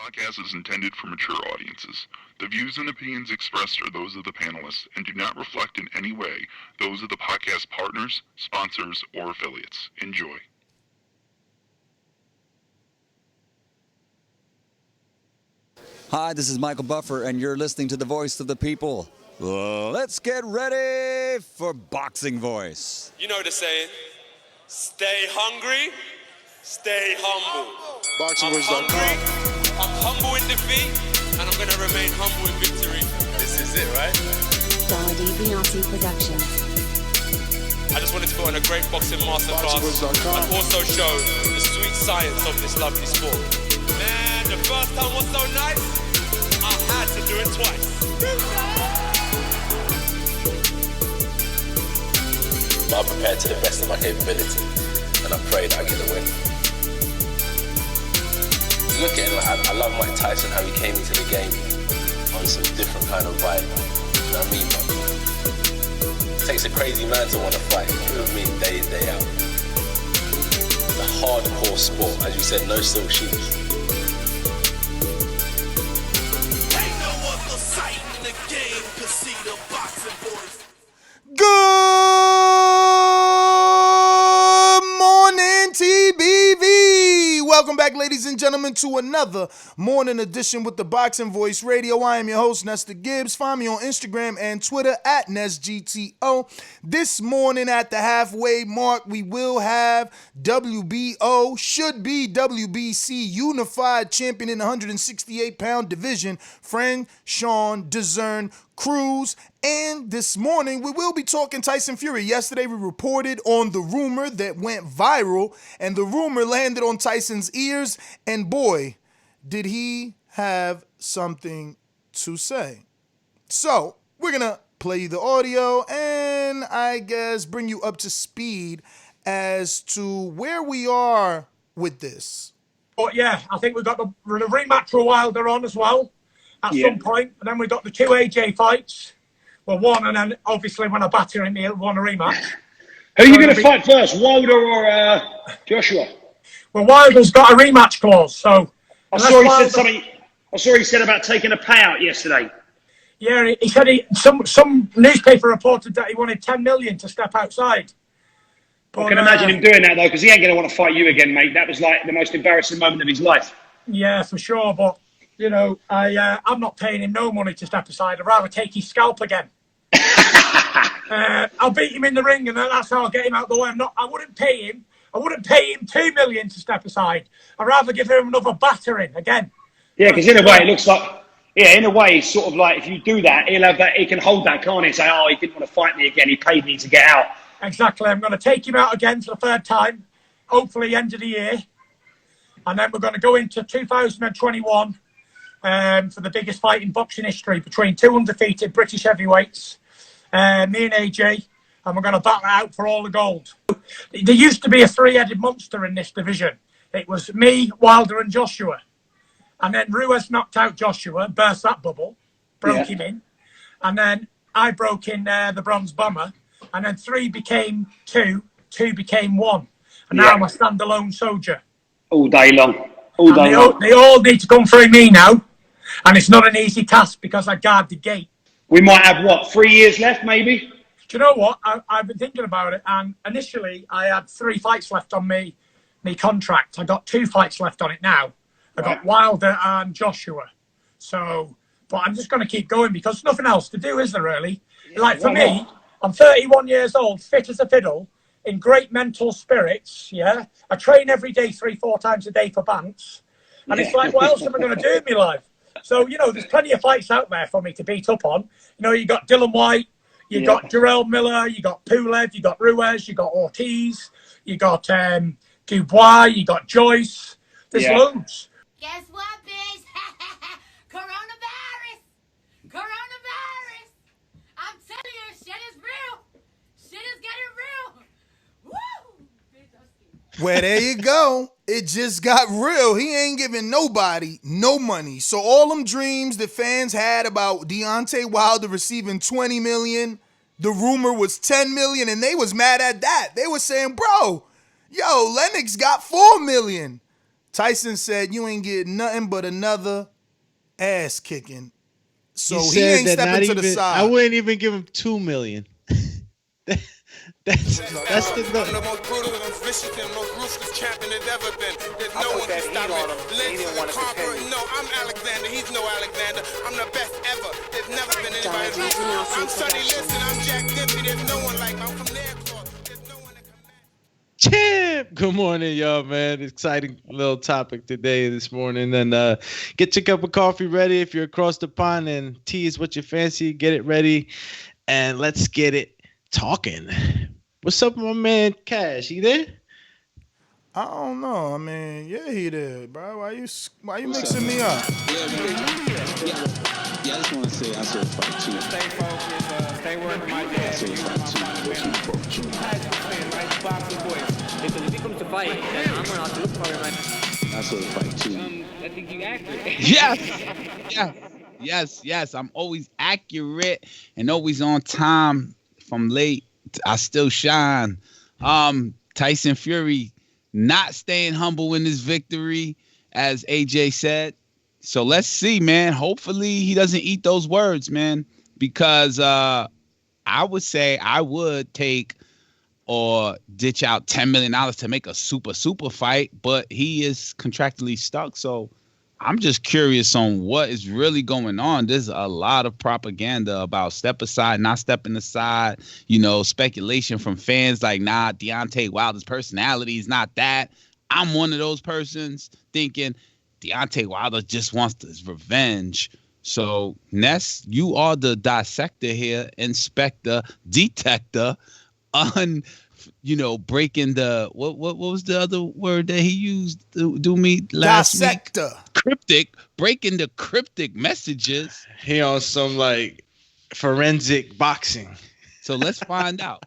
podcast is intended for mature audiences. The views and opinions expressed are those of the panelists and do not reflect in any way those of the podcast partners, sponsors, or affiliates. Enjoy. Hi, this is Michael Buffer, and you're listening to the Voice of the People. Let's get ready for Boxing Voice. You know the saying, stay hungry, stay humble. BoxingVoice.com. I'm humble in defeat, and I'm going to remain humble in victory. This is it, right? Dolly Beyonce Productions. I just wanted to put on a great boxing masterclass and also show the sweet science of this lovely sport. Man, the first time was so nice, I had to do it twice. I'm prepared to the best of my capability, and I pray that I get the win. Look at it, like, I love Mike Tyson, how he came into the game on some different kind of vibe. You know what I mean, man? It takes a crazy man to want to fight, you know what I mean, day in, day out. The hardcore sport, as you said, no silk shoes. Ain't no other sight in the game to see the boxing boys. Good morning, TBV. Welcome back, ladies and gentlemen, to another morning edition with the Boxing Voice Radio. I am your host, Nestor Gibbs. Find me on Instagram and Twitter at NestGTO. This morning at the halfway mark, we will have WBO, should be WBC Unified Champion in the 168-pound division, Franchon Crews. And this morning, we will be talking Tyson Fury. Yesterday, we reported on the rumor that went viral, and the rumor landed on Tyson's ears, and boy, did he have something to say. So, we're going to play you the audio and I guess bring you up to speed as to where we are with this. But yeah, I think we've got the rematch for Wilder on as well at some point. And then we've got the two AJ fights. Well, one, and then obviously when I batter him, he'll want a rematch. Who are you going to fight first, Wilder or Joshua? Well, Wilder's got a rematch clause, so... I saw he said about taking a payout yesterday. Yeah, he said some newspaper reported that he wanted 10 million to step outside. But, I can imagine him doing that, though, because he ain't going to want to fight you again, mate. That was like the most embarrassing moment of his life. Yeah, for sure, but, you know, I'm not paying him no money to step aside. I'd rather take his scalp again. I'll beat him in the ring, and that's how I'll get him out the way. I wouldn't pay him 2 million to step aside. I'd rather give him another battering again. Yeah, because in a way, it looks like... Yeah, in a way, it's sort of like if you do that, he'll have that. He can hold that, can't he? Say, oh, he didn't want to fight me again. He paid me to get out. Exactly. I'm going to take him out again for the third time, hopefully end of the year. And then we're going to go into 2021 for the biggest fight in boxing history between two undefeated British heavyweights, me and AJ, and we're going to battle it out for all the gold. There used to be a three-headed monster in this division. It was me, Wilder and Joshua. And then Ruiz knocked out Joshua, burst that bubble, broke him in. And then I broke in the Bronze Bomber. And then 3 became 2, 2 became 1. And now I'm a standalone soldier. All day long. All day long. They all need to come through me now. And it's not an easy task because I guard the gate. We might have, 3 years left, maybe? Do you know what? I've been thinking about it. And initially, I had 3 fights left on me contract. I got 2 fights left on it now. I got Wilder and Joshua. So, but I'm just going to keep going because there's nothing else to do, is there really? Yeah, like for me, I'm 31 years old, fit as a fiddle, in great mental spirits, yeah? I train every day 3-4 times a day for Bants. And it's like, what else am I going to do in my life? So, you know, there's plenty of fights out there for me to beat up on. You know, you got Dylan White, you got Jarrell Miller, you got Pulev, you got Ruiz, you got Ortiz, you got Dubois, you got Joyce. There's loads. Guess what, bitch? Coronavirus! Coronavirus! I'm telling you, shit is real. Shit is getting real. Woo! Well, there you go. It just got real. He ain't giving nobody no money. So all them dreams that fans had about Deontay Wilder receiving 20 million, the rumor was 10 million, and they was mad at that. They were saying, bro, yo, Lennox got 4 million. Tyson said, you ain't getting nothing but another ass kicking. So he said ain't that stepping to the side. I wouldn't even give him $2 million. That's the I'm the most brutal and vicious and most ruthless champion there's ever been. There's no one can stop me. Lynch is a conqueror. No, I'm Alexander. He's no Alexander. I'm the best ever. There's never been anybody like me. I'm Sonny Liston. I'm Jack Dempsey. There's no one like me. I'm from Nairclaw. There's no one that can match. Champ. Good morning, y'all, man. Exciting little topic today, this morning. And get your cup of coffee ready if you're across the pond, and tea is what you fancy. Get it ready, and let's get it talking. What's up with my man Cash? He there? I don't know. I mean, yeah, he did, bro. Why you mixing me up? Yeah, I just want to say I saw a fight too. Stay focused. Stay working my dad. I saw a fight too. Because if he comes to fight, then I'm gonna have to look for him. I saw a fight too. I think you accurate. Yes. I'm always accurate and always on time. If I'm late, I still shine. Tyson Fury not staying humble in his victory, as AJ said. So let's see, man. Hopefully he doesn't eat those words, man, because I would say I would take or ditch out $10 million to make a super fight, but he is contractually stuck. So I'm just curious on what is really going on. There's a lot of propaganda about step aside, not stepping aside, speculation from fans like, nah, Deontay Wilder's personality is not that. I'm one of those persons thinking Deontay Wilder just wants his revenge. So, Ness, you are the dissector here, inspector, detector, breaking the what was the other word that he used to do me last dissector. Week? Cryptic, breaking the cryptic messages. He on some forensic boxing. So let's find out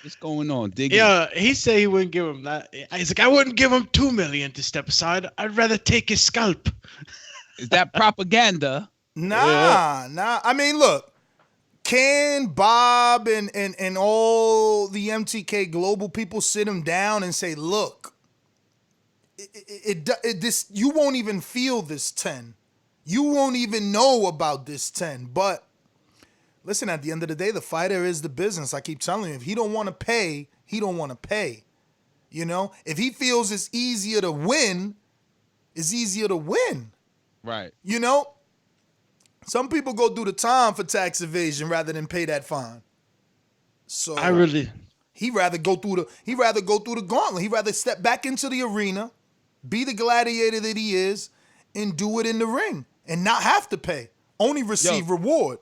what's going on. He said he wouldn't give him that. He's like, I wouldn't give him $2 million to step aside. I'd rather take his scalp. Is that propaganda? Nah. I mean, look. Can Bob and all the MTK global people sit him down and say, look, this you won't even feel this 10. You won't even know about this 10. But listen, at the end of the day, the fighter is the business. I keep telling you, if he don't want to pay, he don't want to pay. If he feels it's easier to win, it's easier to win. Right. Some people go do the time for tax evasion rather than pay that fine. So he'd rather go through the gauntlet. He'd rather step back into the arena, be the gladiator that he is, and do it in the ring and not have to pay. Only receive reward.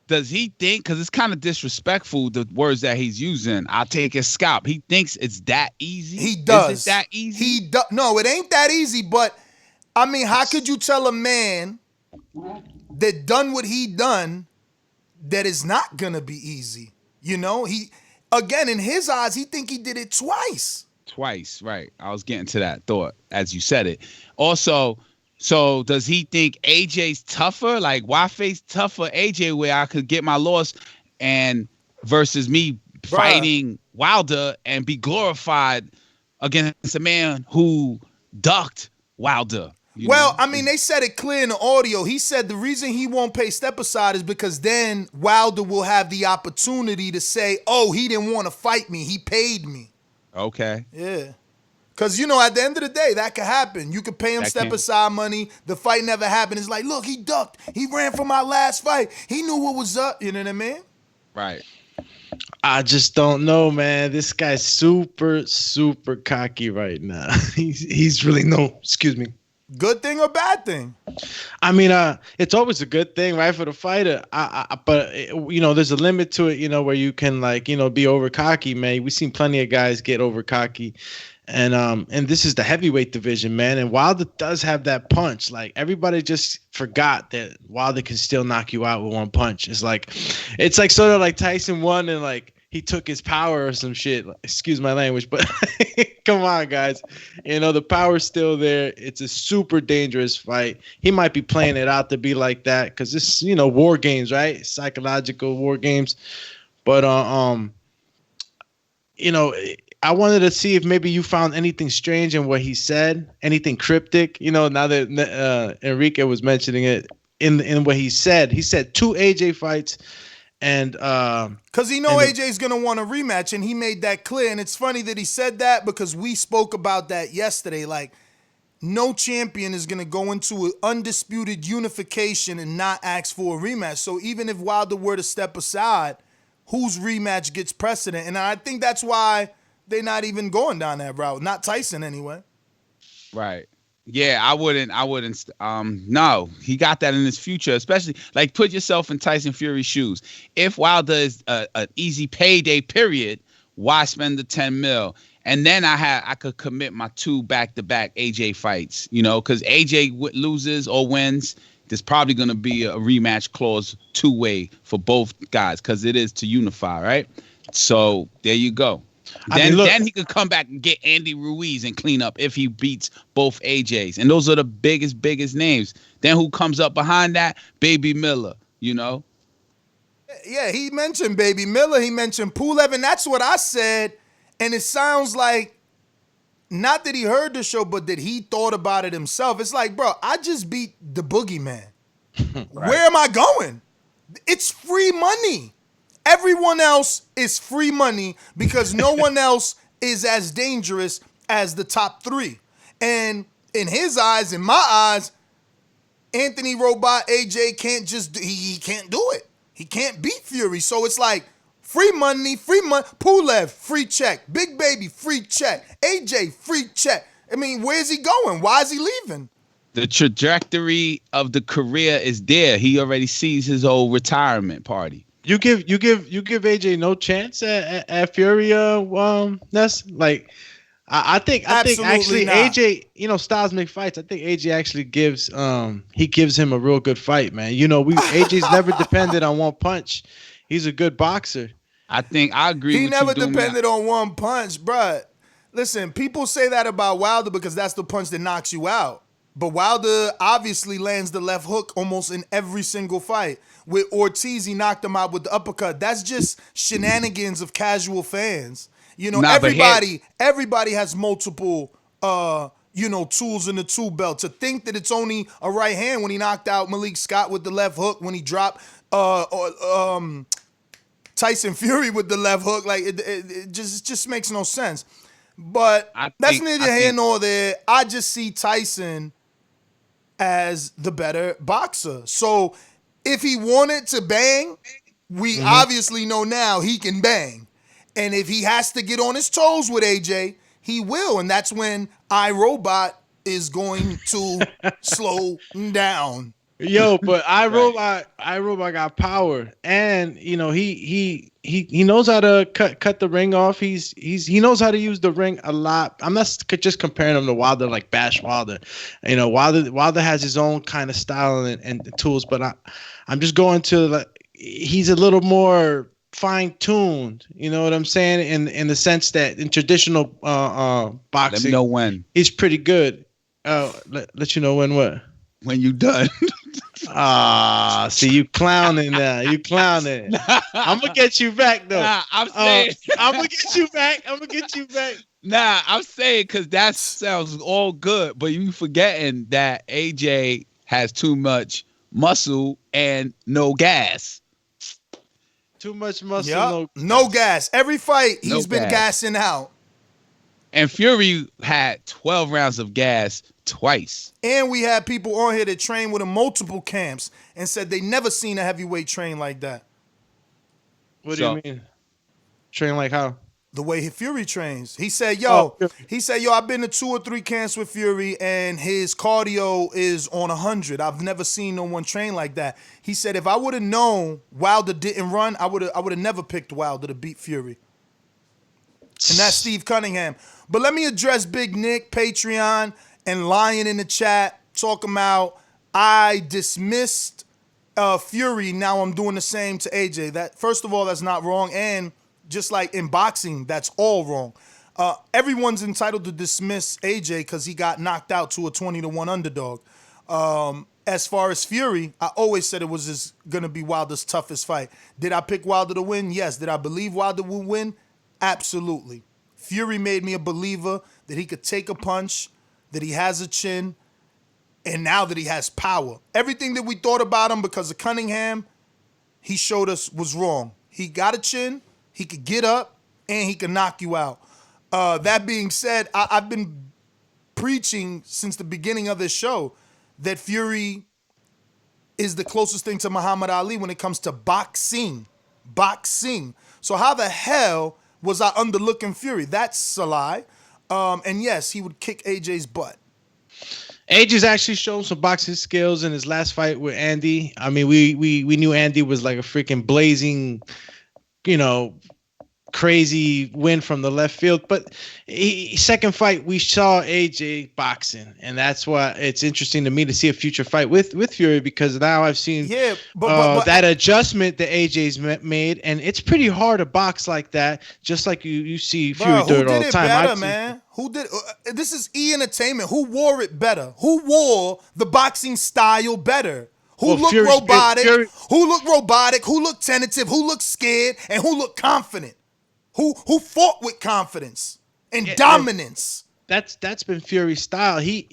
Does he think, because it's kind of disrespectful, the words that he's using, I'll take his scalp. He thinks it's that easy? He does. Is it that easy? No, it ain't that easy, but I mean, how could you tell a man that done what he done that is not gonna be easy? He, again, in his eyes, he think he did it twice. Twice, right. I was getting to that thought as you said it. Also, so does he think AJ's tougher? Like, why face tougher AJ where I could get my loss and versus me fighting Wilder and be glorified against a man who ducked Wilder? Well, I mean, they said it clear in the audio. He said the reason he won't pay step aside is because then Wilder will have the opportunity to say, oh, he didn't want to fight me. He paid me. Okay. Yeah. Because, at the end of the day, that could happen. You could pay him step aside money. The fight never happened. It's like, look, he ducked. He ran from my last fight. He knew what was up. You know what I mean? Right. I just don't know, man. This guy's super, super cocky right now. He's really excuse me. Good thing or bad thing? I mean, it's always a good thing, right, for the fighter. But there's a limit to it, where you can be over cocky, man. We've seen plenty of guys get over cocky, and this is the heavyweight division, man. And Wilder does have that punch. Like, everybody just forgot that Wilder can still knock you out with one punch. It's like sort of like Tyson won and he took his power or some shit. Excuse my language, but come on, guys. The power's still there. It's a super dangerous fight. He might be playing it out to be like that because this, war games, right? Psychological war games. But, I wanted to see if maybe you found anything strange in what he said, anything cryptic. You know, now that Enrique was mentioning it in what he said 2 AJ fights, and because he know AJ's gonna want a rematch, and he made that clear. And it's funny that he said that because we spoke about that yesterday. Like, no champion is gonna go into an undisputed unification and not ask for a rematch. So even if Wilder were to step aside, whose rematch gets precedent? And I think that's why they're not even going down that route. Not Tyson, anyway. Right. Yeah, I wouldn't. No, he got that in his future, especially like put yourself in Tyson Fury's shoes. If Wilder is an easy payday period, why spend the 10 mil? And then I could commit my 2 back-to-back AJ fights, you know, because AJ loses or wins. There's probably going to be a rematch clause 2-way for both guys because it is to unify, right? So there you go. Then he could come back and get Andy Ruiz and clean up if he beats both AJs. And those are the biggest names. Then who comes up behind that? Baby Miller, you know? Yeah, he mentioned Baby Miller. He mentioned Pulev, and that's what I said. And it sounds like, not that he heard the show, but that he thought about it himself. It's like, bro, I just beat the boogeyman. Right. Where am I going? It's free money. Everyone else is free money because no one else is as dangerous as the top 3. And in his eyes, in my eyes, Anthony Robot, AJ can't just, he can't do it. He can't beat Fury. So it's like, free money. Pulev, free check. Big Baby, free check. AJ, free check. I mean, where's he going? Why is he leaving? The trajectory of the career is there. He already sees his old retirement party. You give AJ no chance at Fury, Ness? Like, I think actually not. AJ, you know, styles make fights. I think AJ actually gives him a real good fight, man. You know, AJ's never depended on one punch. He's a good boxer. I think I agree. He never depended on one punch, bruh. Listen, people say that about Wilder because that's the punch that knocks you out. But Wilder obviously lands the left hook almost in every single fight. With Ortiz, he knocked him out with the uppercut. That's just shenanigans of casual fans. You know, everybody has multiple, tools in the tool belt. To think that it's only a right hand when he knocked out Malik Scott with the left hook, when he dropped Tyson Fury with the left hook, like it just makes no sense. But that's neither here nor there. I just see Tyson as the better boxer. So if he wanted to bang, we obviously know now he can bang. And if he has to get on his toes with AJ, he will. And that's when iRobot is going to slow down. Yo, but iRobot got power, and you know he knows how to cut the ring off. He knows how to use the ring a lot. I'm not just comparing him to Wilder, like Bash Wilder. You know, Wilder has his own kind of style and tools, but I'm just going to, like, he's a little more fine-tuned. You know what I'm saying? In the sense that in traditional boxing, let me know when he's pretty good. Let you know when what? When you done. See, you clowning now. You clowning. I'm gonna get you back though. Nah, I'm saying I'm gonna get you back. Nah, I'm saying because that sounds all good, but you forgetting that AJ has too much muscle and no gas. Too much muscle, yep. No gas. Every fight he's been gassing out. And Fury had 12 rounds of gas twice. And we had people on here that trained with him multiple camps and said they never seen a heavyweight train like that. What do you mean? Train like how? The way Fury trains. He said, I've been to 2 or 3 camps with Fury and his cardio is on 100. I've never seen no one train like that. He said, if I would have known Wilder didn't run, I would have never picked Wilder to beat Fury. And that's Steve Cunningham. But let me address Big Nick, Patreon, and Lion in the chat, talking about I dismissed Fury. Now I'm doing the same to AJ. That, first of all, that's not wrong. And just like in boxing, that's all wrong. Everyone's entitled to dismiss AJ because he got knocked out to a 20-1 underdog. As far as Fury, I always said it was going to be Wilder's toughest fight. Did I pick Wilder to win? Yes. Did I believe Wilder would win? Absolutely. Fury made me a believer that he could take a punch, that he has a chin, and now that he has power. Everything that we thought about him because of Cunningham, he showed us was wrong. He got a chin, he could get up, and he can knock you out. That being said, I've been preaching since the beginning of this show that Fury is the closest thing to Muhammad Ali when it comes to boxing. Boxing. So how the hell was I underlooking Fury? That's a lie. And yes, he would kick AJ's butt. AJ's actually shown some boxing skills in his last fight with Andy. I mean, we knew Andy was like a freaking blazing, crazy win from the left field, but second fight we saw AJ boxing, and that's why it's interesting to me to see a future fight with Fury, because now I've seen but that adjustment that AJ's made, and it's pretty hard to box like that, just like you see Fury do it all the time. Better, man? Who did this? Is Entertainment. Who wore it better? Who wore the boxing style better? Who looked robotic? Who looked robotic? Who looked tentative? Who looked scared? And who looked confident? Who fought with confidence and dominance? That's been Fury's style. He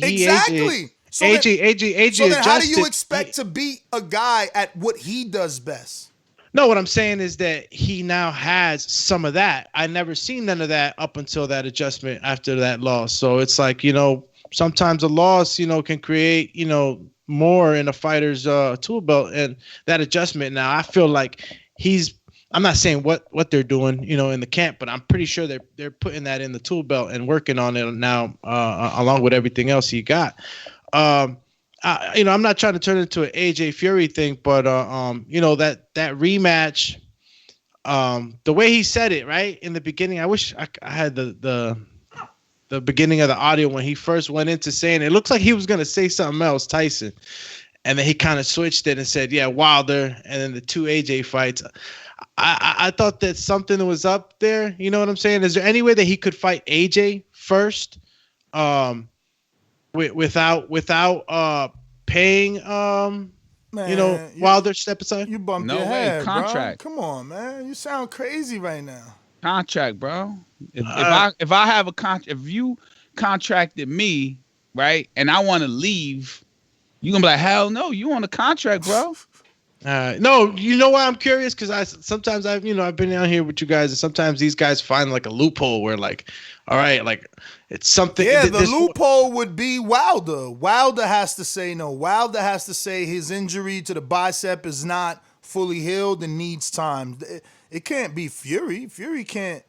exactly. AJ. So then, how do you expect to beat a guy at what he does best? No, what I'm saying is that he now has some of that. I never seen none of that up until that adjustment after that loss. So it's like, sometimes a loss, can create, more in a fighter's tool belt, and that adjustment. Now I feel like I'm not saying what they're doing, in the camp, but I'm pretty sure they're putting that in the tool belt and working on it now, along with everything else he got. I'm not trying to turn it into an AJ Fury thing, but that rematch, the way he said it right in the beginning, I wish I had the beginning of the audio when he first went into saying it looks like he was gonna say something else, Tyson, and then he kind of switched it and said, yeah, Wilder, and then the two AJ fights. I thought that something was up there. You know what I'm saying? Is there any way that he could fight AJ first, without paying Wilder step aside? You bumped your head, contract. Bro. Come on, man. You sound crazy right now. Contract, bro. If I have a contract, if you contracted me, right, and I want to leave, you gonna be like, hell no, you on a contract, bro. No, you know why I'm curious? Because I've been out here with you guys, and sometimes these guys find like a loophole where like, all right, like it's something. Yeah, the loophole would be Wilder. Wilder has to say no. Wilder has to say his injury to the bicep is not fully healed and needs time. It can't be Fury. Fury can't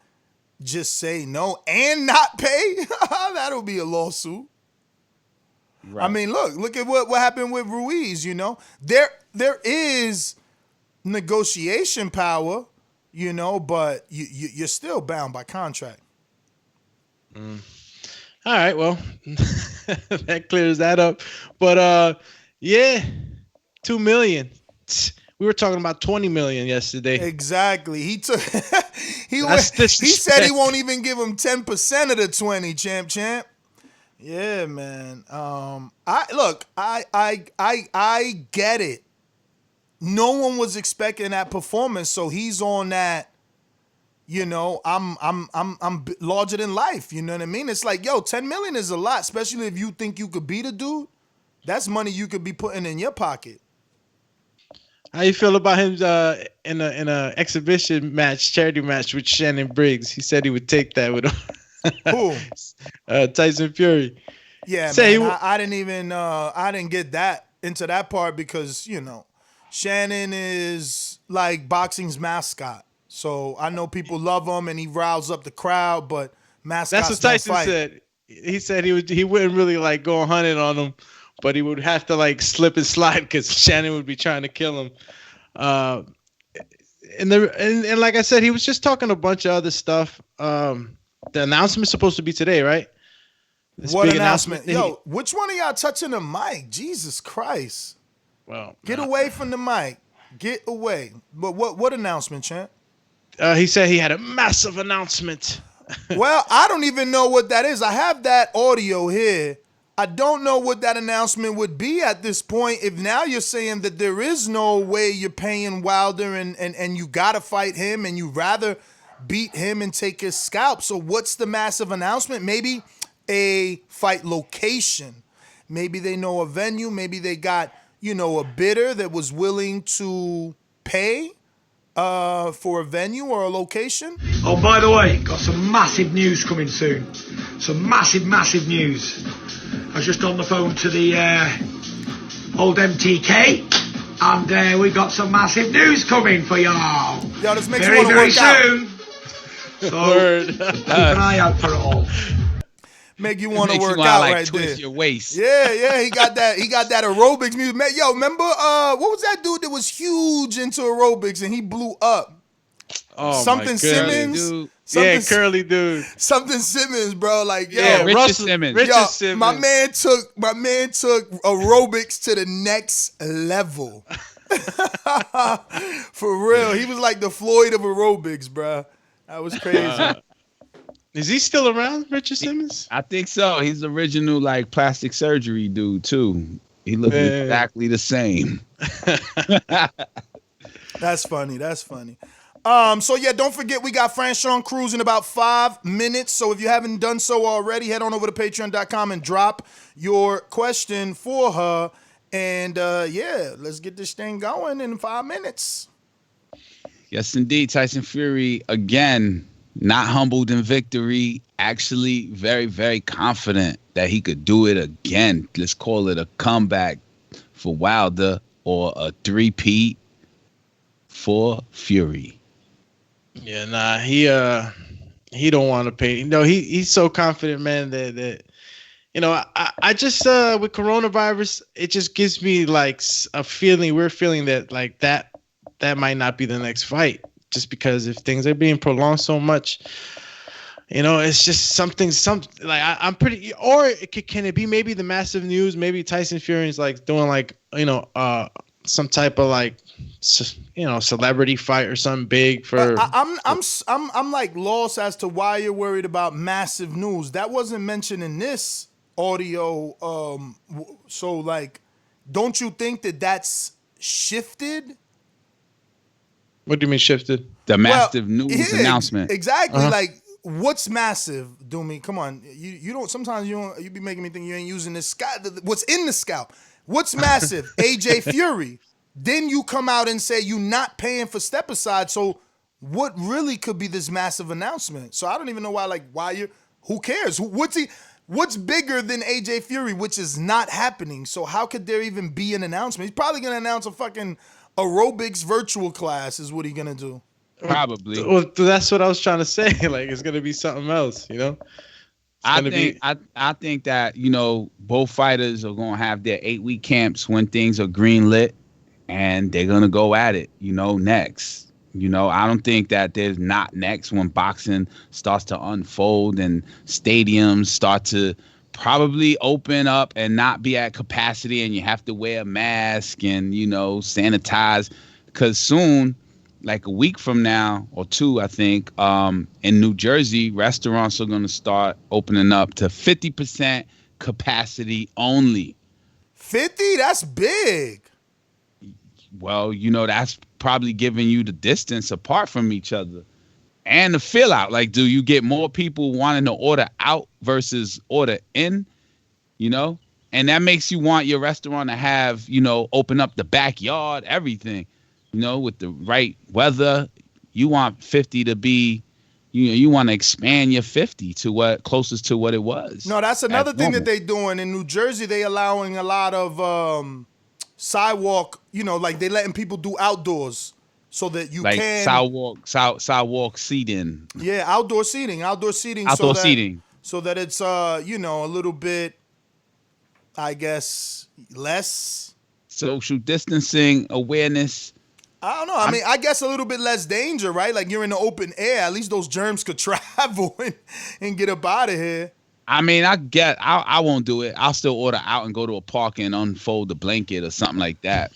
just say no and not pay. That'll be a lawsuit. Right. I mean, look at what happened with Ruiz. There is negotiation power, but you're still bound by contract. All right, well, that clears that up. But yeah, $2 million. We were talking about $20 million yesterday. Exactly. He took. He said he won't even give him 10% of the 20. Champ. Yeah, man. I get it. No one was expecting that performance, so he's on that. I'm larger than life. You know what I mean? It's like, yo, 10 million is a lot, especially if you think you could beat a dude. That's money you could be putting in your pocket. How you feel about him in a exhibition match, charity match with Shannon Briggs? He said he would take that with him. Who? Tyson Fury. Yeah, man. I didn't get that into that part because Shannon is like boxing's mascot. So I know people love him and he riles up the crowd, but mascots. That's what Tyson said. He said he wouldn't really like go hunting on him, but he would have to like slip and slide because Shannon would be trying to kill him. And like I said, he was just talking a bunch of other stuff. The announcement's supposed to be today, right? What announcement? Yo, which one of y'all touching the mic? Jesus Christ. Well, get away from the mic. Get away. But what announcement, champ? He said he had a massive announcement. Well, I don't even know what that is. I have that audio here. I don't know what that announcement would be at this point. If now you're saying that there is no way you're paying Wilder and you got to fight him and you rather beat him and take his scalp. So what's the massive announcement? Maybe a fight location. Maybe they know a venue. Maybe they got, a bidder that was willing to pay for a venue or a location. Oh, by the way, got some massive news coming soon. Some massive, massive news. I was just on the phone to the old MTK, and we got some massive news coming for y'all. Yo, this makes very, you want to very work out. soon. So keep an eye out for it all. Make you want to Makes you work wanna, out like, right twist there. your waist. Yeah, he got that aerobics music. Man, yo, remember what was that dude that was huge into aerobics and he blew up? Oh, something my Simmons. God. Something, Curly dude. Something Simmons, bro. Like, yo, Yeah, Richard Russell, Simmons. Richard Simmons. my man took aerobics to the next level. For real, he was like the Floyd of aerobics, bro. That was crazy. Is he still around, Richard Simmons? I think so. He's the original like plastic surgery dude too. He looked exactly the same. That's funny. So yeah, don't forget we got Franchon Crews in about 5 minutes. So if you haven't done so already, head on over to patreon.com and drop your question for her. And let's get this thing going in 5 minutes. Yes, indeed. Tyson Fury, again, not humbled in victory. Actually, very, very confident that he could do it again. Let's call it a comeback for Wilder or a three-peat for Fury. Yeah, nah, he don't want to pay. He's so confident, man, that I just with coronavirus, it just gives me like a feeling, weird feeling that like that might not be the next fight, just because if things are being prolonged so much, it's just something like I'm pretty. Or can it be maybe the massive news? Maybe Tyson Fury is like doing like some type of like celebrity fight or something big for. I'm like lost as to why you're worried about massive news. That wasn't mentioned in this audio. So like, don't you think that that's shifted? What do you mean shifted? The massive news announcement. Exactly. Like, what's massive, Doomy? Come on. You don't. Sometimes you be making me think you ain't using this scalp. What's in the scalp? What's massive? AJ Fury. Then you come out and say you're not paying for step aside. So what really could be this massive announcement? So I don't even know why you're. Who cares? What's bigger than AJ Fury, which is not happening? So how could there even be an announcement? He's probably gonna announce a fucking aerobics virtual class. Is what he's gonna do. Probably. Well, that's what I was trying to say. Like, it's gonna be something else, I think that both fighters are gonna have their 8-week camps when things are green lit, and they're gonna go at it. Next. I don't think that there's not next when boxing starts to unfold and stadiums start to probably open up and not be at capacity, and you have to wear a mask and sanitize, because soon. Like a week from now or 2, I think, in New Jersey, restaurants are going to start opening up to 50% capacity only. 50? That's big. Well, that's probably giving you the distance apart from each other and the fill out. Like, do you get more people wanting to order out versus order in, And that makes you want your restaurant to have, open up the backyard, everything. With the right weather, you want 50 to be, you want to expand your 50 to what closest to what it was. No, that's another thing that they doing in New Jersey. They allowing a lot of sidewalk, like they letting people do outdoors so that you like can sidewalk seating. Yeah, outdoor seating. So that it's a little bit, I guess, less social distancing awareness. I don't know. I mean, I guess a little bit less danger, right? Like you're in the open air. At least those germs could travel and get up out of here. I mean, I won't do it. I'll still order out and go to a park and unfold the blanket or something like that.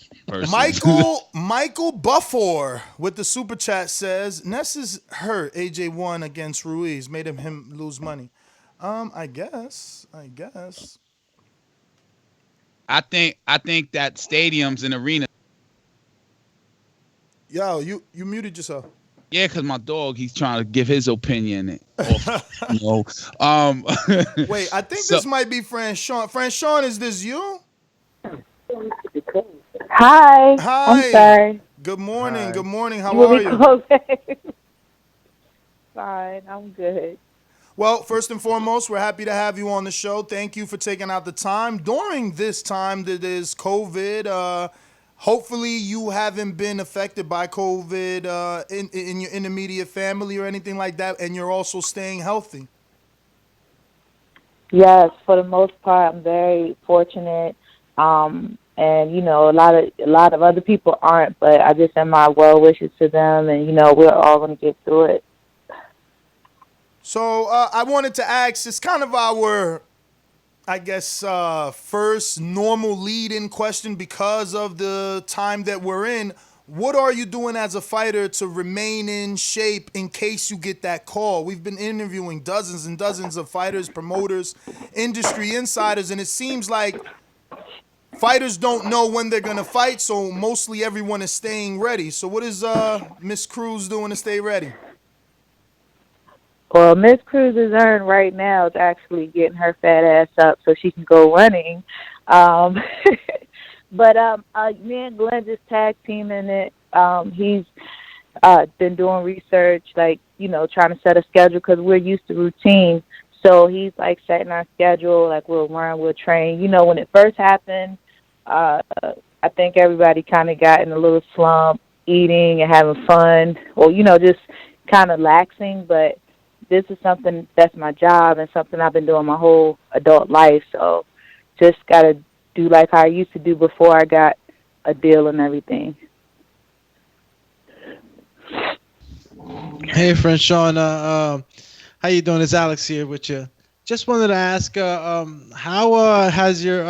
Michael Buffer with the super chat says Ness is hurt. AJ won against Ruiz, made him lose money. I guess. I think that stadiums and arenas. Yo, you muted yourself. Yeah, because my dog, he's trying to give his opinion. You know, Wait, I think so- this might be Franchon. Franchon, is this you? Hi. Hi. I'm sorry. Good morning. Hi. Good morning. How You will are be you? close. Fine. I'm good. Well, first and foremost, we're happy to have you on the show. Thank you for taking out the time during this time that is COVID. Hopefully, you haven't been affected by COVID in your immediate family or anything like that, and you're also staying healthy. Yes, for the most part, I'm very fortunate. And you know, a lot of other people aren't, but I just send my well wishes to them, and you know, we're all gonna get through it. So I wanted to ask, it's kind of our, I guess, first normal lead-in question because of the time that we're in. What are you doing as a fighter to remain in shape in case you get that call? We've been interviewing dozens and dozens of fighters, promoters, industry insiders, and it seems like fighters don't know when they're going to fight, so mostly everyone is staying ready. So what is Miss Crews doing to stay ready? Well, Miss Cruz is earned right now is actually getting her fat ass up so she can go running. But me and Glenn just tag teaming it. He's been doing research, like, you know, trying to set a schedule because we're used to routine. So he's like setting our schedule, like we'll run, we'll train. You know, when it first happened, I think everybody kind of got in a little slump, eating and having fun, or, you know, just kind of laxing. But this is something that's my job and something I've been doing my whole adult life. So just got to do like how I used to do before I got a deal and everything. Hey, Franchon, how you doing? It's Alex here with you. Just wanted to ask, how has your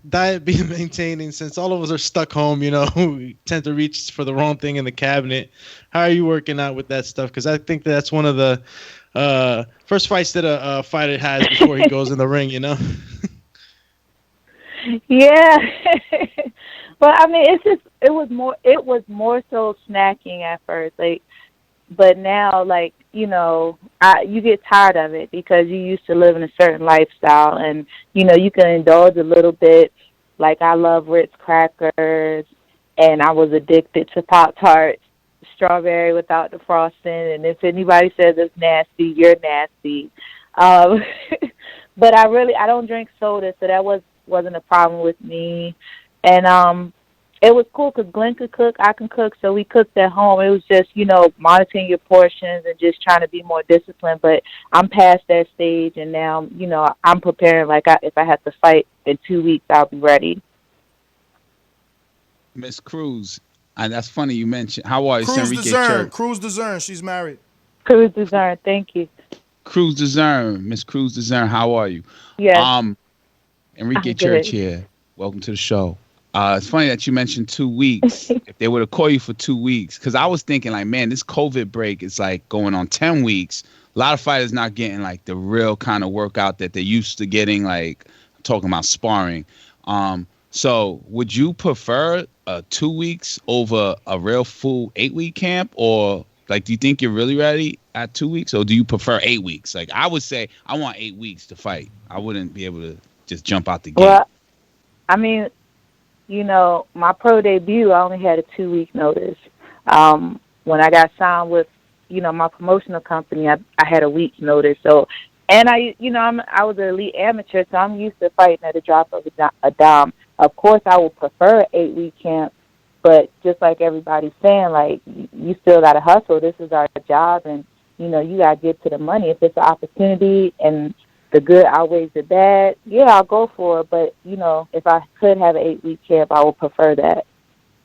diet been maintaining since all of us are stuck home? You know, we tend to reach for the wrong thing in the cabinet. How are you working out with that stuff? Because I think that's one of the first fights that a fighter has before he goes in the ring, you know? Yeah. But I mean, it was more so snacking at first, like, but now, like, you know, you get tired of it because you used to live in a certain lifestyle, and you know, you can indulge a little bit. Like, I love Ritz crackers, and I was addicted to Pop-Tarts, strawberry without the frosting. And if anybody says it's nasty, you're nasty. But I don't drink soda, so that wasn't a problem with me. And it was cool because Glenn could cook, I can cook, so we cooked at home. It was just, you know, monitoring your portions and just trying to be more disciplined. But I'm past that stage, and now, you know, I'm preparing. Like, if I have to fight in 2 weeks, I'll be ready. Miss Cruz, and that's funny you mentioned. How are you, Cruz Enrique Dezern. Church? Cruz Dezern. She's married. Cruz Dezern, thank you. Cruz Dezern, Miss Cruz Dezern, how are you? Yes. Enrique I'm Church good. here. Welcome to the show. It's funny that you mentioned 2 weeks. If they were to call you for 2 weeks, because I was thinking, like, man, this COVID break is like going on 10 weeks. A lot of fighters not getting like the real kind of workout that they used to getting, like talking about sparring. So would you prefer 2 weeks over a real full 8-week camp, or like, do you think you're really ready at 2 weeks, or do you prefer 8 weeks? Like, I would say I want 8 weeks to fight. I wouldn't be able to just jump out the gate. Well, I mean, you know, my pro debut, I only had a 2-week notice. When I got signed with, you know, my promotional company, I had a week's notice. So, and I was an elite amateur, so I'm used to fighting at a drop of a dime. Of course, I would prefer an 8-week camp, but just like everybody's saying, like, you still got to hustle. This is our job, and, you know, you got to get to the money. If it's an opportunity and the good outweighs the bad, yeah, I'll go for it. But, you know, if I could have an 8-week camp, I would prefer that.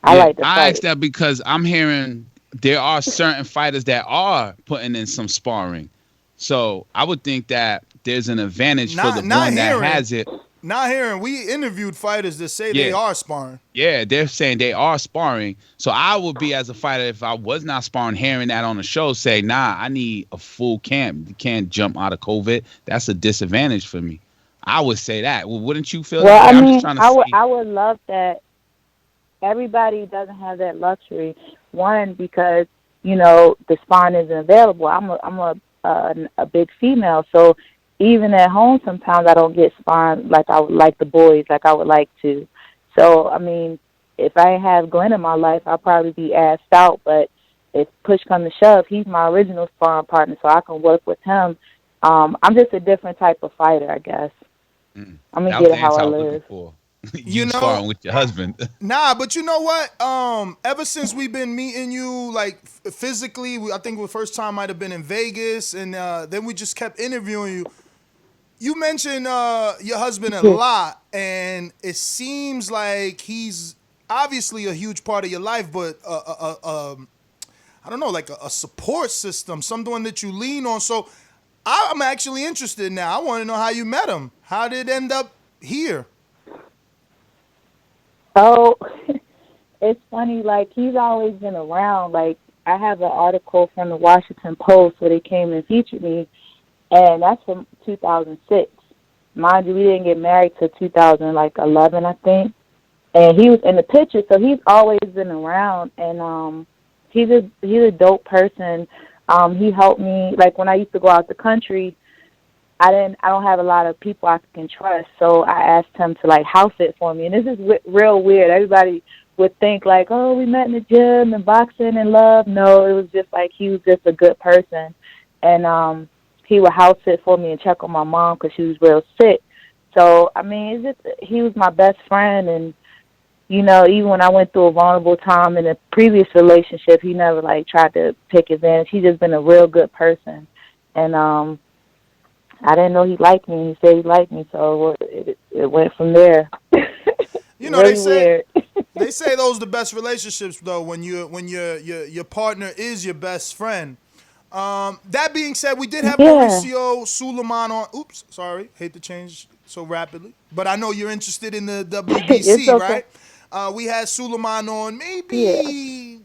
I like to fight. I asked that because I'm hearing there are certain fighters that are putting in some sparring. So I would think that there's an advantage for the one that has it. Not hearing. We interviewed fighters that say they are sparring. Yeah, they're saying they are sparring. So I would be, as a fighter, if I was not sparring, hearing that on the show, say, nah, I need a full camp. You can't jump out of COVID. That's a disadvantage for me. I would say that. Well, wouldn't you feel that? Well, I I'm mean, just trying to see. I would love that. Everybody doesn't have that luxury. One, because, the spawn isn't available. I'm a big female, so even at home sometimes I don't get spawn like I would like the boys, like I would like to. So I mean, if I didn't have Glenn in my life, I'd probably be assed out. But if push comes to shove, he's my original sparring partner, so I can work with him. I'm just a different type of fighter, I guess. I'm gonna That get was it the how answer I I was live. looking for. You sparring with your husband. Nah, but you know what? Ever since we've been meeting you, like physically, I think the first time might have been in Vegas, and then we just kept interviewing you. You mentioned your husband a lot, and it seems like he's obviously a huge part of your life, but I don't know, like a support system, someone that you lean on. So I'm actually interested now. I want to know how you met him. How did it end up here? Oh, it's funny. Like, he's always been around. Like, I have an article from the Washington Post where they came and featured me, and that's from 2006. Mind you, we didn't get married till 2011, I think. And he was in the picture, so he's always been around. And he's a dope person. He helped me. Like, when I used to go out the country, I don't have a lot of people I can trust, so I asked him to, like, house it for me. And this is real weird. Everybody would think, like, oh, we met in the gym and boxing and love. No, it was just like he was just a good person. And he would house sit for me and check on my mom because she was real sick. So, I mean, he was my best friend. And, even when I went through a vulnerable time in a previous relationship, he never, like, tried to take advantage. He's just been a real good person. And I didn't know he liked me. He said he liked me, so it went from there. Really they say those are the best relationships, though, when your partner is your best friend. That being said, we did have Mauricio Suleiman on. Oops, sorry, hate to change so rapidly, but I know you're interested in the WBC, okay. Right? We had Suleiman on maybe,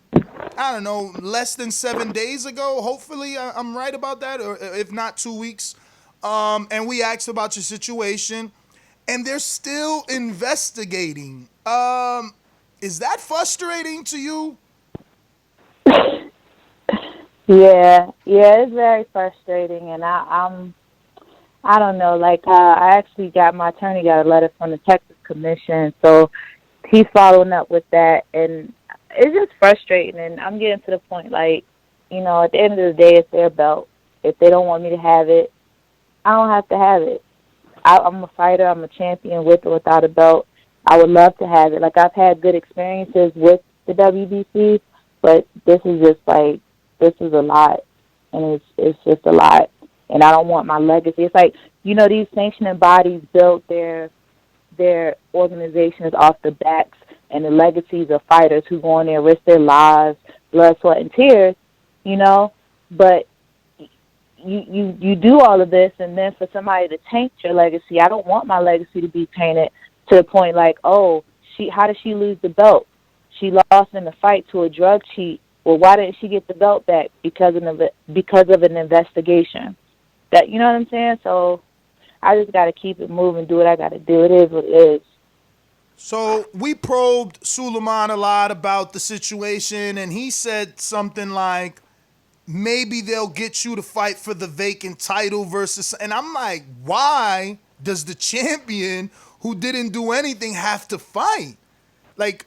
I don't know, less than 7 days ago. Hopefully, I'm right about that, or if not 2 weeks. And we asked about your situation, and they're still investigating. Is that frustrating to you? Yeah, it's very frustrating, and I don't know. Like, I actually my attorney got a letter from the Texas Commission, so he's following up with that, and it's just frustrating. And I'm getting to the point, like, at the end of the day, it's their belt. If they don't want me to have it, I don't have to have it. I'm a fighter. I'm a champion with or without a belt. I would love to have it. Like, I've had good experiences with the WBC, but this is a lot, and it's just a lot. And I don't want my legacy. It's like, these sanctioning bodies built their organizations off the backs and the legacies of fighters who go in there and risk their lives, blood, sweat, and tears, But you do all of this, and then for somebody to taint your legacy, I don't want my legacy to be tainted to the point like, oh, how did she lose the belt? She lost in the fight to a drug cheat. Well, why didn't she get the belt back? Because of an investigation. That, you know what I'm saying? So I just got to keep it moving, do what I got to do. It is what it is. So we probed Suleiman a lot about the situation, and he said something like, maybe they'll get you to fight for the vacant title versus, and I'm like, why does the champion who didn't do anything have to fight? Like,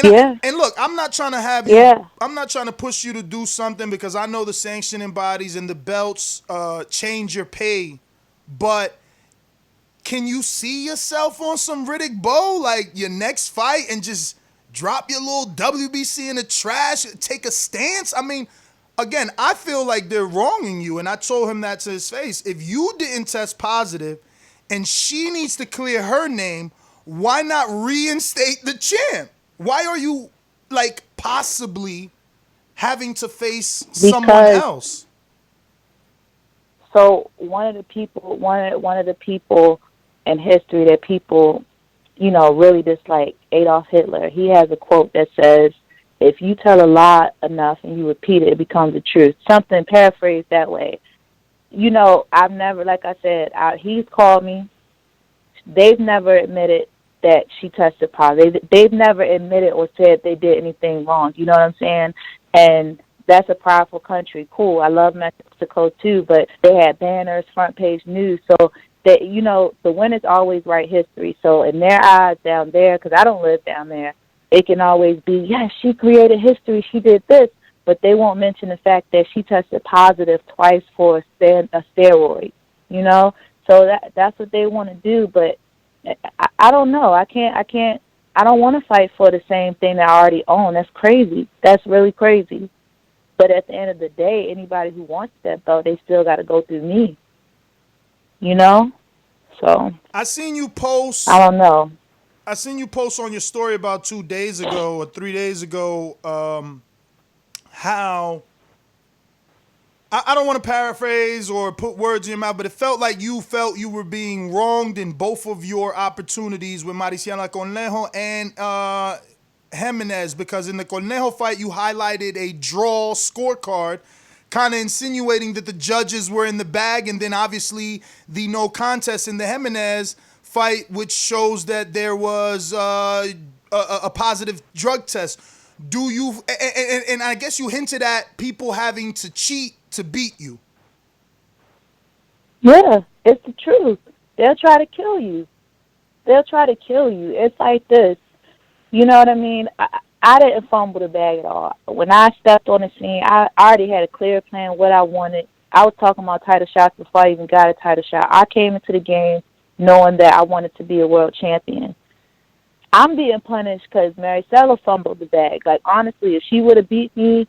and look, I'm not trying to have you, I'm not trying to push you to do something because I know the sanctioning bodies and the belts change your pay, but can you see yourself on some Riddick Bowe, like your next fight, and just drop your little WBC in the trash, take a stance? I mean, again, I feel like they're wronging you, and I told him that to his face. If you didn't test positive and she needs to clear her name, why not reinstate the champ? Why are you, like, possibly having to face someone else? So one of the people in history that people, really dislike, Adolf Hitler, he has a quote that says, if you tell a lie enough and you repeat it, it becomes the truth. Something paraphrased that way. I've never, like I said, he's called me. They've never admitted that she tested positive. They've never admitted or said they did anything wrong. You know what I'm saying? And that's a powerful country. Cool. I love Mexico too, but they had banners, front page news. So that, you know, the winners always write history. So in their eyes down there, because I don't live down there, it can always be, yes, she created history, she did this, but they won't mention the fact that she tested positive twice for a steroid, you know? So that's what they want to do, but I don't know. I don't want to fight for the same thing that I already own. That's crazy. That's really crazy. But at the end of the day, anybody who wants that belt, they still got to go through me. You know? So. I seen you post. I don't know. I seen you post on your story about 2 days ago or 3 days ago how. I don't want to paraphrase or put words in your mouth, but it felt like you felt you were being wronged in both of your opportunities with Mariciana Conejo and Jimenez, because in the Conejo fight, you highlighted a draw scorecard, kind of insinuating that the judges were in the bag, and then obviously the no contest in the Jimenez fight, which shows that there was a positive drug test. Do you, and I guess you hinted at people having to cheat to beat you. Yeah, it's the truth. They'll try to kill you. They'll try to kill you. It's like this. You know what I mean? I didn't fumble the bag at all. When I stepped on the scene, I already had a clear plan what I wanted. I was talking about title shots before I even got a title shot. I came into the game knowing that I wanted to be a world champion. I'm being punished because Maricela fumbled the bag. Like, honestly, if she would have beat me,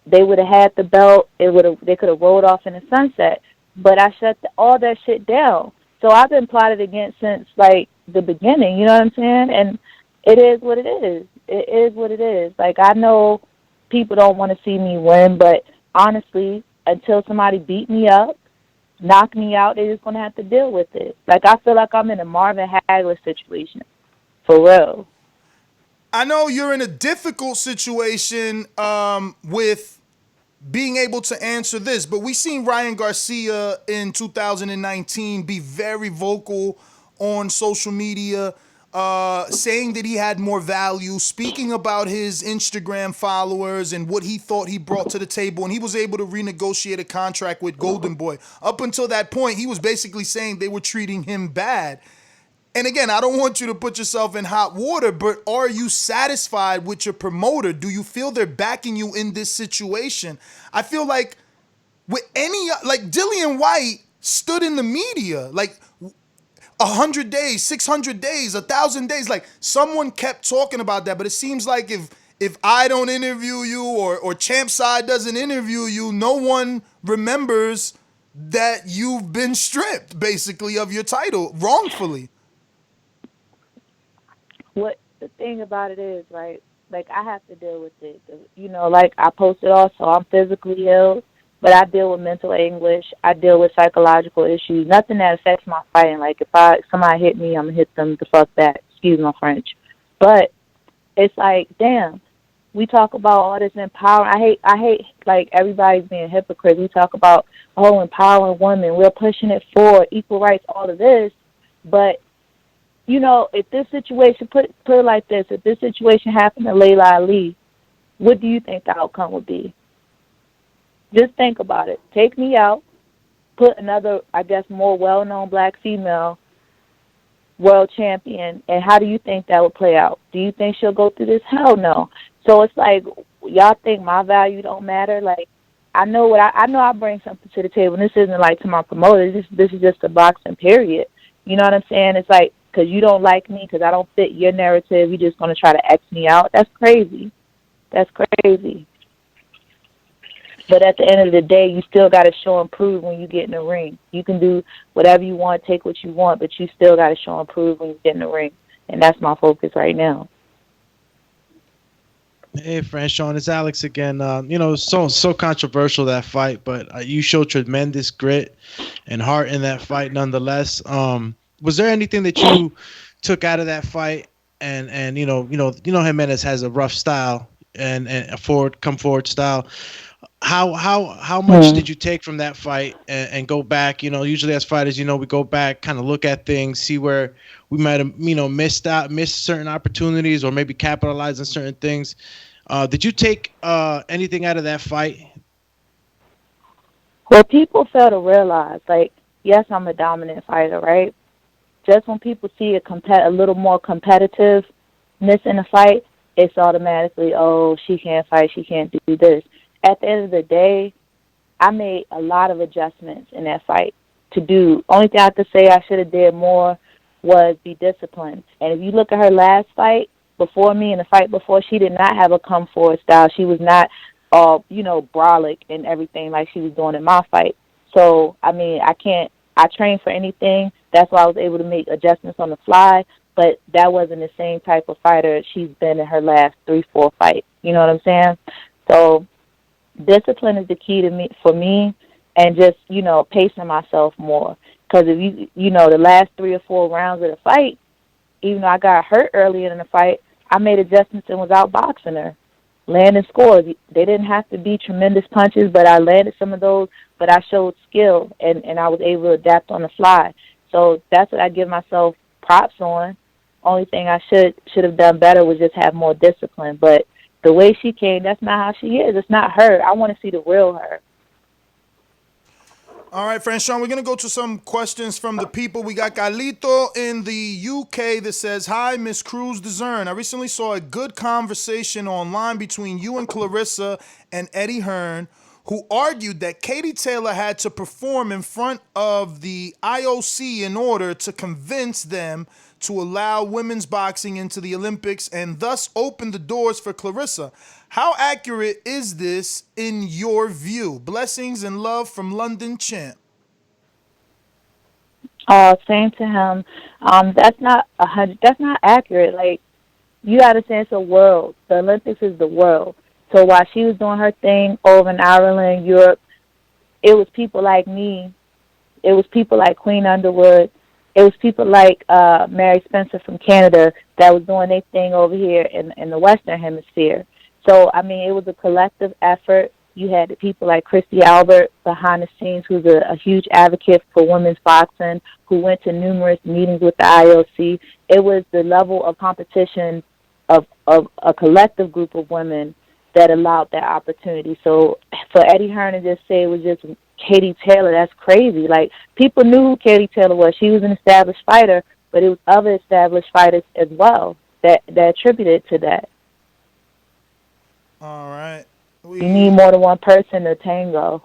they would have had the belt. They could have rolled off in the sunset. But I shut all that shit down. So I've been plotted against since, like, the beginning. You know what I'm saying? And it is what it is. It is what it is. Like, I know people don't want to see me win, but honestly, until somebody beat me up, knock me out, they're just going to have to deal with it. Like, I feel like I'm in a Marvin Hagler situation. For real. I know you're in a difficult situation with being able to answer this, but we seen Ryan Garcia in 2019 be very vocal on social media, saying that he had more value, speaking about his Instagram followers and what he thought he brought to the table, and he was able to renegotiate a contract with Golden Boy. Up until that point, he was basically saying they were treating him bad. And again, I don't want you to put yourself in hot water, but are you satisfied with your promoter? Do you feel they're backing you in this situation? I feel like with like Dillian White stood in the media, like 100 days, 600 days, 1,000 days, like someone kept talking about that. But it seems like if I don't interview you or Champ Side doesn't interview you, no one remembers that you've been stripped basically of your title wrongfully. What the thing about it is, right, like, I have to deal with it. You know, like, I posted also, I'm physically ill, but I deal with mental anguish. I deal with psychological issues. Nothing that affects my fighting. Like, if somebody hit me, I'm going to hit them the fuck back. Excuse my French. But it's like, damn, we talk about all this empowerment. I hate, like, everybody's being hypocrites. We talk about, empowering women. We're pushing it forward, equal rights, all of this. But you know, if this situation, put it like this, if this situation happened to Layla Ali, what do you think the outcome would be? Just think about it. Take me out, put another, I guess, more well-known black female world champion, and how do you think that would play out? Do you think she'll go through this? Hell no. So it's like, y'all think my value don't matter? Like, I know I bring something to the table, and this isn't like to my promoter. This is just a boxing period. You know what I'm saying? It's like, because you don't like me, because I don't fit your narrative, you're just going to try to X me out. That's crazy. That's crazy. But at the end of the day, you still got to show and prove when you get in the ring. You can do whatever you want, take what you want, but you still got to show and prove when you get in the ring. And that's my focus right now. Hey, Franchon, it's Alex again. You know, so controversial, that fight, but you showed tremendous grit and heart in that fight nonetheless. Was there anything that you took out of that fight? And you know Jimenez has a rough style and a come forward style. How much did you take from that fight and go back? You know, usually as fighters, you know, we go back, kind of look at things, see where we might have, you know, missed certain opportunities or maybe capitalized on certain things. Did you take anything out of that fight? Well, people fail to realize, like, yes, I'm a dominant fighter, right? Just when people see a little more competitiveness in a fight, it's automatically, oh, she can't fight, she can't do this. At the end of the day, I made a lot of adjustments in that fight to do. Only thing I could say I should have did more was be disciplined. And if you look at her last fight before me and the fight before, she did not have a come forward style. She was not, brolic and everything like she was doing in my fight. So, I mean, I train for anything. That's why I was able to make adjustments on the fly. But that wasn't the same type of fighter she's been in her last 3-4 fights. You know what I'm saying? So discipline is the key for me, and just, pacing myself more. Because if the last 3 or 4 rounds of the fight, even though I got hurt earlier in the fight, I made adjustments and was outboxing her, landing scores. They didn't have to be tremendous punches, but I landed some of those, but I showed skill, and I was able to adapt on the fly. So that's what I give myself props on. Only thing I should have done better was just have more discipline. But the way she came, that's not how she is. It's not her. I want to see the real her. All right, Franchon, we're going to go to some questions from the people. We got Galito in the UK that says, hi, Miss Cruz DeZern. I recently saw a good conversation online between you and Clarissa and Eddie Hearn, who argued that Katie Taylor had to perform in front of the IOC in order to convince them to allow women's boxing into the Olympics and thus open the doors for Clarissa. How accurate is this in your view? Blessings and love from London Champ. Same to him. That's not accurate. Like, you got to say it's a world. The Olympics is the world. So while she was doing her thing over in Ireland, Europe, it was people like me. It was people like Queen Underwood. It was people like Mary Spencer from Canada that was doing their thing over here in the Western Hemisphere. So, I mean, it was a collective effort. You had the people like Christy Albert behind the scenes, who's a huge advocate for women's boxing, who went to numerous meetings with the IOC. It was the level of competition of a collective group of women that allowed that opportunity. So for Eddie Hearn to just say it was just Katie Taylor, that's crazy. Like, people knew who Katie Taylor was. She was an established fighter, but it was other established fighters as well that attributed to that. All right. You need more than one person to tango.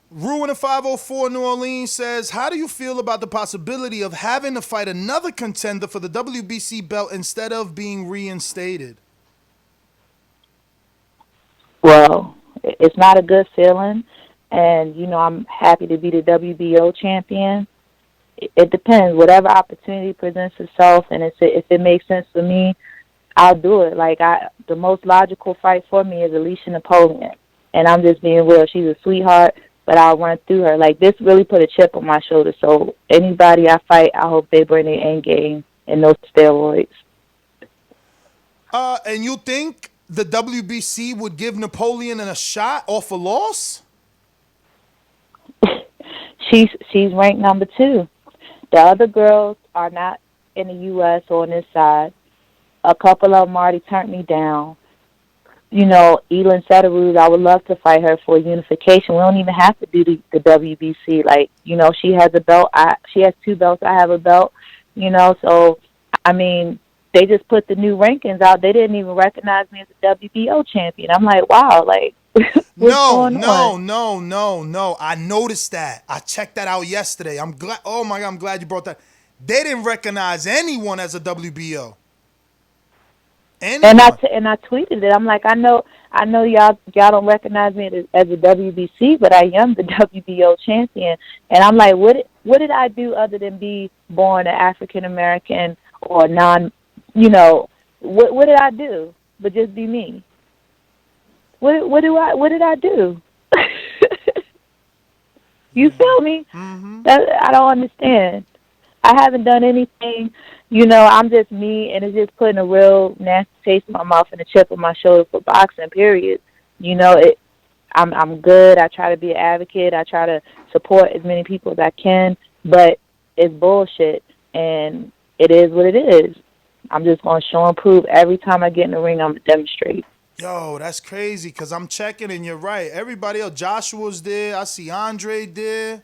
Ruin of 504 New Orleans says, how do you feel about the possibility of having to fight another contender for the WBC belt instead of being reinstated? Well, it's not a good feeling, and, I'm happy to be the WBO champion. It depends. Whatever opportunity presents itself, and if it makes sense for me, I'll do it. Like, the most logical fight for me is Alicia Napoleon, and I'm just being real. She's a sweetheart, but I'll run through her. Like, this really put a chip on my shoulder, so anybody I fight, I hope they bring their end game and no steroids. And you think the WBC would give Napoleon a shot off a loss? She's ranked number 2. The other girls are not in the U.S. or on this side. A couple of them already turned me down. Elin Sederud, I would love to fight her for unification. We don't even have to do the WBC. Like, she has a belt. She has 2 belts. I have a belt. So, I mean, they just put the new rankings out. They didn't even recognize me as a WBO champion. I'm like, wow, like, what's going on? No. I noticed that. I checked that out yesterday. I'm glad. Oh my God, I'm glad you brought that. They didn't recognize anyone as a WBO. And I tweeted it. I'm like, I know y'all don't recognize me as a WBC, but I am the WBO champion. And I'm like, what did I do other than be born an African American or non? What did I do? But just be me. What did I do? You feel me? Mm-hmm. I don't understand. I haven't done anything. I'm just me, and it's just putting a real nasty taste in my mouth and a chip on my shoulder for boxing, period. I'm good. I try to be an advocate. I try to support as many people as I can, but it's bullshit, and it is what it is. I'm just going to show and prove every time I get in the ring. I'm going to demonstrate. Yo, that's crazy because I'm checking and you're right. Everybody else, Joshua's there. I see Andre there.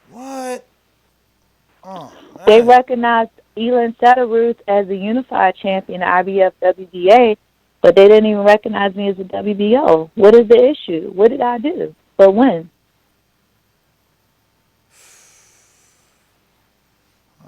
What? Oh, They man. recognized Elin Setaruth as the unified champion of IBF WBA, but they didn't even recognize me as a WBO. What is the issue? What did I do? But when?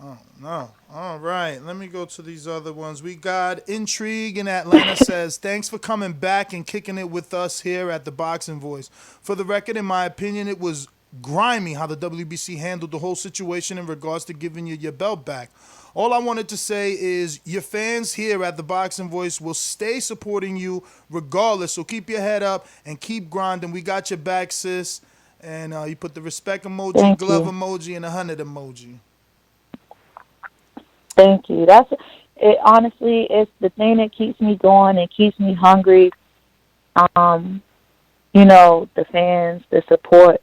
Oh, no. All right. Let me go to these other ones. We got Intrigue in Atlanta says, thanks for coming back and kicking it with us here at the Boxing Voice. For the record, in my opinion, it was grimy how the WBC handled the whole situation in regards to giving you your belt back. All I wanted to say is your fans here at the Boxing Voice will stay supporting you regardless. So keep your head up and keep grinding. We got your back, sis. And you put the respect emoji, Thank glove you. emoji, and a 100 emoji. Thank you. That's it. Honestly, it's the thing that keeps me going and keeps me hungry. You know, the fans, the support,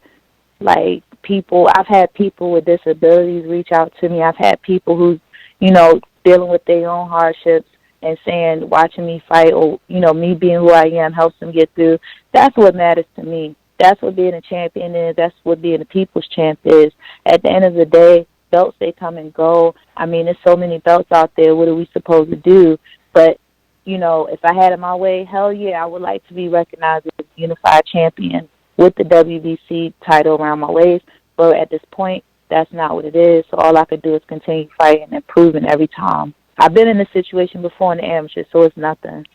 like people. I've had people with disabilities reach out to me. I've had people who, you know, dealing with their own hardships and saying, watching me fight, or you know, me being who I am helps them get through. That's what matters to me. That's what being a champion is. That's what being a people's champ is. At the end of the day, belts, they come and go. I mean, there's so many belts out there. What are we supposed to do? But, you know, if I had it my way, hell yeah, I would like to be recognized as a unified champion with the WBC title around my waist. But at this point, that's not what it is. So all I could do is continue fighting and improving every time. I've been in this situation before in the amateur, so it's nothing.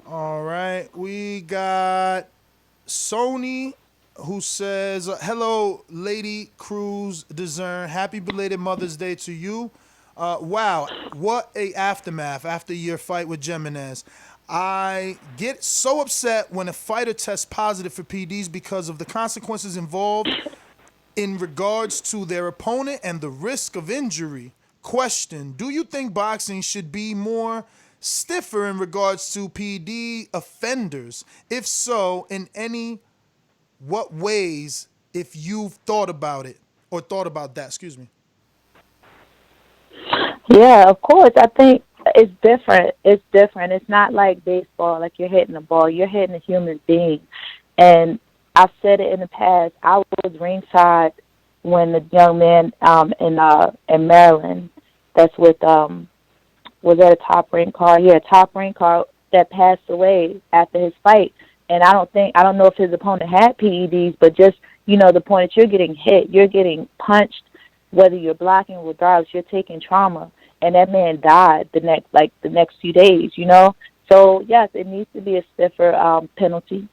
All right. We got Sony who says, hello, Lady Cruz Discern. Happy belated Mother's Day to you. Wow, what a aftermath after your fight with Jimenez. I get so upset when a fighter tests positive for PDs because of the consequences involved in regards to their opponent and the risk of injury. Question, do you think boxing should be more stiffer in regards to PD offenders? If so, in any what ways, if you've thought about it or thought about that, excuse me. Yeah, of course. I think it's different. It's different. It's not like baseball, like you're hitting a ball. You're hitting a human being. And I've said it in the past. I was ringside when the young man in Maryland that's with was at a Top Rank card. Yeah, Top Rank card that passed away after his fight. And I don't know if his opponent had PEDs, but just, you know, the point that you're getting hit, you're getting punched, whether you're blocking, regardless, you're taking trauma. And that man died the next few days, you know? So, yes, it needs to be a stiffer penalty.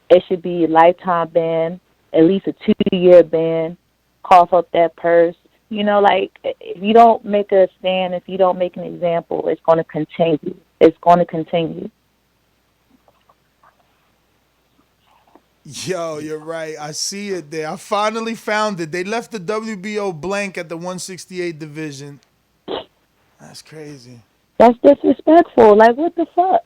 It should be a lifetime ban, at least a 2-year ban, cough up that purse. You know, like, if you don't make a stand, if you don't make an example, it's going to continue. It's going to continue. Yo, you're right. I see it there. I finally found it. They left the WBO blank at the 168 division. That's crazy. That's disrespectful. Like, what the fuck?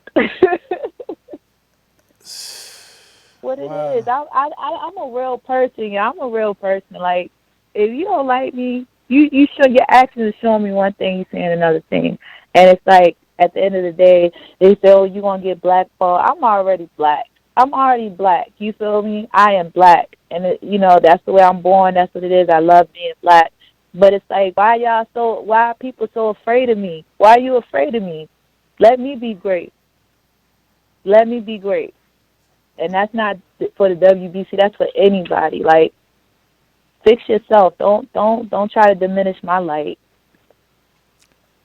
What it is. I'm a real person. Yeah, I'm a real person. Like, if you don't like me, you show your actions are showing me one thing, you're saying another thing. And it's like, at the end of the day, they say, oh, you're going to get blackballed. I'm already black. I'm already black. You feel me? I am black. And, you know, that's the way I'm born. That's what it is. I love being black. But it's like, why are people so afraid of me? Why are you afraid of me? Let me be great. Let me be great. And that's not for the WBC. That's for anybody. Like, fix yourself. Don't try to diminish my light.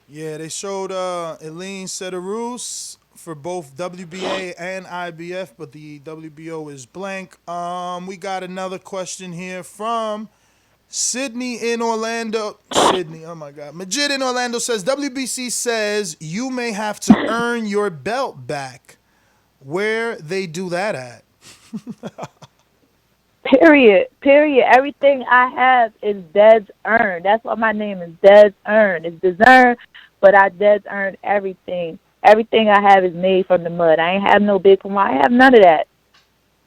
Yeah, they showed Elin Setaruth for both WBA and IBF, but the WBO is blank. We got another question here from Sydney in Orlando. Sydney, oh my God. Majid in Orlando says, WBC says you may have to earn your belt back. Where they do that at? Period. Everything I have is Des earned. That's why my name is Des earned. It's Discern, but I Des earned everything. Everything I have is made from the mud. I ain't have no big promo. I have none of that.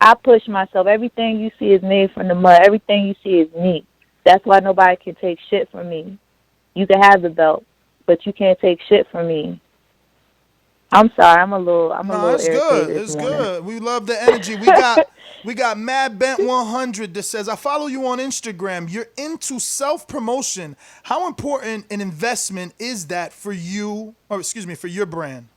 I push myself. Everything you see is made from the mud. Everything you see is me. That's why nobody can take shit from me. You can have the belt, but you can't take shit from me. I'm sorry, I'm a little It's irritated good. this It's morning. good. We love the energy. We got Mad Bent 100 that says, I follow you on Instagram. You're into self-promotion. How important an investment is that for you, or excuse me, for your brand?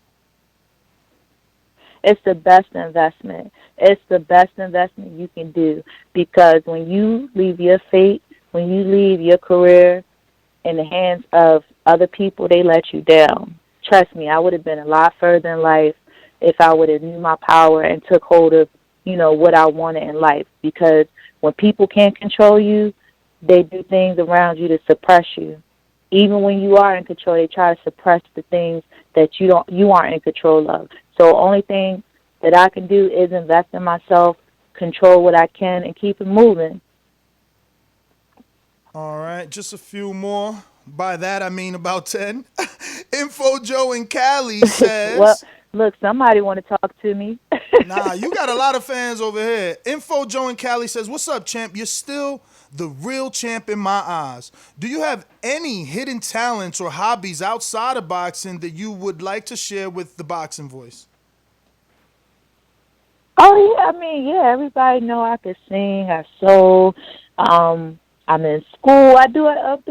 It's the best investment. It's the best investment you can do, because when you leave your fate, when you leave your career in the hands of other people, they let you down. Trust me, I would have been a lot further in life if I would have knew my power and took hold of, what I wanted in life. Because when people can't control you, they do things around you to suppress you. Even when you are in control, they try to suppress the things that you aren't in control of. So the only thing that I can do is invest in myself, control what I can, and keep it moving. All right, just a few more. By that, I mean about 10. Info Joe in Cali says... Well, look, somebody want to talk to me. Nah, you got a lot of fans over here. Info Joe in Cali says, what's up, champ? You're still the real champ in my eyes. Do you have any hidden talents or hobbies outside of boxing that you would like to share with the Boxing Voice? Oh, yeah, everybody know I can sing, I sew, I'm in school. I'll do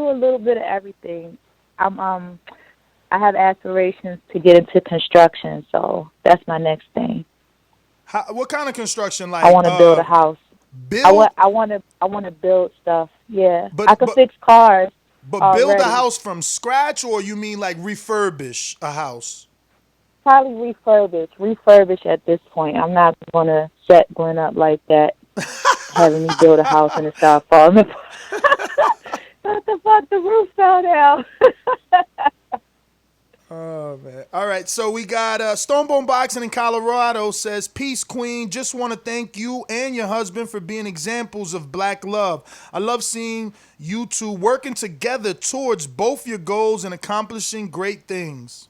a little bit of everything. I have aspirations to get into construction, so that's my next thing. What kind of construction? Like I want to build a house. Build? I want to build stuff. Yeah, I can fix cars. But build a house from scratch, or you mean like refurbish a house? Probably refurbish at this point. I'm not going to set Glenn up like that, having me build a house and it start falling apart. What the fuck? The roof fell down. Oh, man. All right, so we got Stonebone Boxing in Colorado says, peace, queen. Just want to thank you and your husband for being examples of black love. I love seeing you two working together towards both your goals and accomplishing great things.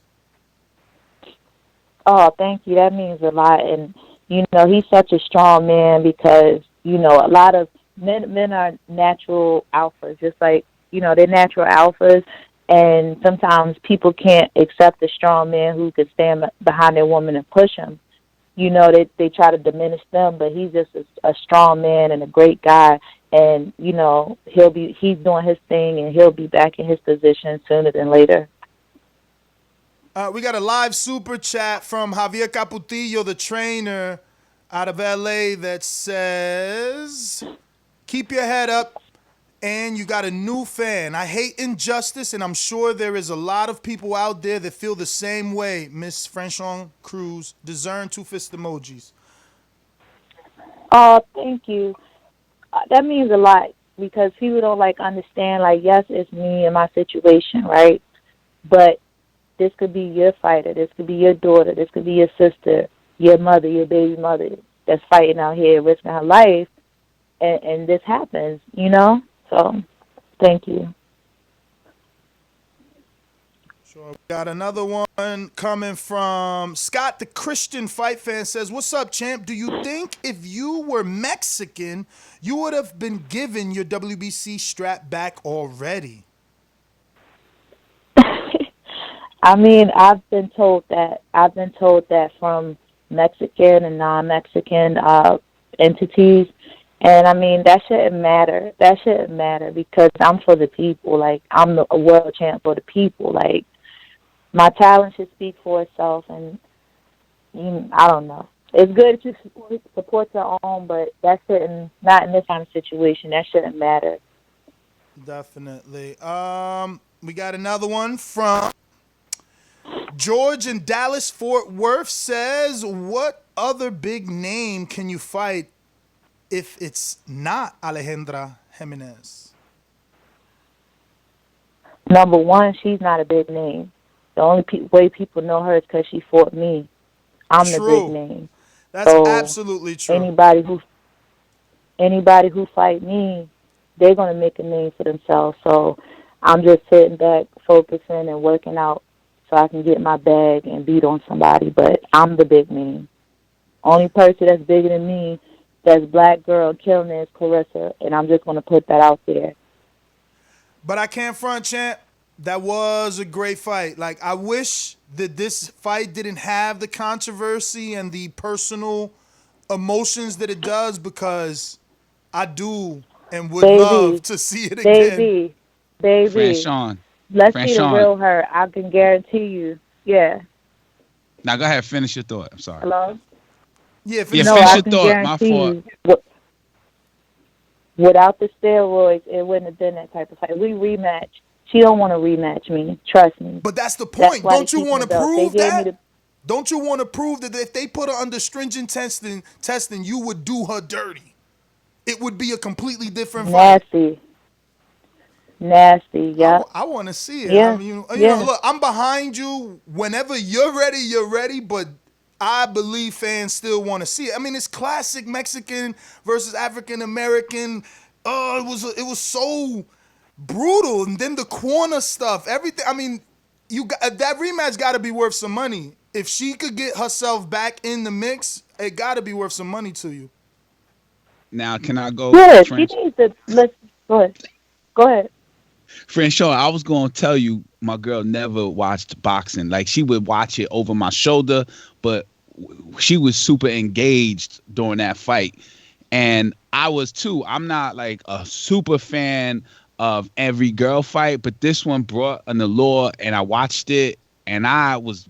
Oh, thank you. That means a lot. And, he's such a strong man because, a lot of men are natural alphas, just like, they're natural alphas. And sometimes people can't accept a strong man who can stand behind their woman and push them. They try to diminish them, but he's just a strong man and a great guy. And, he's doing his thing and he'll be back in his position sooner than later. We got a live super chat from Javier Caputillo, the trainer out of LA, that says, keep your head up. And you got a new fan. I hate injustice, and I'm sure there is a lot of people out there that feel the same way. Miss Franchon Crews, discern 2 fist emojis. Oh, thank you. That means a lot because people don't understand. Yes, it's me and my situation, right? But this could be your fighter. This could be your daughter. This could be your sister, your mother, your baby mother that's fighting out here, risking her life, and this happens, So, thank you. Sure. We got another one coming from Scott, the Christian fight fan, says, what's up, champ? Do you think if you were Mexican, you would have been given your WBC strap back already? I've been told that. I've been told that from Mexican and non-Mexican entities. And that shouldn't matter. That shouldn't matter because I'm for the people. I'm a world champ for the people. My talent should speak for itself. And I don't know. It's good to support your own, but that shouldn't, not in this kind of situation. That shouldn't matter. Definitely. We got another one from George in Dallas, Fort Worth says, what other big name can you fight if it's not Alejandra Jimenez? Number one, she's not a big name. The only way people know her is because she fought me. I'm the big name. That's absolutely true. Anybody who fight me, they're gonna make a name for themselves. So I'm just sitting back, focusing and working out so I can get my bag and beat on somebody. But I'm the big name. Only person that's bigger than me, that's black girl killing it, is Clarissa, and I'm just going to put that out there. But I can't front, champ. That was a great fight. Like, I wish that this fight didn't have the controversy and the personal emotions that it does, because I do and would love to see it again. Baby. Franchon. Let's see the Franchon. real her. I can guarantee you. Yeah. Now go ahead, finish your thought. I'm sorry. Hello? Yeah, finish no, your I can thought. My guarantee fault. you, without the steroids, it wouldn't have been that type of fight. We rematch. She don't want to rematch me. Trust me. But that's the point. Don't you want to prove that? The, Don't you want to prove that if they put her under stringent testing, you would do her dirty? It would be a completely different fight. Nasty, yeah. I want to see it. Yeah. I mean, you know, look, I'm behind you. Whenever you're ready, but I believe fans still want to see it. I mean, it's classic Mexican versus African American. It was so brutal, and then the corner stuff, everything. I mean, that rematch got to be worth some money. If she could get herself back in the mix, it got to be worth some money to you. Now, can I go? Yeah, she needs to. Go ahead. Franchon, I was going to tell you, my girl never watched boxing. Like, she would watch it over my shoulder, but she was super engaged during that fight. And I was too. I'm not like a super fan of every girl fight, but this one brought an allure, and I watched it, and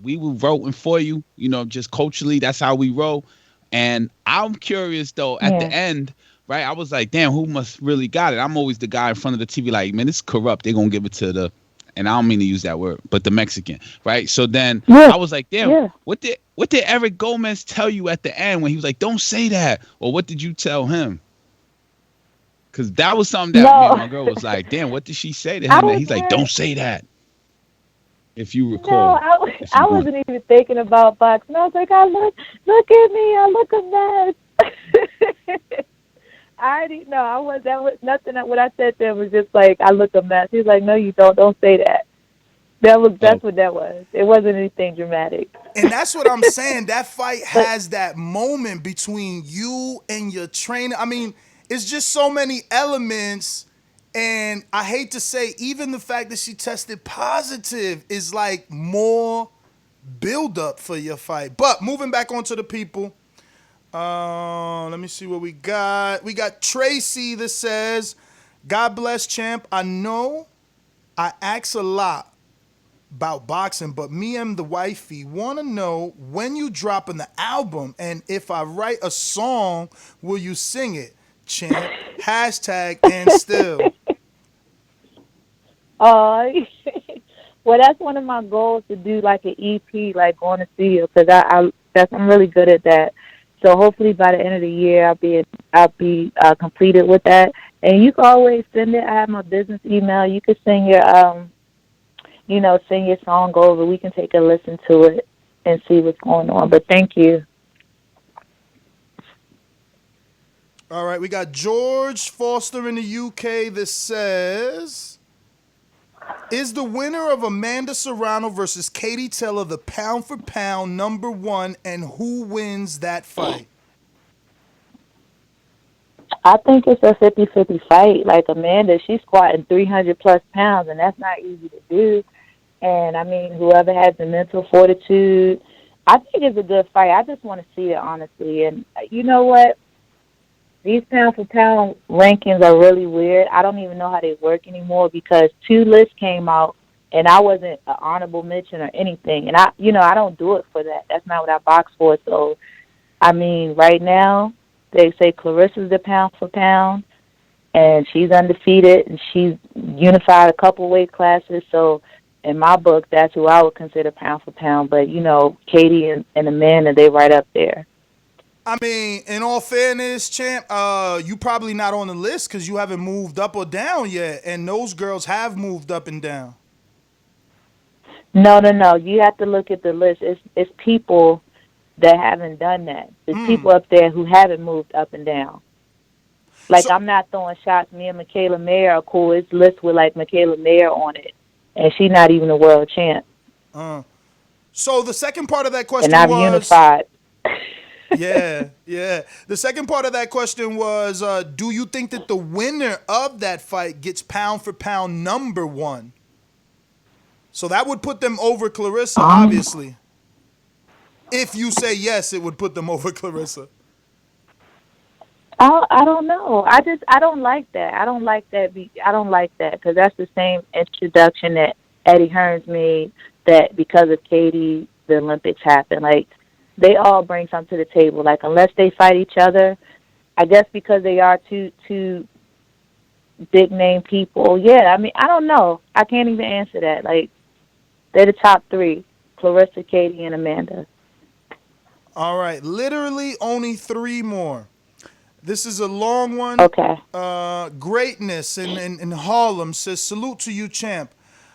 we were voting for you, you know, just culturally. That's how we roll. And I'm curious, though, at the end, right? I was like, damn, who must really got it? I'm always the guy in front of the TV like, man, this is corrupt. They're going to give it to the, and I don't mean to use that word, but the Mexican, right? So then I was like, damn, what did Eric Gomez tell you at the end when he was like, don't say that? Or what did you tell him? Because that was something that me and my girl was like, damn, what did she say to him? And he's like, don't say that. If you recall. No, I wasn't even thinking about boxing. I was like, look at me, I look a mess. I already know. That was nothing. What I said to him was just like, I look a mess. He was like, no, you don't. Don't say that. That's what that was. It wasn't anything dramatic. And that's what I'm saying. That fight has that moment between you and your trainer. I mean, it's just so many elements. And I hate to say, even the fact that she tested positive is like more build-up for your fight. But moving back onto the people. Let me see what we got. We got Tracy that says, God bless, champ. I know I ask a lot about boxing, but me and the wifey want to know when you dropping the album, and if I write a song, will you sing it? Champ. Hashtag and still. Well, that's one of my goals, to do like an EP, like going to studio, because I'm really good at that. So hopefully by the end of the year, I'll be completed with that. And you can always send it. I have my business email. You can send your send your song over. We can take a listen to it and see what's going on. But thank you. All right, we got George Foster in the UK that says, is the winner of Amanda Serrano versus Katie Taylor the pound for pound number one, and who wins that fight? I think it's a 50-50 fight. Like Amanda, she's squatting 300 plus pounds, and that's not easy to do. And I mean, whoever has the mental fortitude, I think it's a good fight. I just want to see it, honestly. And you know what? These pound for pound rankings are really weird. I don't even know how they work anymore, because 2 lists came out and I wasn't an honorable mention or anything. And I don't do it for that. That's not what I box for. So, I mean, right now they say Clarissa's the pound for pound, and she's undefeated, and she's unified a couple weight classes. So, in my book, that's who I would consider pound for pound. But Katie and Amanda, they right up there. I mean, in all fairness, champ, you probably not on the list because you haven't moved up or down yet, and those girls have moved up and down. No. You have to look at the list. It's people that haven't done that. There's people up there who haven't moved up and down. Like, I'm not throwing shots. Me and Michaela Mayer are cool. It's lists with, like, Michaela Mayer on it, and she's not even a world champ. So the second part of that question was... And I'm unified. Yeah. The second part of that question was, do you think that the winner of that fight gets pound for pound number one? So that would put them over Clarissa, obviously. If you say yes, it would put them over Clarissa. I don't know. I don't like that. I don't like that. I don't like that because that's the same introduction that Eddie Hearns made. That because of Katie, the Olympics happened. Like they all bring something to the table. Like unless they fight each other, I guess because they are two big name people. Yeah, I mean I don't know. I can't even answer that. Like they're the top three: Clarissa, Katie, and Amanda. All right, literally only 3 more. This is a long one. Okay. Greatness in Harlem says, salute to you, champ.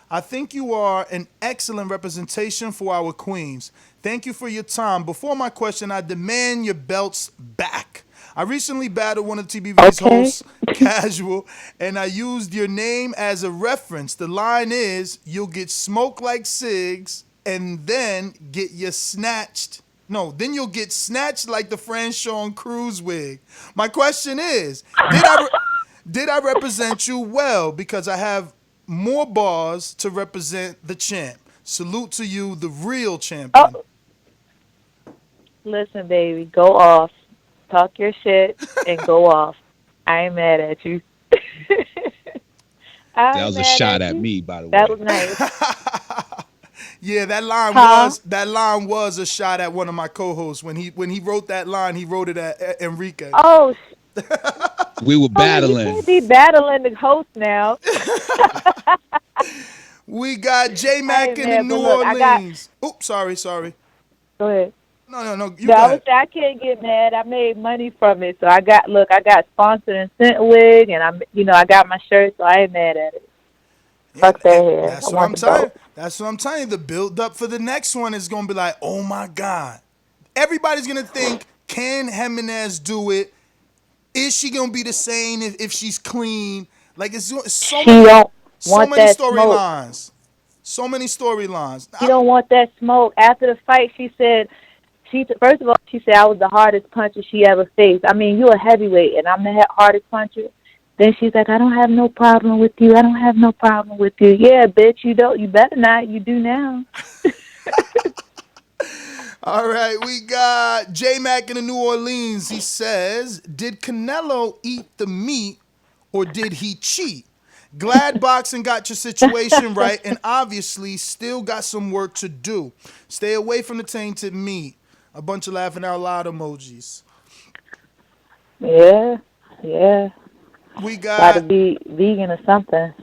I think you are an excellent representation for our queens. Thank you for your time. Before my question, I demand your belts back. I recently battled one of TBV's hosts, Casual, and I used your name as a reference. The line is, you'll get smoked like cigs and then get your snatched. No, then you'll get snatched like the Franchon Crews wig. My question is, did I represent you well? Because I have more bars to represent the champ. Salute to you, the real champion. Oh. Listen, baby, go off. Talk your shit and go off. I ain't mad at you. That was a shot at me, by the way. That was nice. Yeah, that line was a shot at one of my co-hosts. When he wrote that line, he wrote it at Enrique. Oh, we were battling. You can't be battling the host now. We got J-Mac in the New Orleans. Oops, sorry. Go ahead. No, you go ahead. I can't get mad. I made money from it, so I got sponsored and sent wig, and I got my shirt, so I ain't mad at it. Fuck that hair. That's what I'm telling you. That's what I'm telling you. The build up for the next one is gonna be like, oh my God. Everybody's gonna think, can Jimenez do it? Is she gonna be the same if she's clean? Like it's so many storylines. So many storylines. She don't want that smoke. After the fight, she said, first of all, she said I was the hardest puncher she ever faced. I mean, you're a heavyweight, and I'm the hardest puncher. Then she's like, I don't have no problem with you. I don't have no problem with you. Yeah, bitch, you don't. You better not. You do now. All right, we got J-Mac in the New Orleans. He says, did Canelo eat the meat or did he cheat? Glad boxing got your situation right and obviously still got some work to do. Stay away from the tainted meat. A bunch of laughing out loud emojis. Yeah. We got... Got to be vegan or something.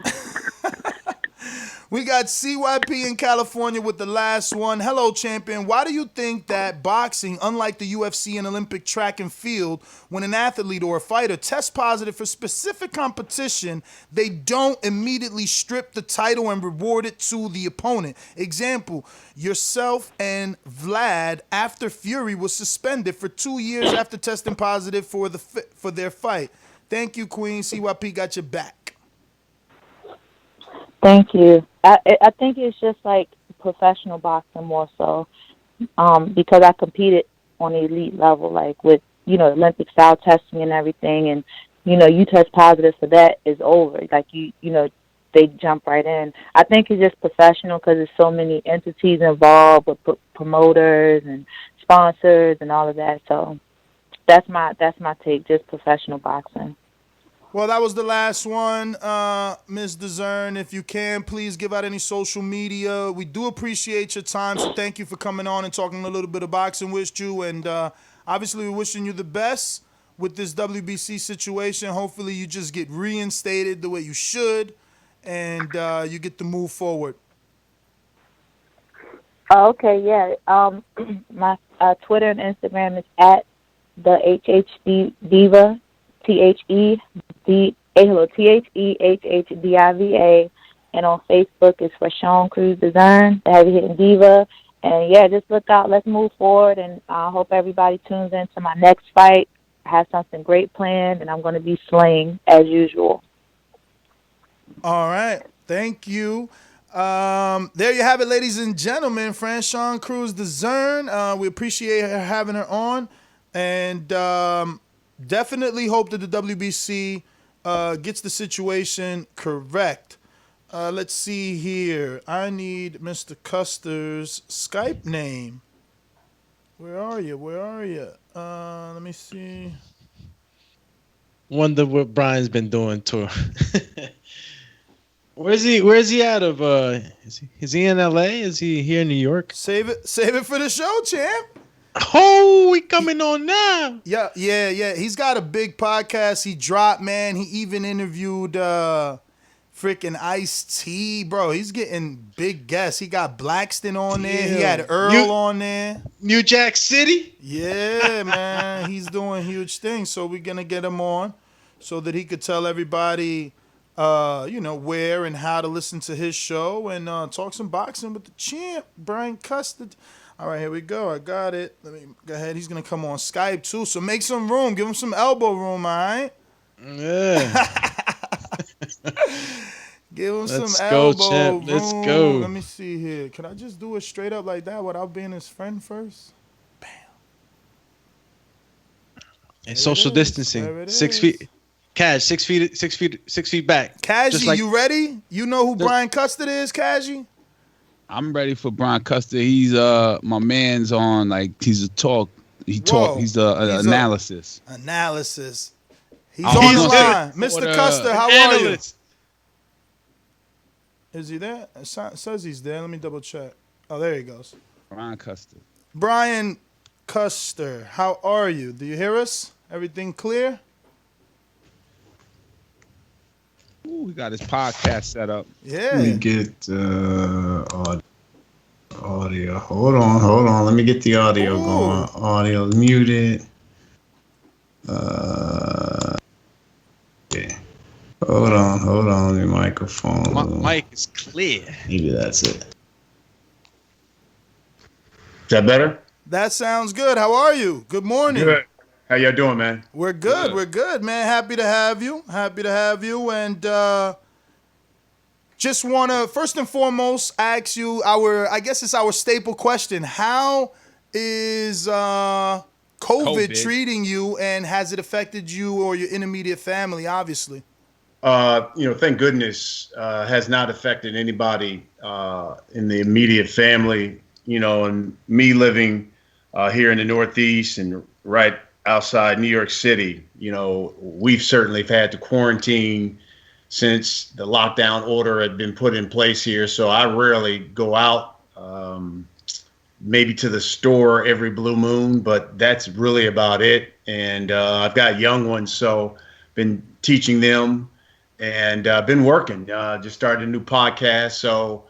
We got CYP in California with the last one. Hello, champion. Why do you think that boxing, unlike the UFC and Olympic track and field, when an athlete or a fighter tests positive for specific competition, they don't immediately strip the title and reward it to the opponent? Example, yourself and Vlad after Fury was suspended for 2 years after testing positive for their fight. Thank you, Queen. CYP got your back. Thank you. I think it's just like professional boxing more so, because I competed on the elite level, like with Olympic style testing and everything, and you test positive for that, is over. Like they jump right in. I think it's just professional because there's so many entities involved with promoters and sponsors and all of that. So that's my take. Just professional boxing. Well, that was the last one, Ms. DeZern. If you can, please give out any social media. We do appreciate your time, so thank you for coming on and talking a little bit of boxing with you. And obviously, we're wishing you the best with this WBC situation. Hopefully, you just get reinstated the way you should, and you get to move forward. Okay, yeah. My Twitter and Instagram is at the HHD Diva. THEHHDIVA, and on Facebook it's Franchon Crews Design, the heavy hitting diva. And yeah, just look out. Let's move forward, and I hope everybody tunes in to my next fight. I have something great planned, and I'm going to be slaying as usual. All right, thank you. There you have it, ladies and gentlemen. Franchon Crews Design. We appreciate her having her on, and definitely hope that the WBC gets the situation correct. Let's see here. I need Mr. Custer's Skype name. Where are you? Let me see. Wonder what Brian's been doing to her. Where's he out of? Is he in LA? Is he here in New York? Save it for the show, champ. Oh, we coming on now. Yeah. He's got a big podcast he dropped, man. He even interviewed freaking Ice-T, bro. He's getting big guests. He got Blackston on there. He had Earl on there. New Jack City? Yeah, man. He's doing huge things. So we're going to get him on so that he could tell everybody, where and how to listen to his show and talk some boxing with the champ, Brian Custer. All right, here we go. I got it. Let me go ahead. He's going to come on Skype, too. So make some room. Give him some elbow room, all right? Yeah. Give him Let's some go, elbow champ. room. Let's go. Let me see here. Can I just do it straight up like that without being his friend first? Bam. And social distancing. 6 feet. Cash, 6 feet, 6 feet, 6 feet back. Kaji, you ready? You know who Brian Custer is, Kaji? I'm ready for Brian Custer. He's my man's on, like, he's a talk. He's analysis. Analysis. He's on the line. Mr. Custer, how are you? Is he there? It says he's there. Let me double check. Oh, there he goes. Brian Custer. Brian Custer, how are you? Do you hear us? Everything clear? Ooh, we got his podcast set up. Yeah. Let me get audio. Hold on. Let me get the audio going. Audio muted. Yeah. Hold on. The microphone. My mic is clear. Maybe that's it. Is that better? That sounds good. How are you? Good morning. Good. How y'all doing, man? We're good. We're good, man. Happy to have you. And just want to, first and foremost, ask you I guess it's our staple question. How is COVID treating you, and has it affected you or your immediate family, obviously? Thank goodness, has not affected anybody in the immediate family, and me living here in the Northeast and right outside New York City, we've certainly had to quarantine since the lockdown order had been put in place here. So I rarely go out, maybe to the store every blue moon, but that's really about it. And I've got young ones, so been teaching them and been working, just started a new podcast. So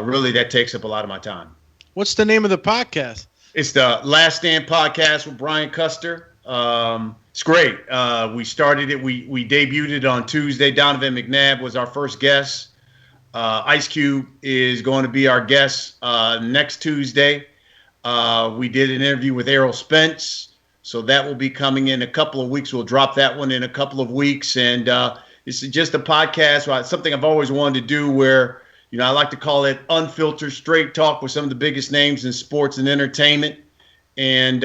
really that takes up a lot of my time. What's the name of the podcast? It's the Last Stand Podcast with Brian Custer. It's great. We started it. We debuted it on Tuesday. Donovan McNabb was our first guest. Ice Cube is going to be our guest next Tuesday. We did an interview with Errol Spence, so that will be coming in a couple of weeks. We'll drop that one in a couple of weeks. And this is just a podcast, something I've always wanted to do where, I like to call it unfiltered, straight talk with some of the biggest names in sports and entertainment. And,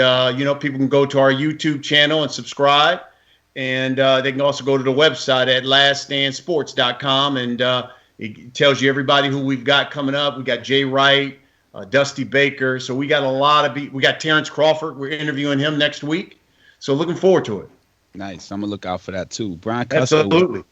people can go to our YouTube channel and subscribe. And they can also go to the website at laststandsports.com. And it tells you everybody who we've got coming up. We got Jay Wright, Dusty Baker. So we got a lot of we got Terrence Crawford. We're interviewing him next week. So looking forward to it. Nice. I'm going to look out for that, too. Brian Custer. Absolutely.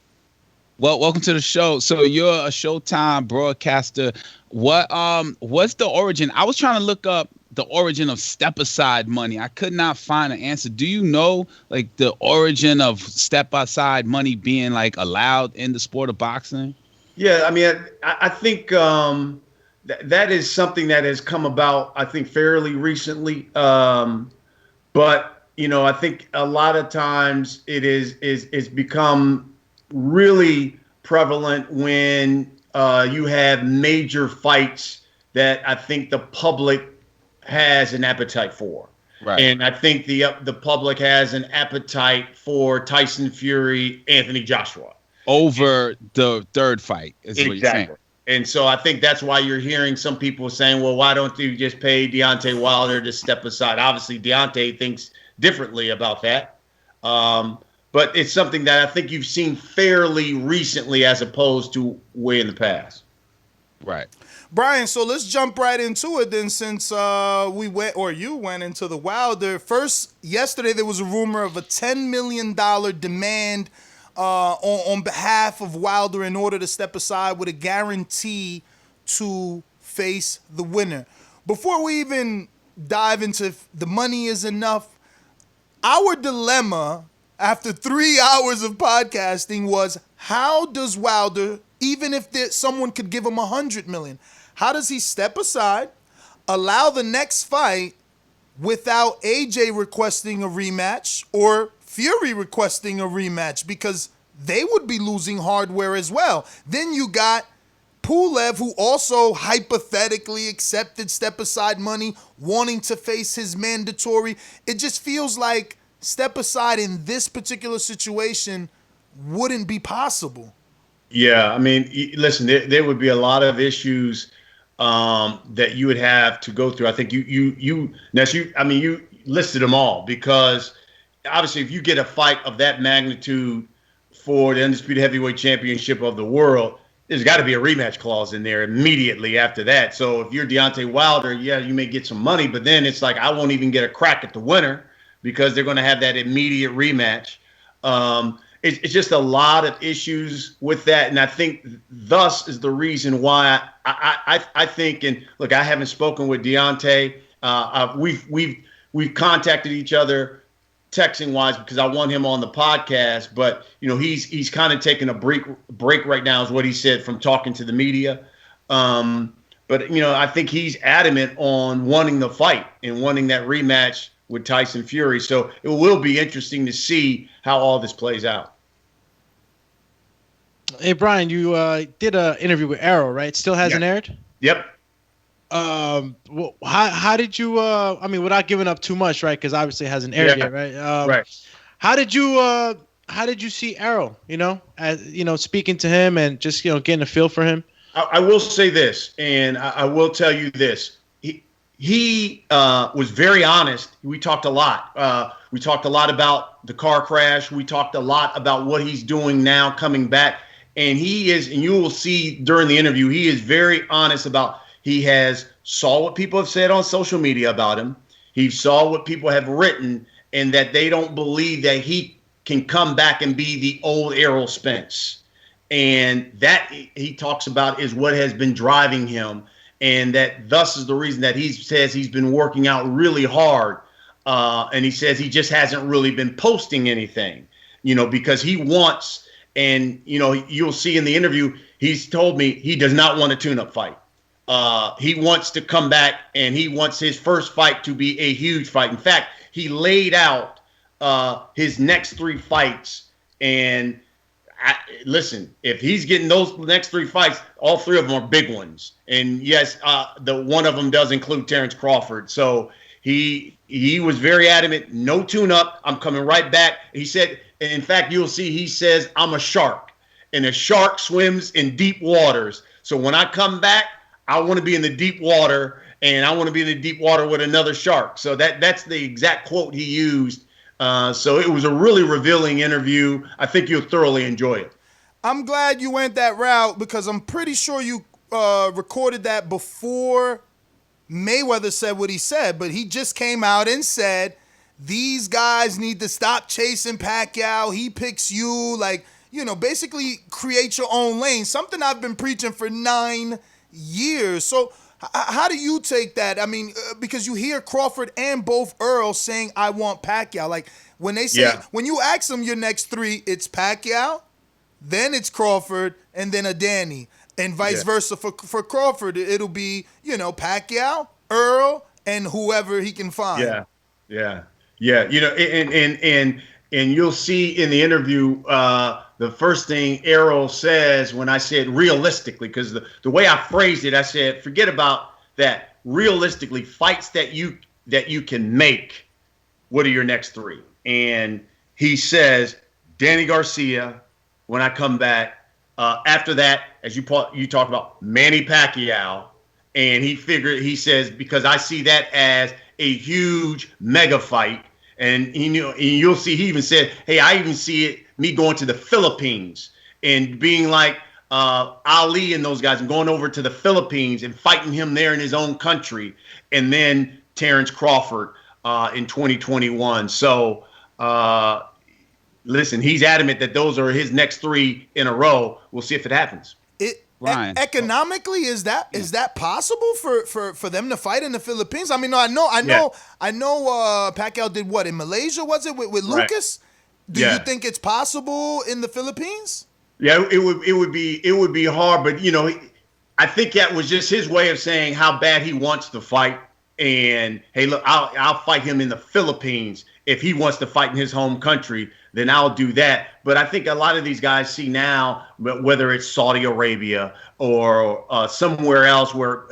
Well, welcome to the show. So you're a Showtime broadcaster. What's the origin? I was trying to look up the origin of step aside money. I could not find an answer. Do you know, like, the origin of step aside money being, like, allowed in the sport of boxing? Yeah, I mean, I think that is something that has come about, I think, fairly recently. But, I think a lot of times it's become really prevalent when you have major fights that I think the public has an appetite for. Right. And I think the public has an appetite for Tyson Fury, Anthony Joshua. Over the third fight, is what you're saying. And so I think that's why you're hearing some people saying, well, why don't you just pay Deontay Wilder to step aside? Obviously, Deontay thinks differently about that. but it's something that I think you've seen fairly recently as opposed to way in the past. Right. Brian, so let's jump right into it then, since you went into the Wilder. First, yesterday there was a rumor of a $10 million demand on behalf of Wilder in order to step aside with a guarantee to face the winner. Before we even dive into if the money is enough, our dilemma after 3 hours of podcasting was, how does Wilder, even if someone could give him $100 million, how does he step aside, allow the next fight without AJ requesting a rematch or Fury requesting a rematch, because they would be losing hardware as well. Then you got Pulev, who also hypothetically accepted step-aside money, wanting to face his mandatory. It just feels like step-aside in this particular situation wouldn't be possible. Yeah, I mean, listen, there would be a lot of issues that you would have to go through. I think you listed them all, because obviously if you get a fight of that magnitude for the Undisputed Heavyweight Championship of the world, there's got to be a rematch clause in there immediately after that. So if you're Deontay Wilder, yeah, you may get some money, but then it's like, I won't even get a crack at the winner because they're going to have that immediate rematch. It's just a lot of issues with that. And I think thus is the reason why I think, and look, I haven't spoken with Deontay. We've contacted each other texting wise because I want him on the podcast, but he's kind of taking a break right now, is what he said, from talking to the media. But I think he's adamant on wanting the fight and wanting that rematch with Tyson Fury. So it will be interesting to see how all this plays out. Hey, Brian, you did an interview with Errol, right? Still hasn't aired? Yep. How did you? Without giving up too much, right? Because obviously it hasn't aired yet, right? Right. How did you see Errol? Speaking to him and just getting a feel for him. I will say this, and I will tell you this. He was very honest. We talked a lot. We talked a lot about the car crash. We talked a lot about what he's doing now, coming back. And he is, and you will see during the interview, he is very honest about, he has saw what people have said on social media about him. He saw what people have written, and that they don't believe that he can come back and be the old Errol Spence. And that he talks about is what has been driving him. And that thus is the reason that he says he's been working out really hard. And he says he just hasn't really been posting anything, because he wants, and, you'll see in the interview, he's told me he does not want a tune-up fight. He wants to come back, and he wants his first fight to be a huge fight. In fact, he laid out his next 3 fights. And listen, if he's getting those next 3 fights, all 3 of them are big ones. And yes, the one of them does include Terrence Crawford. So he was very adamant, no tune-up. I'm coming right back. He said, in fact, you'll see he says, I'm a shark, and a shark swims in deep waters. So when I come back, I want to be in the deep water, and I want to be in the deep water with another shark. So that's the exact quote he used. So it was a really revealing interview. I think you'll thoroughly enjoy it. I'm glad you went that route, because I'm pretty sure you recorded that before Mayweather said what he said, but he just came out and said, these guys need to stop chasing Pacquiao. He picks you, basically create your own lane. Something I've been preaching for 9 years. So how do you take that? I mean, because you hear Crawford and both Earl saying, I want Pacquiao. Like, when they say, when you ask them your next 3, it's Pacquiao, then it's Crawford, and then a Danny. And vice versa for Crawford. It'll be, Pacquiao, Earl, and whoever he can find. Yeah. And you'll see in the interview, the first thing Errol says when I said realistically, because the way I phrased it, I said, forget about that. Realistically, fights that you can make, what are your next 3? And he says, Danny Garcia, when I come back. After that, as you talk about, Manny Pacquiao. And he says, because I see that as a huge mega fight. And you'll see he even said, "Hey, I even see me going to the Philippines and being like Ali and those guys and going over to the Philippines and fighting him there in his own country." And then Terrence Crawford in 2021. So listen, he's adamant that those are his next 3 in a row. We'll see if it happens. Economically, is that possible for them to fight in the Philippines? I mean, I know Pacquiao did what in Malaysia, was it with Lucas? Do you think it's possible in the Philippines? Yeah, it would be hard, but I think that was just his way of saying how bad he wants to fight. And hey, look, I'll fight him in the Philippines. If he wants to fight in his home country, then I'll do that. But I think a lot of these guys see now, whether it's Saudi Arabia or somewhere else where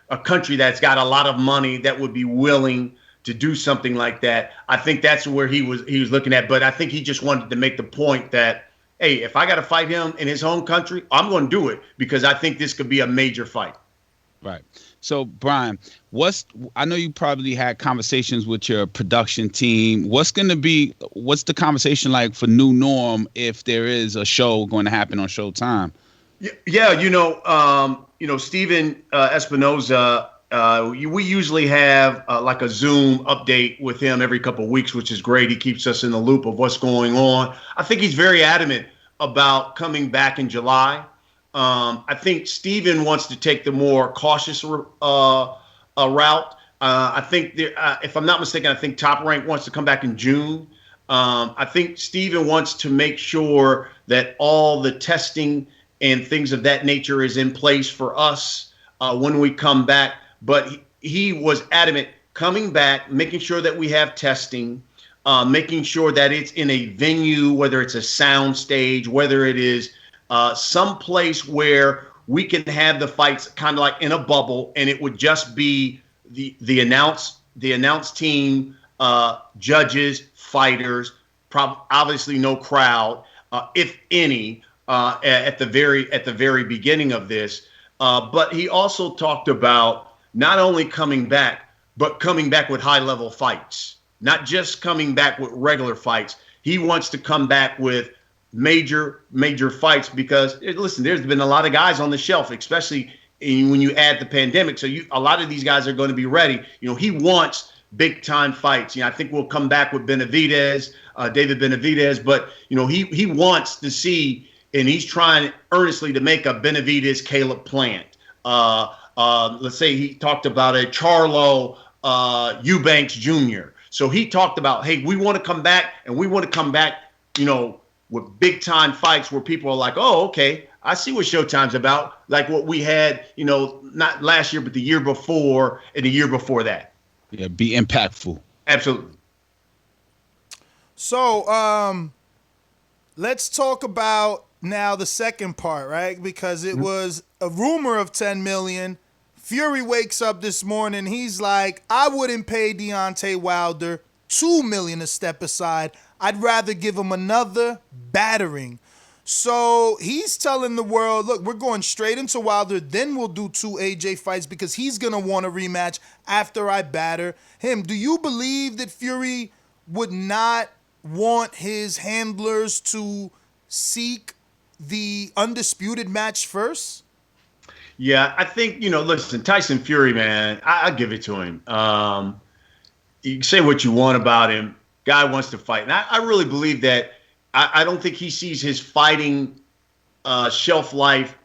a country that's got a lot of money that would be willing to do something like that. I think that's where he was looking at. But I think he just wanted to make the point that, hey, if I got to fight him in his home country, I'm going to do it because I think this could be a major fight. Right. So, Brian, I know you probably had conversations with your production team. What's the conversation like for New Norm if there is a show going to happen on Showtime? Yeah, Steven Espinoza, we usually have like a Zoom update with him every couple of weeks, which is great. He keeps us in the loop of what's going on. I think he's very adamant about coming back in July. I think Steven wants to take the more cautious route. I think, if I'm not mistaken, I think Top Rank wants to come back in June. I think Steven wants to make sure that all the testing and things of that nature is in place for us when we come back. But he was adamant coming back, making sure that we have testing, making sure that it's in a venue, whether it's a sound stage, whether it is some place where we can have the fights kind of like in a bubble, and it would just be the announced team, judges, fighters, obviously no crowd, if any, at the very beginning of this. But he also talked about not only coming back, but coming back with high-level fights, not just coming back with regular fights. He wants to come back with major fights because, listen, there's been a lot of guys on the shelf, especially when you add the pandemic. So a lot of these guys are going to be ready. He wants big-time fights. I think we'll come back with David Benavidez, but, he wants to see, and he's trying earnestly to make a Benavidez-Caleb Plant. Let's say he talked about a Charlo Eubanks Jr. So he talked about, hey, we want to come back, and we want to come back, with big time fights where people are like, oh, okay, I see what Showtime's about. Like what we had, not last year, but the year before and the year before that. Yeah, be impactful. Absolutely. So let's talk about now the second part, right? Because it was a rumor of 10 million. Fury wakes up this morning. He's like, I wouldn't pay Deontay Wilder $2 million to step aside. I'd rather give him another battering. So he's telling the world, look, we're going straight into Wilder, then we'll do 2 AJ fights because he's going to want a rematch after I batter him. Do you believe that Fury would not want his handlers to seek the undisputed match first? Yeah, I think, listen, Tyson Fury, man, I'll give it to him. You can say what you want about him. Guy wants to fight. And I really believe that I don't think he sees his fighting shelf life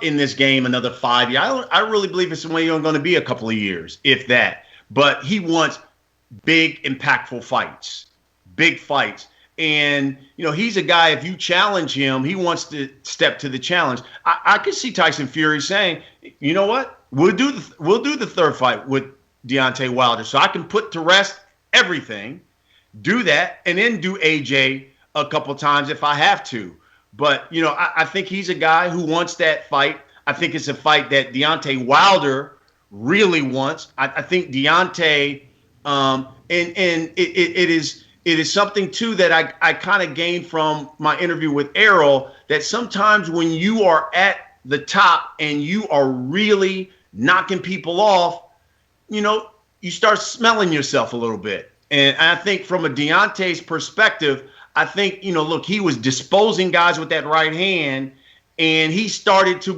in this game another 5 years. I really believe it's only going to be a couple of years, if that. But he wants big, impactful fights, big fights. And, he's a guy, if you challenge him, he wants to step to the challenge. I could see Tyson Fury saying, you know what? We'll do the third fight with Deontay Wilder so I can put to rest everything. Do that, and then do AJ a couple times if I have to. But, I think he's a guy who wants that fight. I think it's a fight that Deontay Wilder really wants. I think Deontay, and it is something, too, that I kind of gained from my interview with Errol, that sometimes when you are at the top and you are really knocking people off, you start smelling yourself a little bit. And I think from a Deontay's perspective, I think, look, he was disposing guys with that right hand, and he started to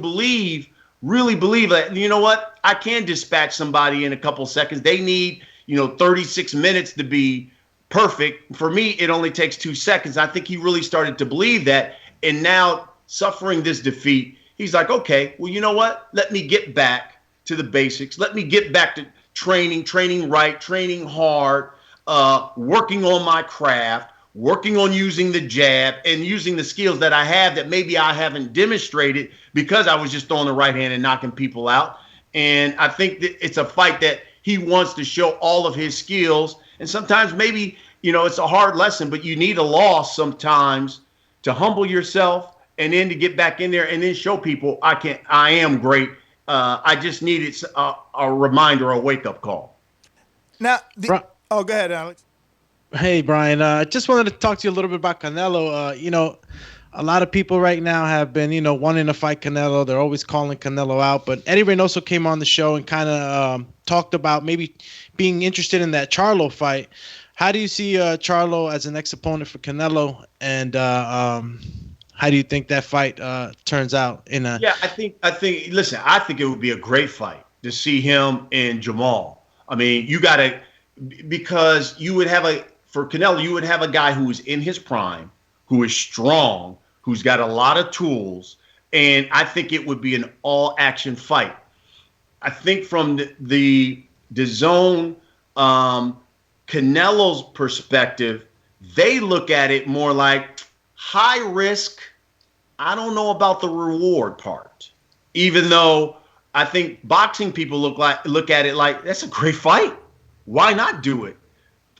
really believe that, you know what, I can dispatch somebody in a couple seconds. They need, 36 minutes to be perfect. For me, it only takes 2 seconds. I think he really started to believe that. And now, suffering this defeat, he's like, okay, well, you know what? Let me get back to the basics. Let me get back to training right, training hard, working on my craft, working on using the jab and using the skills that I have that maybe I haven't demonstrated because I was just throwing the right hand and knocking people out. And I think that it's a fight that he wants to show all of his skills. And sometimes maybe, it's a hard lesson, but you need a loss sometimes to humble yourself and then to get back in there and then show people I am great. I just needed a reminder, a wake-up call. Now, go ahead, Alex. Hey, Brian. I just wanted to talk to you a little bit about Canelo. A lot of people right now have been, wanting to fight Canelo. They're always calling Canelo out. But Eddie Reynoso came on the show and kind of talked about maybe being interested in that Charlo fight. How do you see Charlo as an next opponent for Canelo? And how do you think that fight turns out? I think it would be a great fight to see him and Jamal. I mean, because you would have for Canelo, you would have a guy who is in his prime, who is strong, who's got a lot of tools, and I think it would be an all-action fight. I think from the zone, Canelo's perspective, they look at it more like high risk. I don't know about the reward part, even though I think boxing people look at it like that's a great fight. Why not do it?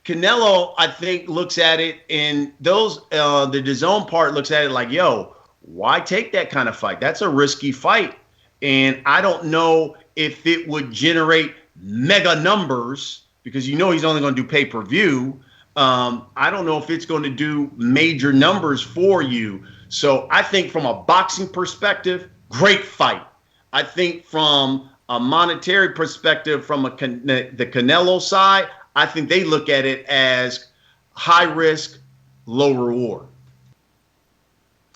Canelo, I think, looks at it, and the DAZN part looks at it like, yo, why take that kind of fight? That's a risky fight. And I don't know if it would generate mega numbers because he's only going to do pay-per-view. I don't know if it's going to do major numbers for you. So I think from a boxing perspective, great fight. I think from a monetary perspective, from the Canelo side, I think they look at it as high risk, low reward.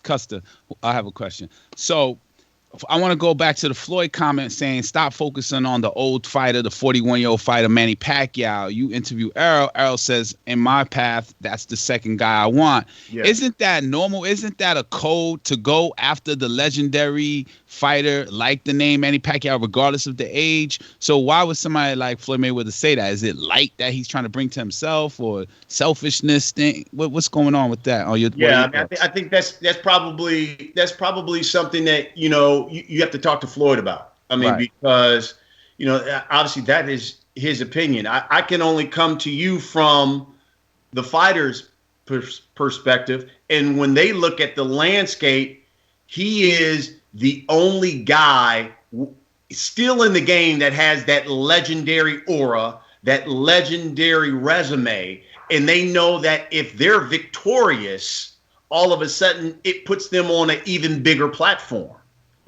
Custer, I have a question. So I want to go back to the Floyd comment saying stop focusing on the old fighter, the 41-year-old fighter, Manny Pacquiao. You interview Errol. Errol says, in my path, that's the second guy I want. Yeah. Isn't that normal? Isn't that a code to go after the legendary fighter like the name Manny Pacquiao, regardless of the age? So why would somebody like Floyd Mayweather say that? Is it light that he's trying to bring to himself or selfishness thing? What's going on with that? I think that's probably something that, you have to talk to Floyd about. I mean, because, obviously that is his opinion. I can only come to you from the fighter's perspective. And when they look at the landscape, he is the only guy still in the game that has that legendary aura, that legendary resume. And they know that if they're victorious, all of a sudden it puts them on an even bigger platform.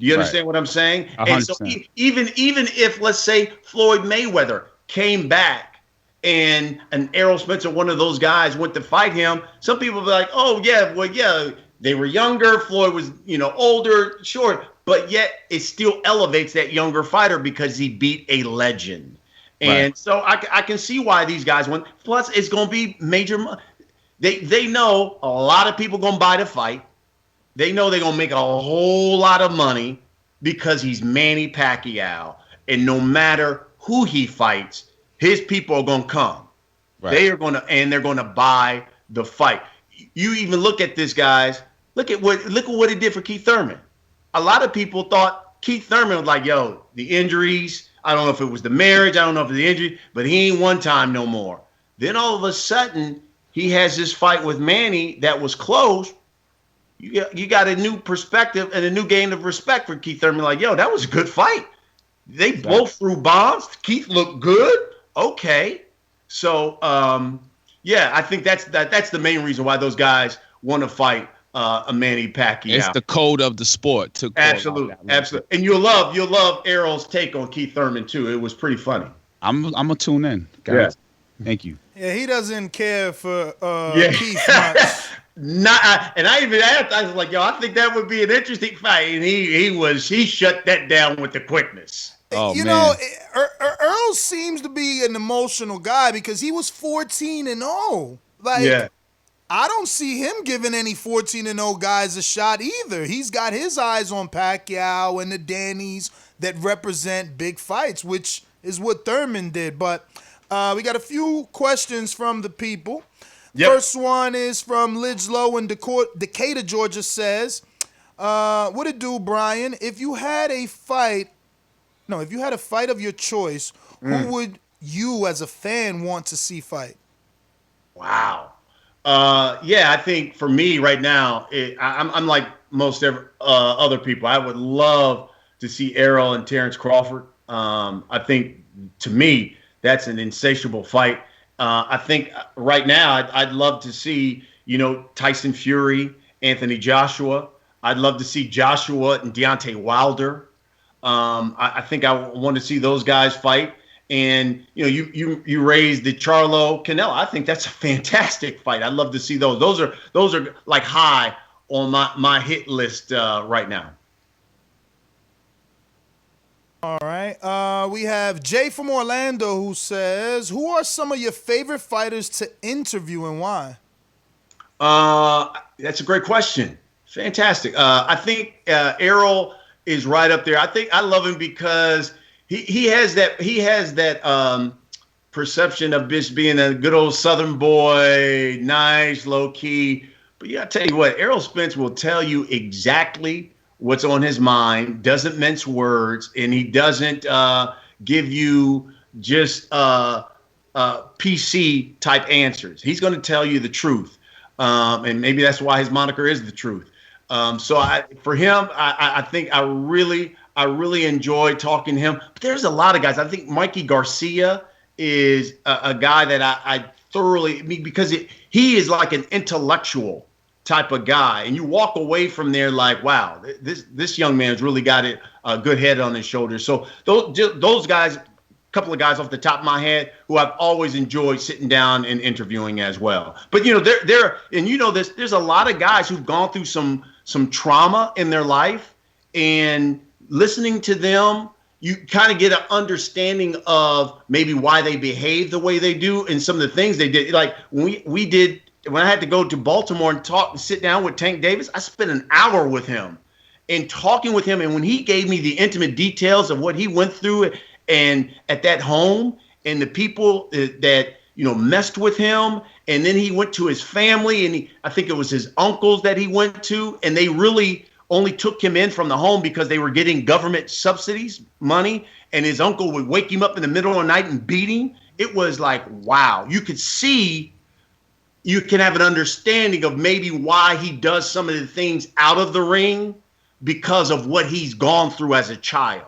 Do you understand what I'm saying? 100%. And so even if, let's say, Floyd Mayweather came back and an Errol Spence or one of those guys went to fight him, some people will be like, oh, yeah, they were younger. Floyd was, older, sure. But yet it still elevates that younger fighter because he beat a legend. And so I can see why these guys went. Plus, it's going to be major. They know a lot of people going to buy the fight. They know they're going to make a whole lot of money because he's Manny Pacquiao. And no matter who he fights, his people are going to come. They are going to, and they're going to buy the fight. You even look at this, guys. Look at what it did for Keith Thurman. A lot of people thought Keith Thurman was like, yo, the injuries. I don't know if it was the marriage. I don't know if it was the injury, but he ain't one time no more. Then all of a sudden, he has this fight with Manny that was close. You got a new perspective and a new gain of respect for Keith Thurman. Like, yo, that was a good fight. They both threw bombs. Keith looked good. Okay. So, I think that's the main reason why those guys want to fight a Manny Pacquiao. It's the code of the sport. Absolutely. And you'll love Errol's take on Keith Thurman, too. It was pretty funny. I'm going to tune in, guys. Yeah. Thank you. Yeah, he doesn't care for Keith Yeah. much. And I even asked, I was like, yo, I think that would be an interesting fight. And he shut that down with the quickness. Oh, You man. know, Earl seems to be an emotional guy because he was 14-0. Like, Yeah. I don't see him giving any 14-0 guys a shot either. He's got his eyes on Pacquiao and the Dannys that represent big fights, which is what Thurman did. But we got a few questions from the people. Yep. First one is from Lidslow in Decatur, Georgia, says, what it do, Brian? If you had a fight of your choice, who would you as a fan want to see fight? Wow. Yeah, I think for me right now, I'm like most other people. I would love to see Errol and Terrence Crawford. I think, to me, that's an insatiable fight. I think right now I'd love to see, Tyson Fury, Anthony Joshua. I'd love to see Joshua and Deontay Wilder. I think I want to see those guys fight. And you raised the Charlo Canelo. I think that's a fantastic fight. I'd love to see those. Those are like high on my hit list right now. All right. We have Jay from Orlando who says, who are some of your favorite fighters to interview and why? That's a great question. Fantastic. I think Errol is right up there. I love him because he has that perception of just being a good old Southern boy, nice, low key. But I tell you what, Errol Spence will tell you exactly what's on his mind, doesn't mince words, and he doesn't give you just PC type answers. He's going to tell you the truth, and maybe that's why his moniker is the truth. For him, I think I really enjoy talking to him. But there's a lot of guys. I think Mikey Garcia is a guy that I thoroughly, because he is like an intellectual type of guy, and you walk away from there like, wow, this young man's really got a good head on his shoulders. So those guys, a couple of guys off the top of my head who I've always enjoyed sitting down and interviewing as well. But there's a lot of guys who've gone through some trauma in their life, and listening to them, you kind of get an understanding of maybe why they behave the way they do and some of the things they did. Like when I had to go to Baltimore and sit down with Tank Davis, I spent an hour with him and talking with him. And when he gave me the intimate details of what he went through and at that home and the people that, messed with him. And then he went to his family, and I think it was his uncles that he went to, and they really only took him in from the home because they were getting government subsidies, money, and his uncle would wake him up in the middle of the night and beat him. It was like, wow. You could see, you can have an understanding of maybe why he does some of the things out of the ring because of what he's gone through as a child.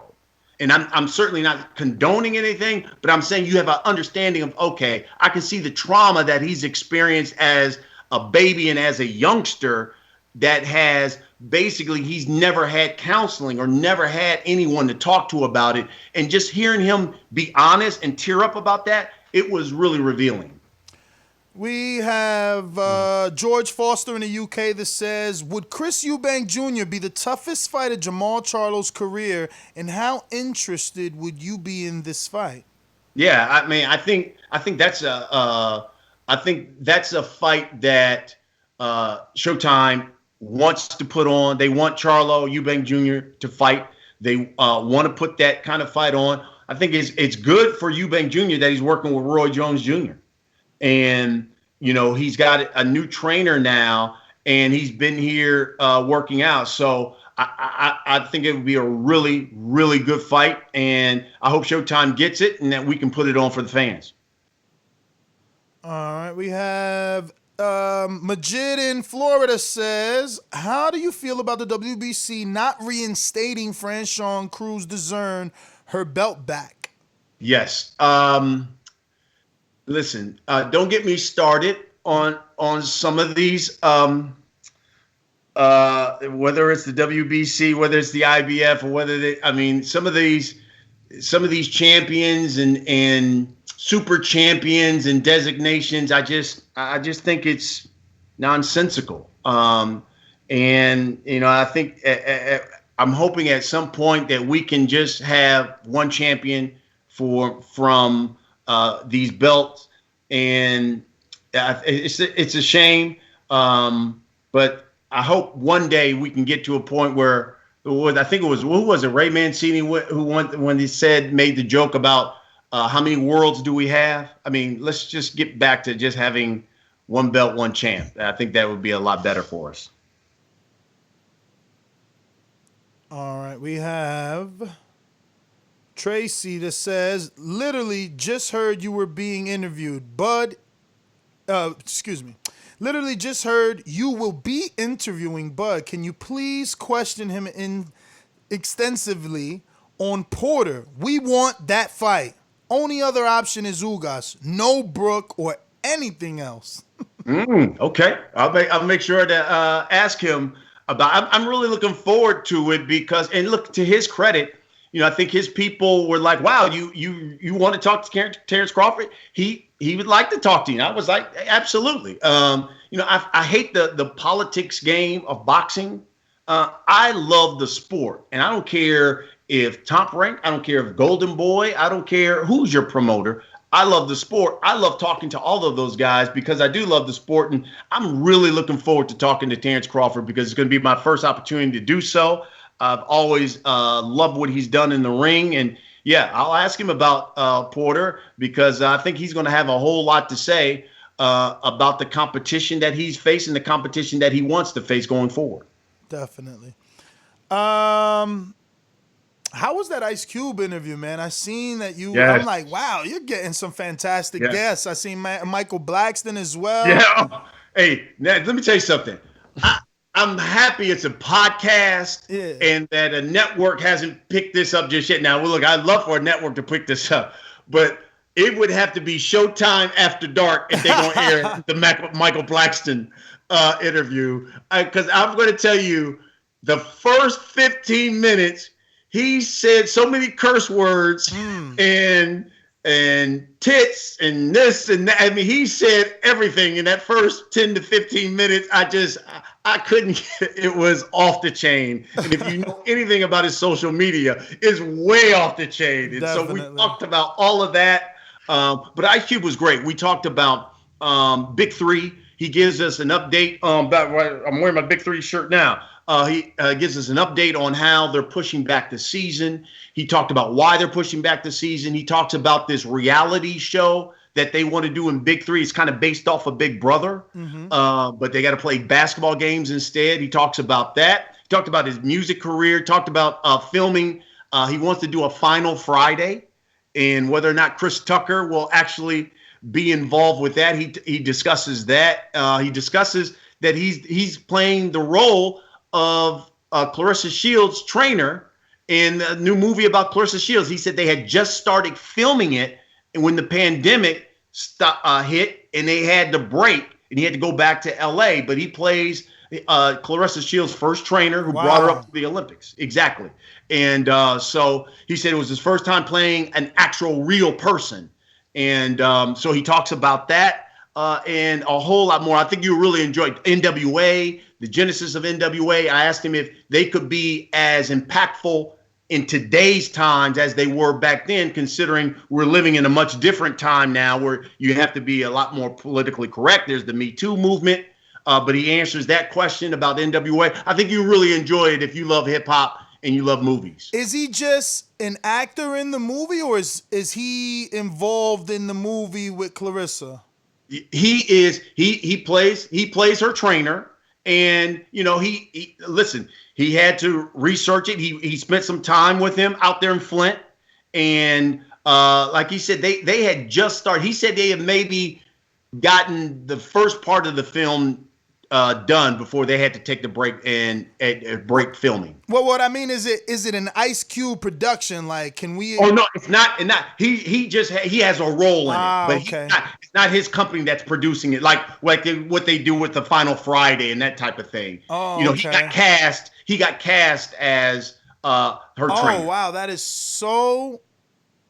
And I'm certainly not condoning anything, but I'm saying you have an understanding of, okay, I can see the trauma that he's experienced as a baby and as a youngster that has basically, he's never had counseling or never had anyone to talk to about it. And just hearing him be honest and tear up about that, it was really revealing. We have George Foster in the UK that says, would Chris Eubank Jr. be the toughest fight of Jamal Charlo's career, and how interested would you be in this fight? Yeah, I mean, I think that's a fight that Showtime wants to put on. They want Charlo Eubank Jr. to fight. They want to put that kind of fight on. I think it's good for Eubank Jr. that he's working with Roy Jones Jr. And, he's got a new trainer now, and he's been here working out. So I think it would be a really, really good fight. And I hope Showtime gets it and that we can put it on for the fans. All right. We have Majid in Florida says, how do you feel about the WBC not reinstating Franchon Crews DAZN her belt back? Yes. Listen, don't get me started on some of these, whether it's the WBC, whether it's the IBF, or whether some of these champions and super champions and designations. I just think it's nonsensical. And I think I'm hoping at some point that we can just have one champion from these belts, and it's a shame. But I hope one day we can get to a point where I think it was, who was it, Ray Mancini, who when he made the joke about how many worlds do we have? I mean, let's just get back to just having one belt, one champ. I think that would be a lot better for us. All right, we have Tracy that says, literally just heard you were being interviewed. Literally just heard you will be interviewing Bud. Can you please question him extensively on Porter? We want that fight. Only other option is Ugas. No Brook or anything else. Okay. I'll make sure to ask him about. I'm really looking forward to it because, and look, to his credit, I think his people were like, "Wow, you want to talk to Terrence Crawford? He would like to talk to you." And I was like, "Absolutely." I hate the politics game of boxing. I love the sport, and I don't care if Top Rank, I don't care if Golden Boy, I don't care who's your promoter. I love the sport. I love talking to all of those guys because I do love the sport, and I'm really looking forward to talking to Terrence Crawford because it's going to be my first opportunity to do so. I've always loved what he's done in the ring, and yeah, I'll ask him about Porter because I think he's going to have a whole lot to say about the competition that he's facing, the competition that he wants to face going forward. Definitely. How was that Ice Cube interview, man? I seen that you. Yes. I'm like, wow, you're getting some fantastic guests. I seen Michael Blackston as well. Yeah. Hey, now, let me tell you something. I'm happy it's a podcast and that a network hasn't picked this up just yet. Now, look, I'd love for a network to pick this up, but it would have to be Showtime After Dark if they're going to air the Michael Blackston interview. Because I'm going to tell you, the first 15 minutes, he said so many curse words and tits and this and that. I mean, he said everything in that first 10 to 15 minutes. I couldn't get it. It was off the chain. And if you know anything about his social media, it's way off the chain. And Definitely. So we talked about all of that. But Ice Cube was great. We talked about Big Three. He gives us an update. I'm wearing my Big Three shirt now. He gives us an update on how they're pushing back the season. He talked about why they're pushing back the season. He talks about this reality show that they want to do in Big Three. It's kind of based off of Big Brother, but they got to play basketball games instead. He talks about that. He talked about his music career, talked about filming. He wants to do a Final Friday and whether or not Chris Tucker will actually be involved with that. He discusses that. He discusses that he's playing the role of Clarissa Shields' trainer in a new movie about Clarissa Shields. He said they had just started filming it, and when the pandemic hit and they had to break, and he had to go back to L.A., but he plays Clarissa Shields' first trainer who brought her up to the Olympics. Exactly. And so he said it was his first time playing an actual real person. And so he talks about that and a whole lot more. I think you really enjoyed NWA, the genesis of NWA. I asked him if they could be as impactful in today's times as they were back then, considering we're living in a much different time now where you have to be a lot more politically correct. There's the Me Too movement, but he answers that question about NWA. I think you really enjoy it if you love hip hop and you love movies. Is he just an actor in the movie, or is he involved in the movie with Clarissa? He is. He plays her trainer. And, listen, he had to research it. He spent some time with him out there in Flint. And like he said, they had just started. He said they had maybe gotten the first part of the film done before they had to take the break and break filming. Well, what I mean is it an Ice Cube production? Like, can we? Oh no, it's not. And he has a role in it, but okay. It's not his company that's producing it. Like what they do with the Final Friday and that type of thing. Oh, okay. He got cast as her trainer. Oh wow, that is so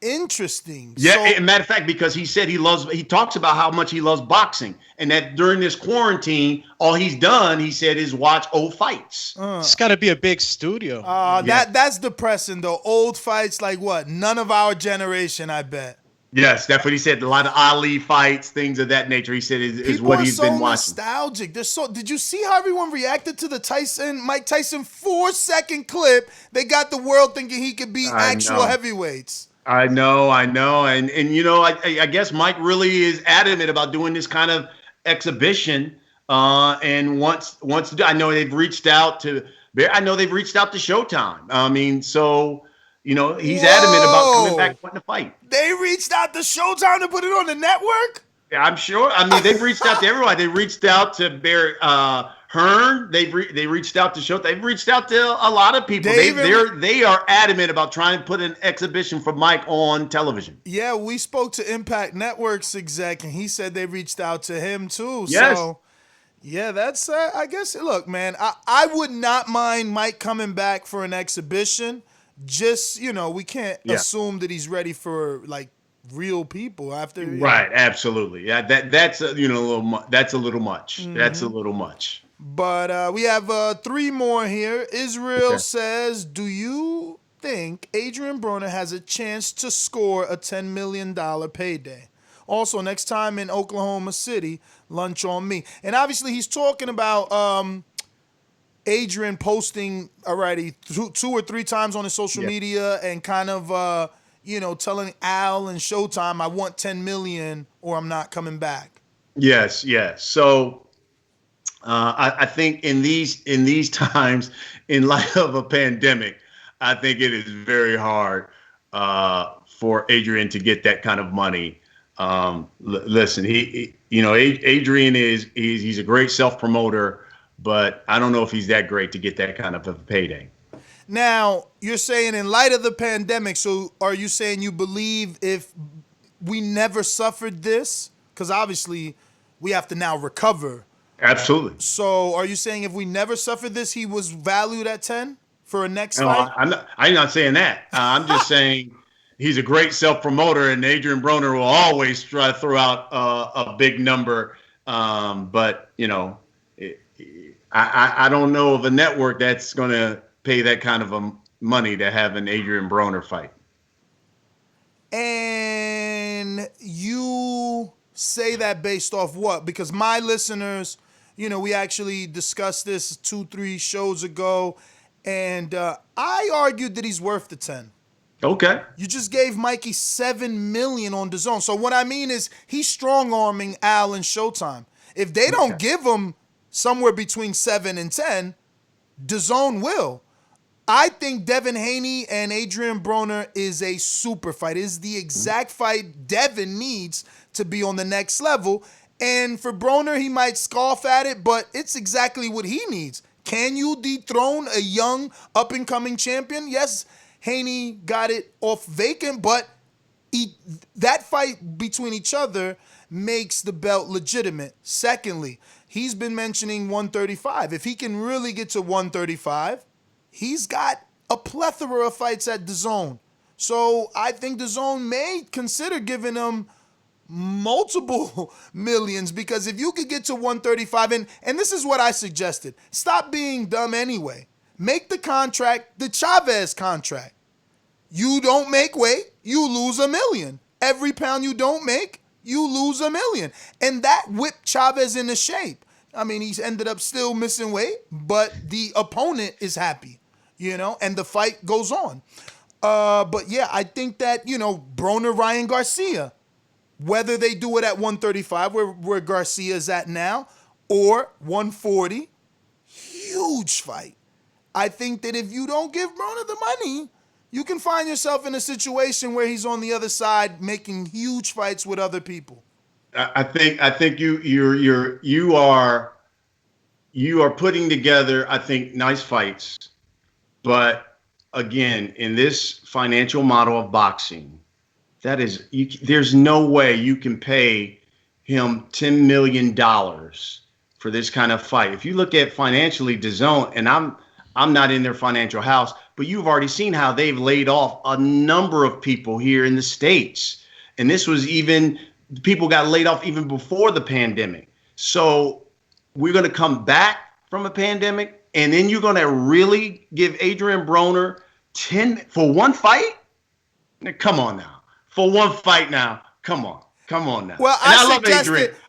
Interesting. Yeah, matter of fact, because he said he talks about how much he loves boxing, and that during this quarantine, all he's done, he said, is watch old fights. It's got to be a big studio. That's depressing though. Old fights like what? None of our generation, I bet. Yes, that's what he said. A lot of Ali fights, things of that nature. He said is what he's been watching. Nostalgic. Did you see how everyone reacted to the Mike Tyson 4-second clip? They got the world thinking he could beat actual heavyweights. I know, and you know, I guess Mike really is adamant about doing this kind of exhibition, and wants to do. I know they've reached out to Showtime. I mean, so you know, he's adamant about coming back and wanting to fight. They reached out to Showtime to put it on the network? Yeah, I'm sure. I mean, they've reached out to everyone. They reached out to Barry Hearn. They reached out to Showtime. They've reached out to a lot of people. They are adamant about trying to put an exhibition for Mike on television. Yeah, we spoke to Impact Networks exec, and he said they reached out to him too. Yes. So, yeah, that's I guess. Look, man, I would not mind Mike coming back for an exhibition. Just, you know, we can't assume that he's ready for like real people after. Right, absolutely. Yeah, that's a little much. That's a little much. Mm-hmm. That's a little much. But we have 3 more here. Israel says, do you think Adrien Broner has a chance to score a $10 million payday? Also, next time in Oklahoma City, lunch on me. And obviously, he's talking about Adrien posting already 2 or 3 times on his social media and kind of, telling Al and Showtime, I want 10 million or I'm not coming back. Yes. So I think in these times, in light of a pandemic, I think it is very hard for Adrien to get that kind of money. Listen, Adrien he's a great self-promoter, but I don't know if he's that great to get that kind of a payday. Now, you're saying in light of the pandemic, so are you saying you believe if we never suffered this, because obviously we have to now recover? Absolutely. So are you saying if we never suffered this, he was valued at 10 for a next fight? I'm not saying that. I'm just saying he's a great self-promoter, and Adrien Broner will always try to throw out a big number. But, I don't know of a network that's going to pay that kind of money to have an Adrien Broner fight. And you say that based off what? Because my listeners, we actually discussed this 2-3 shows ago, and I argued that he's worth the 10. Okay. You just gave Mikey $7 million on DAZN. So what I mean is he's strong-arming Al and Showtime. If they don't give him somewhere between 7 and 10, DAZN will. I think Devin Haney and Adrien Broner is a super fight. It is the exact fight Devin needs to be on the next level. And for Broner, he might scoff at it, but it's exactly what he needs. Can you dethrone a young, up-and-coming champion? Yes, Haney got it off vacant, but that fight between each other makes the belt legitimate. Secondly, he's been mentioning 135. If he can really get to 135, he's got a plethora of fights at DAZN. So I think DAZN may consider giving him multiple millions, because if you could get to 135, and this is what I suggested, stop being dumb anyway. Make the contract the Chavez contract. You don't make weight, you lose $1 million. Every pound you don't make, you lose $1 million. And that whipped Chavez into shape. I mean, he's ended up still missing weight, but the opponent is happy, and the fight goes on. But yeah, I think that, Broner, Ryan Garcia, whether they do it at 135, where Garcia is at now, or 140, huge fight. I think that if you don't give Broner the money, you can find yourself in a situation where he's on the other side making huge fights with other people. I think you are putting together, I think, nice fights, but again, in this financial model of boxing, there's no way you can pay him $10 million for this kind of fight. If you look at financially DAZN, and I'm not in their financial house, but you've already seen how they've laid off a number of people here in the States. And this was even, people got laid off even before the pandemic. So we're going to come back from a pandemic, and then you're going to really give Adrien Broner 10 for one fight? Now, come on now. For one fight now. Come on now. Well, and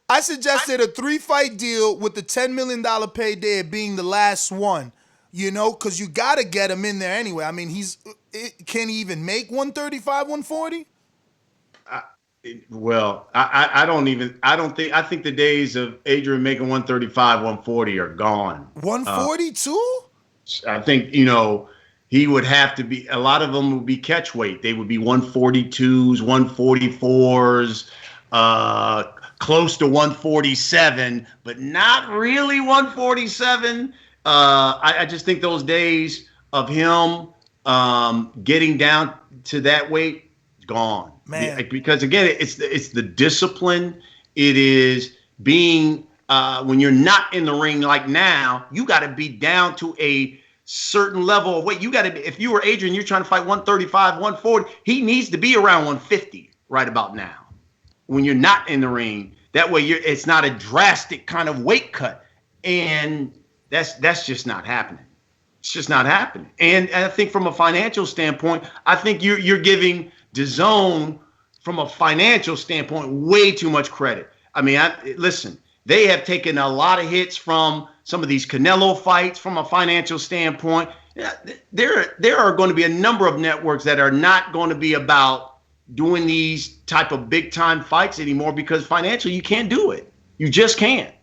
I suggested a 3-fight deal with the $10 million payday being the last one, because you got to get him in there anyway. I mean, can he even make 135, 140? Well, I think the days of Adrien making 135, 140 are gone. 142? I think, he would have to be, a lot of them would be catch weight. They would be 142s, 144s, close to 147, but not really 147. I just think those days of him getting down to that weight, gone. Man. Because again, it's the discipline. It is being when you're not in the ring like now, you got to be down to a certain level of weight. You got to be, if you were Adrien, you're trying to fight 135, 140. He needs to be around 150 right about now. When you're not in the ring, that way it's not a drastic kind of weight cut, and that's just not happening. It's just not happening. And I think from a financial standpoint, I think you're giving DAZN from a financial standpoint way too much credit. I mean, listen, they have taken a lot of hits from some of these Canelo fights from a financial standpoint. There are going to be a number of networks that are not going to be about doing these type of big time fights anymore because financially you can't do it. You just can't.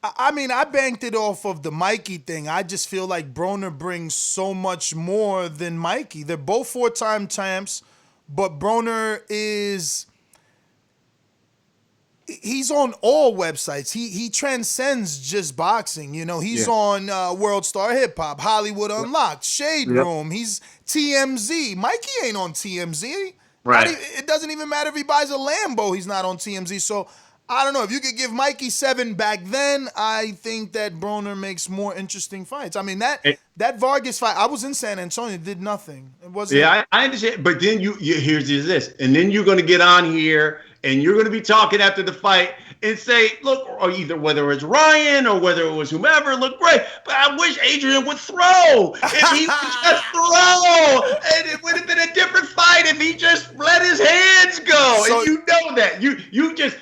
I mean, I banked it off of the Mikey thing. I just feel like Broner brings so much more than Mikey. They're both 4-time champs, but Broner he's on all websites. He transcends just boxing. He's on World Star Hip Hop, Hollywood Unlocked, Shade Room. He's TMZ. Mikey ain't on TMZ. Right. It doesn't even matter if he buys a Lambo. He's not on TMZ. So I don't know. If you could give Mikey 7 back then, I think that Broner makes more interesting fights. I mean, that Vargas fight, I was in San Antonio, did nothing. It wasn't. Yeah, I understand. But then here's this. And then you're going to get on here and you're going to be talking after the fight and say, look, or either whether it's Ryan or whether it was whomever, look great. But I wish Adrien would throw. If he would just throw, and it would have been a different fight if he just let his hands go. So, and you know that.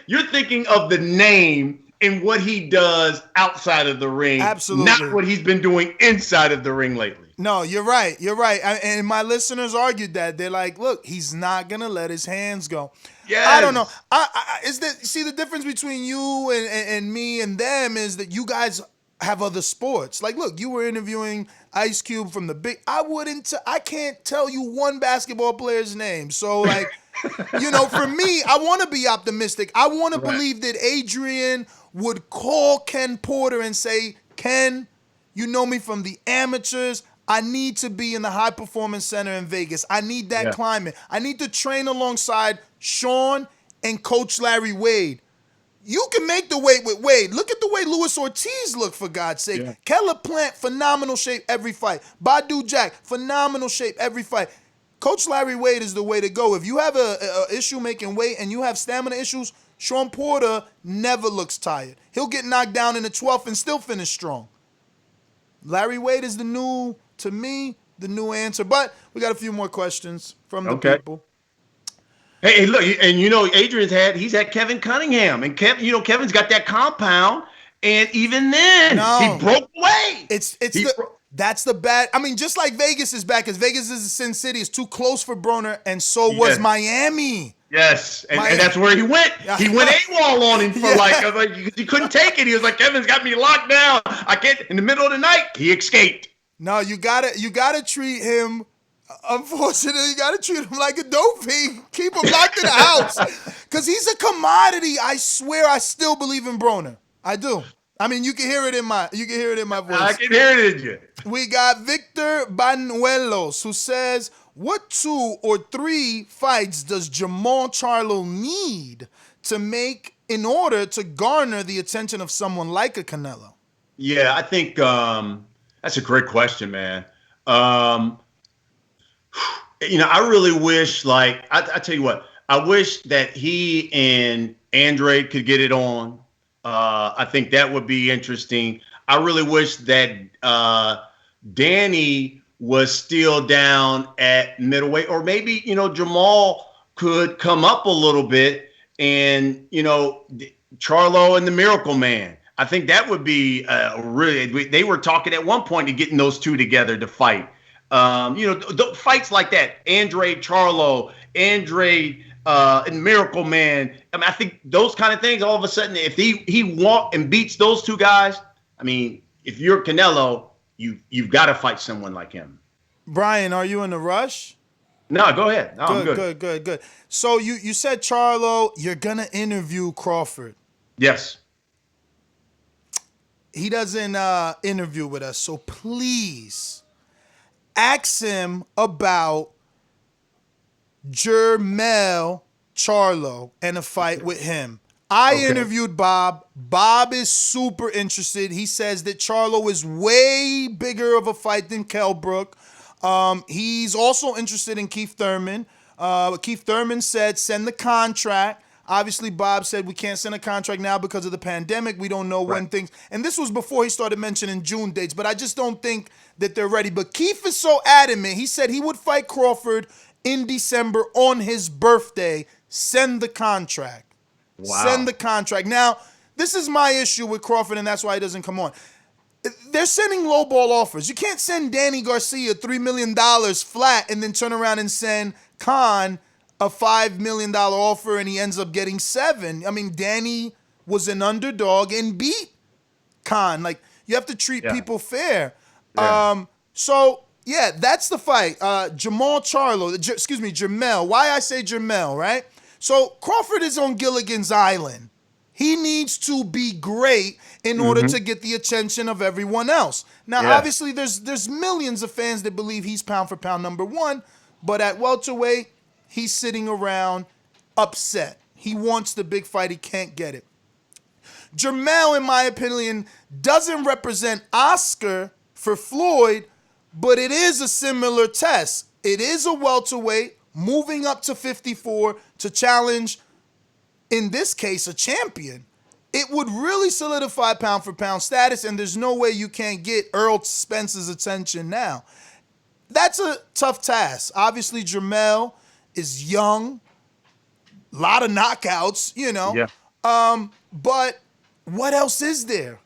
You're thinking of the name and what he does outside of the ring. Absolutely. Not what he's been doing inside of the ring lately. No, you're right. You're right. And my listeners argued that. They're like, look, he's not going to let his hands go. Yes. I don't know. See, the difference between you and me and them is that you guys have other sports. Like, look, you were interviewing Ice Cube from the big. I can't tell you one basketball player's name. So, like, for me, I want to be optimistic. I want to believe that Adrien would call Ken Porter and say, Ken, you know me from the amateurs. I need to be in the high performance center in Vegas. I need that climate. I need to train alongside Sean and Coach Larry Wade. You can make the weight with Wade. Look at the way Luis Ortiz looked, for God's sake. Yeah. Keller Plant, phenomenal shape every fight. Badu Jack, phenomenal shape every fight. Coach Larry Wade is the way to go. If you have a issue making weight and you have stamina issues, Sean Porter never looks tired. He'll get knocked down in the 12th and still finish strong. Larry Wade is the new answer. But we got a few more questions from the people. Hey, look, and he's had Kevin Cunningham, and Kevin's got that compound, and even then he broke away. That's the bad. I mean, just like Vegas is back, because Vegas is a Sin City. It's too close for Broner, and so was Miami. Yes, and that's where he went. He went AWOL on him for he couldn't take it. He was like, Kevin's got me locked down. I can't. In the middle of the night, he escaped. No, you gotta treat him. Unfortunately, you gotta treat him like a dope fiend. Keep him locked in the house, because he's a commodity. I swear, I still believe in Broner. I do. I mean, you can hear it in my voice. I can hear it in you. We got Victor Banuelos, who says, what 2 or 3 fights does Jamal Charlo need to make in order to garner the attention of someone like a Canelo? Yeah, I think that's a great question, man. I really wish, like, I tell you what, I wish that he and Andre could get it on. I think that would be interesting. I really wish that Danny was still down at middleweight, or maybe, Jamal could come up a little bit, and, Charlo and the Miracle Man. I think that would be they were talking at one point of getting those two together to fight. Fights like that, Andre Charlo, Andre and Miracle Man. I mean, I think those kind of things, all of a sudden, if he walk and beats those two guys, I mean, if you're Canelo, you've got to fight someone like him. Brian, are you in a rush? No, go ahead. No, I'm Good. So you said Charlo, you're gonna interview Crawford. Yes. He doesn't interview with us, so please ask him about Jermell Charlo and a fight with him. I interviewed Bob. Bob is super interested. He says that Charlo is way bigger of a fight than Kell Brook. He's also interested in Keith Thurman. Keith Thurman said, send the contract. Obviously, Bob said we can't send a contract now because of the pandemic. We don't know when things... And this was before he started mentioning June dates, but I just don't think that they're ready. But Keith is so adamant. He said he would fight Crawford in December on his birthday. Send the contract. Wow. Send the contract. Now, this is my issue with Crawford, and that's why he doesn't come on. They're sending lowball offers. You can't send Danny Garcia $3 million flat and then turn around and send Khan a $5 million offer and he ends up getting $7 million. I mean, Danny was an underdog and beat Khan. Like, you have to treat people fair. Yeah. That's the fight. Jermell. Why I say Jermell, right? So Crawford is on Gilligan's Island. He needs to be great in order to get the attention of everyone else. Now, obviously, there's millions of fans that believe he's pound for pound number one, but at welterweight, he's sitting around upset. He wants the big fight. He can't get it. Jermell, in my opinion, doesn't represent Oscar for Floyd, but it is a similar test. It is a welterweight moving up to 54 to challenge, in this case, a champion. It would really solidify pound for pound status, and there's no way you can't get Errol Spence's attention now. That's a tough task. Obviously, Jermell is young, a lot of knockouts, Yeah. But what else is there?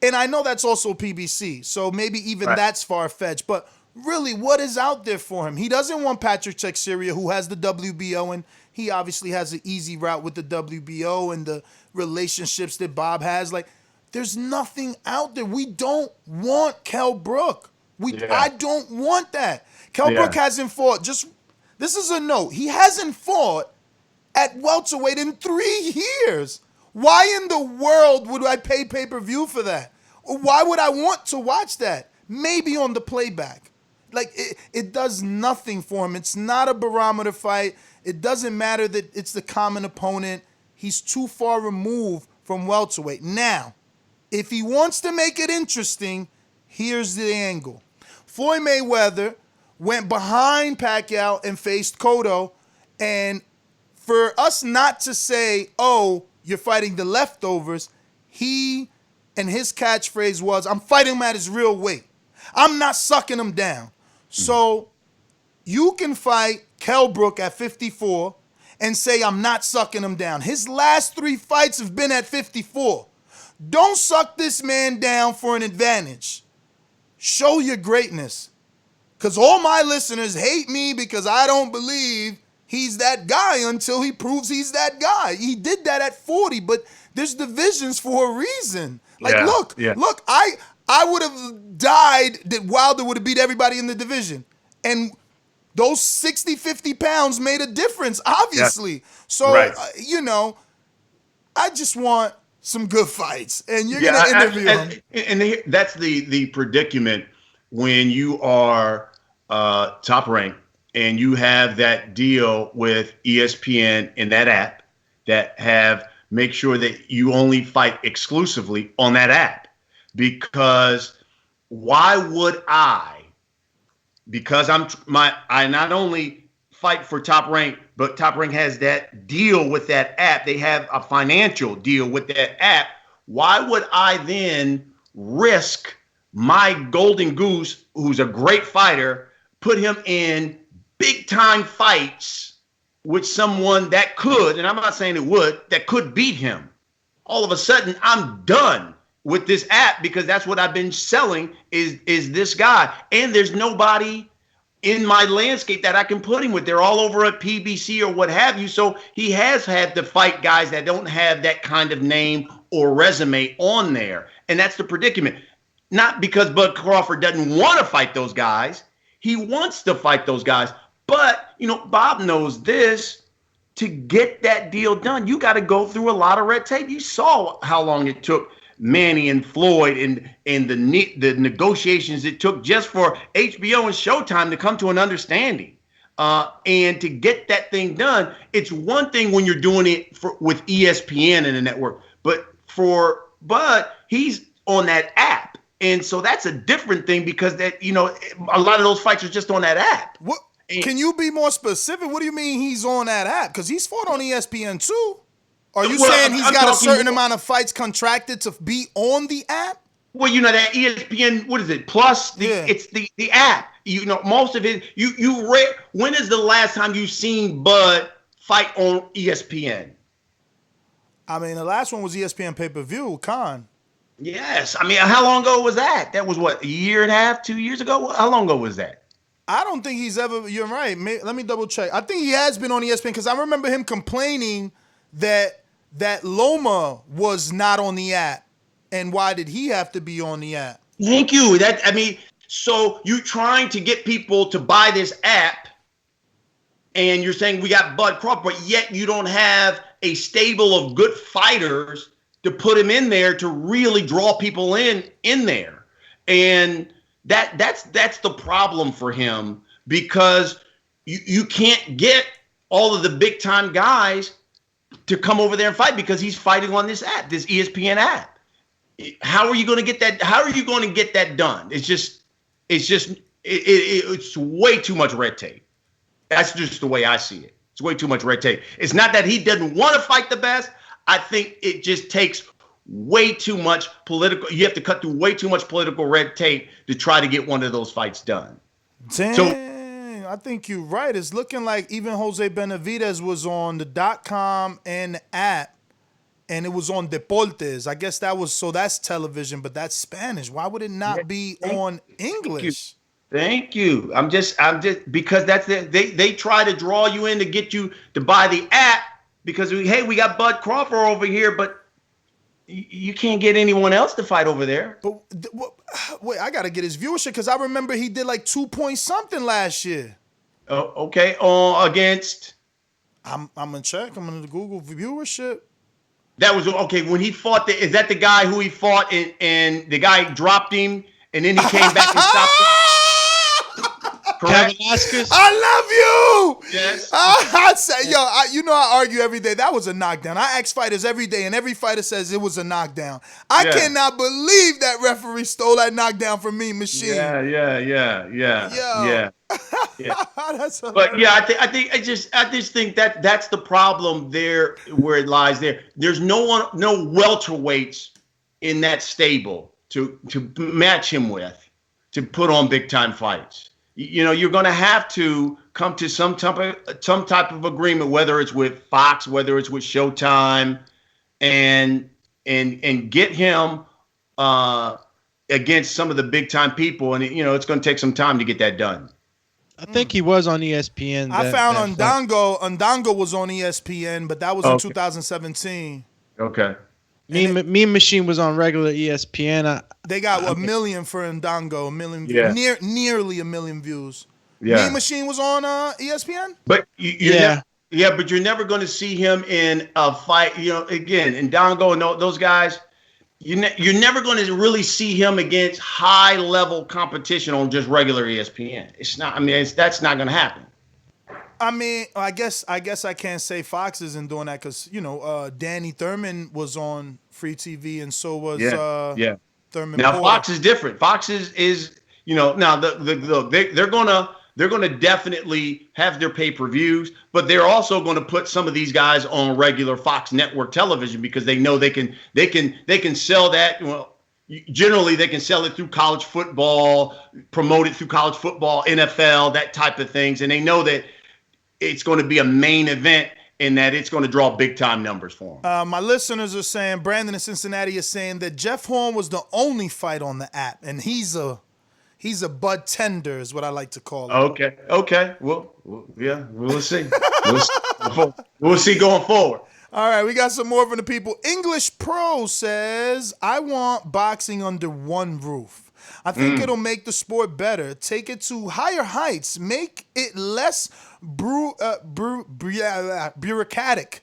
And I know that's also PBC, so maybe even that's far-fetched, but really, what is out there for him? He doesn't want Patrick Teixeira, who has the WBO, and he obviously has an easy route with the WBO and the relationships that Bob has. There's nothing out there. We don't want Kell Brook. I don't want that. Kell Brook hasn't fought. This is a note. He hasn't fought at welterweight in 3 years. Why in the world would I pay pay-per-view for that? Or why would I want to watch that? Maybe on the playback. It does nothing for him. It's not a barometer fight. It doesn't matter that it's the common opponent. He's too far removed from welterweight. Now, if he wants to make it interesting, here's the angle. Floyd Mayweather went behind Pacquiao and faced Cotto, and for us not to say, oh, you're fighting the leftovers, he and his catchphrase was, I'm fighting him at his real weight. I'm not sucking him down. So you can fight Kell Brook at 54 and say, I'm not sucking him down. His last 3 fights have been at 54. Don't suck this man down for an advantage. Show your greatness. Because all my listeners hate me because I don't believe he's that guy until he proves he's that guy. He did that at 40, but there's divisions for a reason. Look, I would have died that Wilder would have beat everybody in the division. And those 60, 50 pounds made a difference, obviously. Yeah. So, I just want some good fights. And you're going to interview him. And that's the predicament when you are Top Rank and you have that deal with ESPN and that app that make sure that you only fight exclusively on that app. Because why would I because I not only fight for Top Rank, but Top Rank has that deal with that app. They have a financial deal with that app. Why would I then risk my golden goose, who's a great fighter, put him in big time fights with someone that could, and I'm not saying it would, that could beat him? All of a sudden, I'm done with this app because that's what I've been selling is this guy. And there's nobody in my landscape that I can put him with. They're all over at PBC or what have you. So he has had to fight guys that don't have that kind of name or resume on there. And that's the predicament. Not because Bud Crawford doesn't want to fight those guys. He wants to fight those guys. But, Bob knows this. To get that deal done, you got to go through a lot of red tape. You saw how long it took Manny and Floyd and the negotiations it took just for HBO and Showtime to come to an understanding. And to get that thing done, it's one thing when you're doing it with ESPN and the network, but he's on that app. And so that's a different thing because that, a lot of those fights are just on that app. What? Can you be more specific? What do you mean he's on that app? Because he's fought on ESPN too. Are you saying he's got a certain amount of fights contracted to be on the app? Well, that ESPN, what is it? Plus, it's the app. Most of it. When is the last time you seen Bud fight on ESPN? I mean, the last one was ESPN pay-per-view, Khan. Yes. I mean, how long ago was that? That was what, a year and a half, 2 years ago? How long ago was that? I don't think he's ever. You're right. Let me double check. I think he has been on ESPN because I remember him complaining that Loma was not on the app, and why did he have to be on the app? Thank you. So you're trying to get people to buy this app, and you're saying we got Bud Crawford, but yet you don't have a stable of good fighters to put him in there to really draw people in there, and that's the problem for him because you can't get all of the big time guys to come over there and fight because he's fighting on this app, this ESPN app. How are you going to get that? How are you going to get that done? It's way too much red tape. That's just the way I see it. It's way too much red tape. It's not that he doesn't want to fight the best. I think it just takes way too much political. You have to cut through way too much political red tape to try to get one of those fights done. Dang, I think you're right. It's looking like even Jose Benavidez was on the .com and the app, and it was on Deportes. I guess that's television, but that's Spanish. Why would it not be on English? Thank you. I'm just because that's they try to draw you in to get you to buy the app because we got Bud Crawford over here, but you can't get anyone else to fight over there. But wait, I got to get his viewership because I remember he did like 2 point something last year. Oh, okay. Against? I'm gonna check. I'm gonna Google viewership. That was okay when he fought. Is that the guy who he fought and the guy dropped him and then he came back and stopped him? Correct. I love you. Yes. I say, I argue every day. That was a knockdown. I ask fighters every day, and every fighter says it was a knockdown. I cannot believe that referee stole that knockdown from me, Machine. Yeah. But yeah, I just think that's the problem there where it lies there. There's no welterweights in that stable to match him with to put on big time fights. You're going to have to come to some type of agreement, whether it's with Fox, whether it's with Showtime, and get him against some of the big time people. And it's going to take some time to get that done. I think he was on ESPN. I found Undango. Undango was on ESPN, but that was in 2017. Okay. Mean Machine was on regular ESPN. They got a million for Undango, a million, nearly a million views. Yeah. Mean Machine was on ESPN. But but you're never going to see him in a fight. Again, Undango and those guys. You're never going to really see him against high level competition on just regular ESPN. It's not. That's not going to happen. I mean, I guess I can't say Fox isn't doing that because Danny Thurman was on Free TV and so was Thurman. Now Porter. Fox is different. Fox is now they're gonna definitely have their pay-per-views, but they're also going to put some of these guys on regular Fox network television because they know they can sell that. Well, generally they can sell it through college football, promote it through college football, NFL, that type of things, and they know that it's going to be a main event and that it's going to draw big-time numbers for them. My listeners are saying, Brandon in Cincinnati is saying that Jeff Horn was the only fight on the app, and he's a bud tender is what I like to call it. Okay. Well, yeah, we'll see. We'll see going forward. All right, we got some more from the people. English Pro says, I want boxing under one roof. I think it'll make the sport better. Take it to higher heights. Make it less bureaucratic.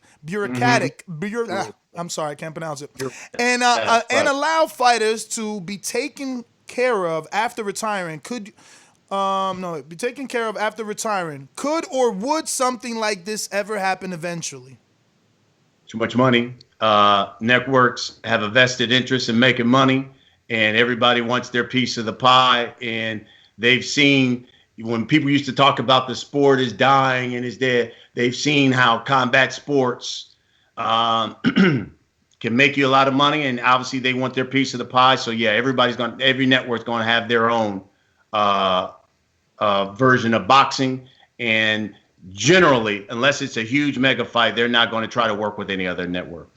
I'm sorry, I can't pronounce it. And allow fighters to be taken care of after retiring. Could or would something like this ever happen eventually? Too much money. Networks have a vested interest in making money, and everybody wants their piece of the pie. And they've seen, when people used to talk about the sport is dying and is dead, they've seen how combat sports can make you a lot of money, and obviously they want their piece of the pie. So yeah, every network's going to have their own version of boxing, and generally, unless it's a huge mega fight, they're not going to try to work with any other network.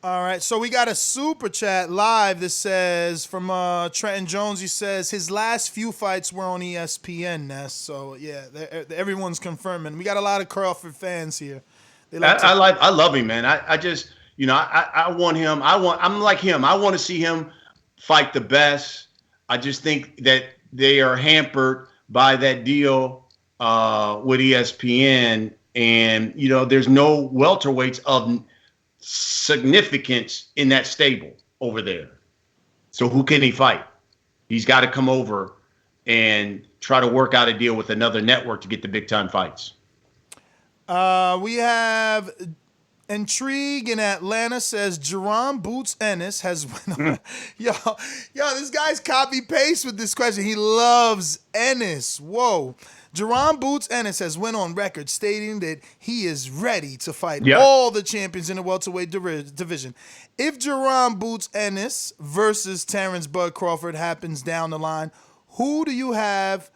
All right, so we got a super chat live that says from Trenton Jones. He says his last few fights were on ESPN. Ness. So yeah, everyone's confirming. We got a lot of Crawford fans here. I love him, man. I just, I want him. I'm like him. I want to see him fight the best. I just think that they are hampered by that deal with ESPN, and there's no welterweights of significance in that stable over there. So who can he fight? He's got to come over and try to work out a deal with another network to get the big time fights. We have Intrigue in Atlanta says Jerome Boots Ennis has went. Yo, this guy's copy paste with this question. He loves Ennis. Whoa. Jerome Boots Ennis has went on record stating that he is ready to fight all the champions in the welterweight division. If Jerome Boots Ennis versus Terrence Bud Crawford happens down the line, who do you have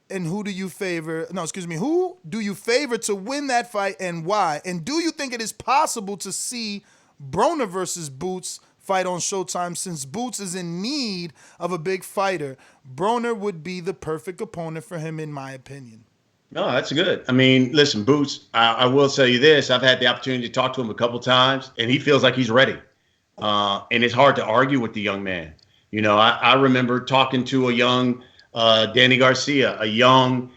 and who do you favor? Who do you favor to win that fight and why? And do you think it is possible to see Broner versus Boots fight on Showtime? Since Boots is in need of a big fighter, Broner would be the perfect opponent for him, in my opinion. No, that's good. I mean, listen, Boots, I will tell you this. I've had the opportunity to talk to him a couple times, and he feels like he's ready. And it's hard to argue with the young man. I remember talking to a young Danny Garcia, a young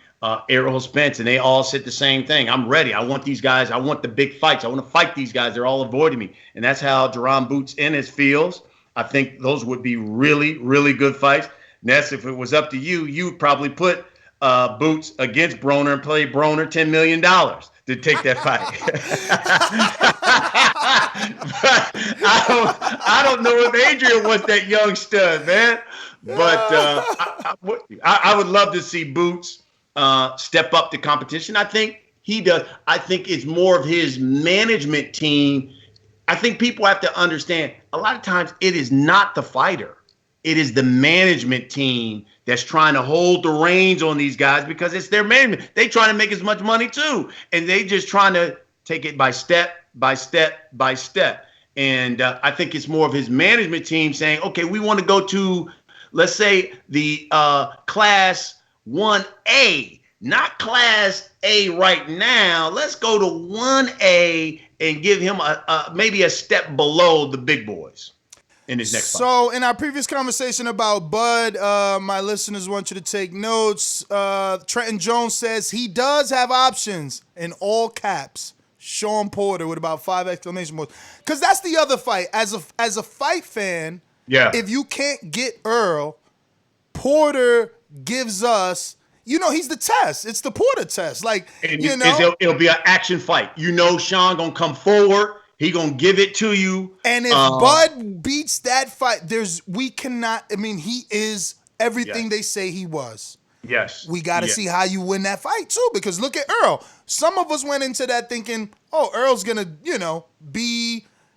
Errol Spence, and they all said the same thing. I'm ready. I want these guys. I want the big fights. I want to fight these guys. They're all avoiding me. And that's how Jerome Boots Ennis feels. I think those would be really, really good fights. Ness, if it was up to you, you would probably put Boots against Broner and play Broner $10 million to take that fight. I don't know if Adrien wants that young stud, man. But I would love to see Boots step up the competition. I think he does. I think it's more of his management team. I think people have to understand a lot of times it is not the fighter. It is the management team that's trying to hold the reins on these guys because it's their management. They trying to make as much money too. And they just trying to take it by step, by step, by step. And I think it's more of his management team saying, okay, we want to go to, let's say, the class 1A, not class A right now. Let's go to 1A and give him maybe a step below the big boys in his next fight. So in our previous conversation about Bud, my listeners want you to take notes. Trenton Jones says he does have options in all caps. Sean Porter with about 5 exclamation points. Because that's the other fight. As a fight fan, if you can't get Earl, Porter gives us, he's the test. It's the Porter test. It'll be an action fight. Sean going to come forward. He going to give it to you. And if Bud beats that fight, he is everything they say he was. Yes. We got to see how you win that fight too, because look at Earl. Some of us went into that thinking, oh, Earl's gonna,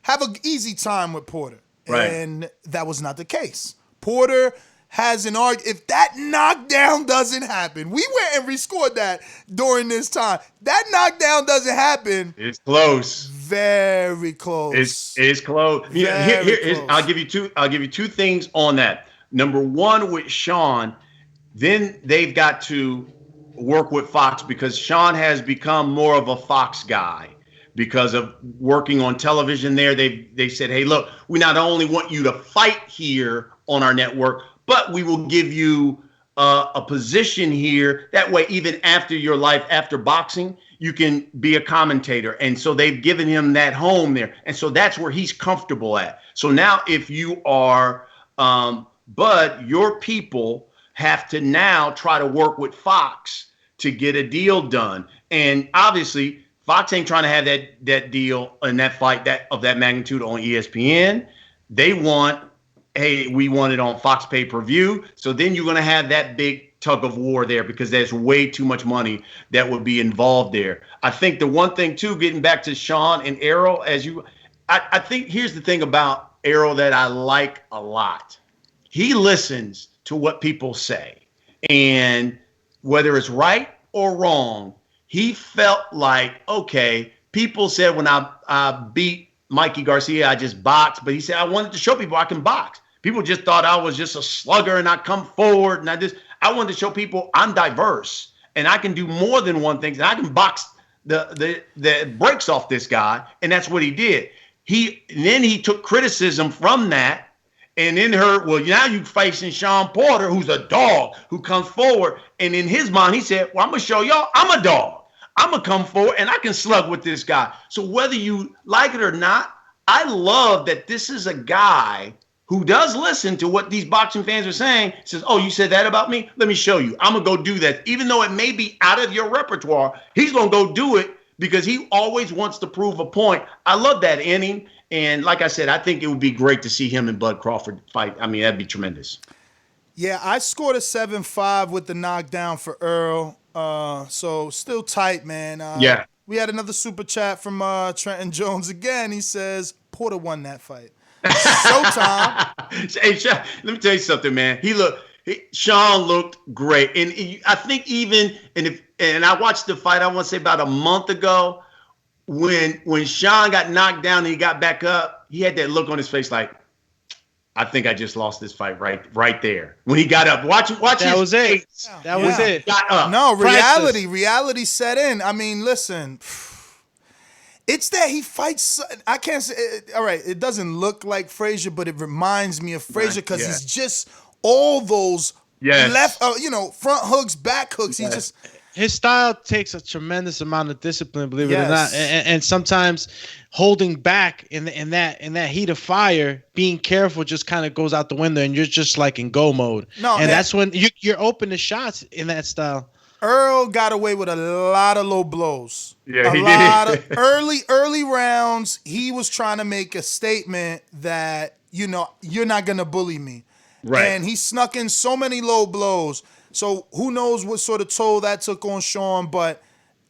have an easy time with Porter, right. And that was not the case. Porter has an argument. If that knockdown doesn't happen, we went and rescored that during this time. That knockdown doesn't happen. It's close. Very close. It's close. Close. I'll give you two things on that. Number one, with Sean. Then they've got to work with Fox because Sean has become more of a Fox guy because of working on television there. They said, hey, look, we not only want you to fight here on our network, but we will give you a position here. That way, even after your life, after boxing, you can be a commentator. And so they've given him that home there. And so that's where he's comfortable at. So now if you are Bud, your people have to now try to work with Fox to get a deal done. And obviously, Fox ain't trying to have that deal and that fight of that magnitude on ESPN. They want, hey, we want it on Fox pay-per-view. So then you're going to have that big tug of war there because there's way too much money that would be involved there. I think the one thing, too, getting back to Sean and Errol, I think here's the thing about Errol that I like a lot. He listens to what people say. And whether it's right or wrong, he felt like, okay, people said when I beat Mikey Garcia, I just boxed. But he said, I wanted to show people I can box. People just thought I was just a slugger and I come forward. And I wanted to show people I'm diverse and I can do more than one thing. And I can box the brakes off this guy. And that's what he did. Then he took criticism from that. And then heard, well, now you're facing Sean Porter, who's a dog, who comes forward. And in his mind, he said, well, I'm going to show y'all I'm a dog. I'm going to come forward and I can slug with this guy. So whether you like it or not, I love that this is a guy who does listen to what these boxing fans are saying. Says, oh, you said that about me? Let me show you. I'm going to go do that. Even though it may be out of your repertoire, he's going to go do it because he always wants to prove a point. I love that in him. And like I said, I think it would be great to see him and Bud Crawford fight. I mean, that'd be tremendous. Yeah, I scored a 7-5 with the knockdown for Earl. So still tight, man. Yeah. We had another super chat from Trenton Jones again. He says, Porter won that fight. Showtime. Hey, let me tell you something, man. Sean looked great. And I think and I watched the fight, I want to say about a month ago, when Sean got knocked down and he got back up, he had that look on his face like, I think I just lost this fight right there. When he got up, watch that was it. That was it. Got up. No, reality set in. I mean, listen, it's that he fights. I can't say. All right, it doesn't look like Frazier, but it reminds me of Frazier because he's just all those left, front hooks, back hooks. He just. His style takes a tremendous amount of discipline, believe it or not, and sometimes holding back in that heat of fire, being careful just kind of goes out the window, and you're just like in go mode. That's when you're open to shots in that style. Earl got away with a lot of low blows. Yeah, he did. Of early rounds, he was trying to make a statement that you're not gonna bully me, right? And he snuck in so many low blows. So who knows what sort of toll that took on Sean, but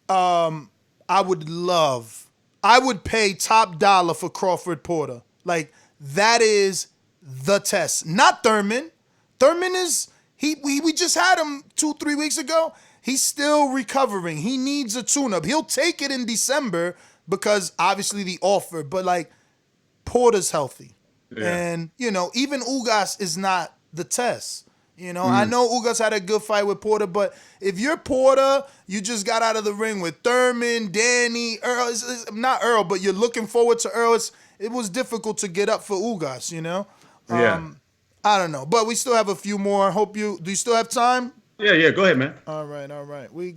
I would pay top dollar for Crawford Porter. Like, that is the test. Not Thurman. Thurman is, we just had him 2-3 weeks ago. He's still recovering. He needs a tune-up. He'll take it in December because obviously the offer, but like, Porter's healthy. Yeah. And, even Ugas is not the test. I know Ugas had a good fight with Porter, but if you're Porter, you just got out of the ring with Thurman, Danny, Earl. It's not Earl, but you're looking forward to Earl. It was difficult to get up for Ugas, Yeah. I don't know, but we still have a few more. Do you still have time? Yeah. Go ahead, man. All right. We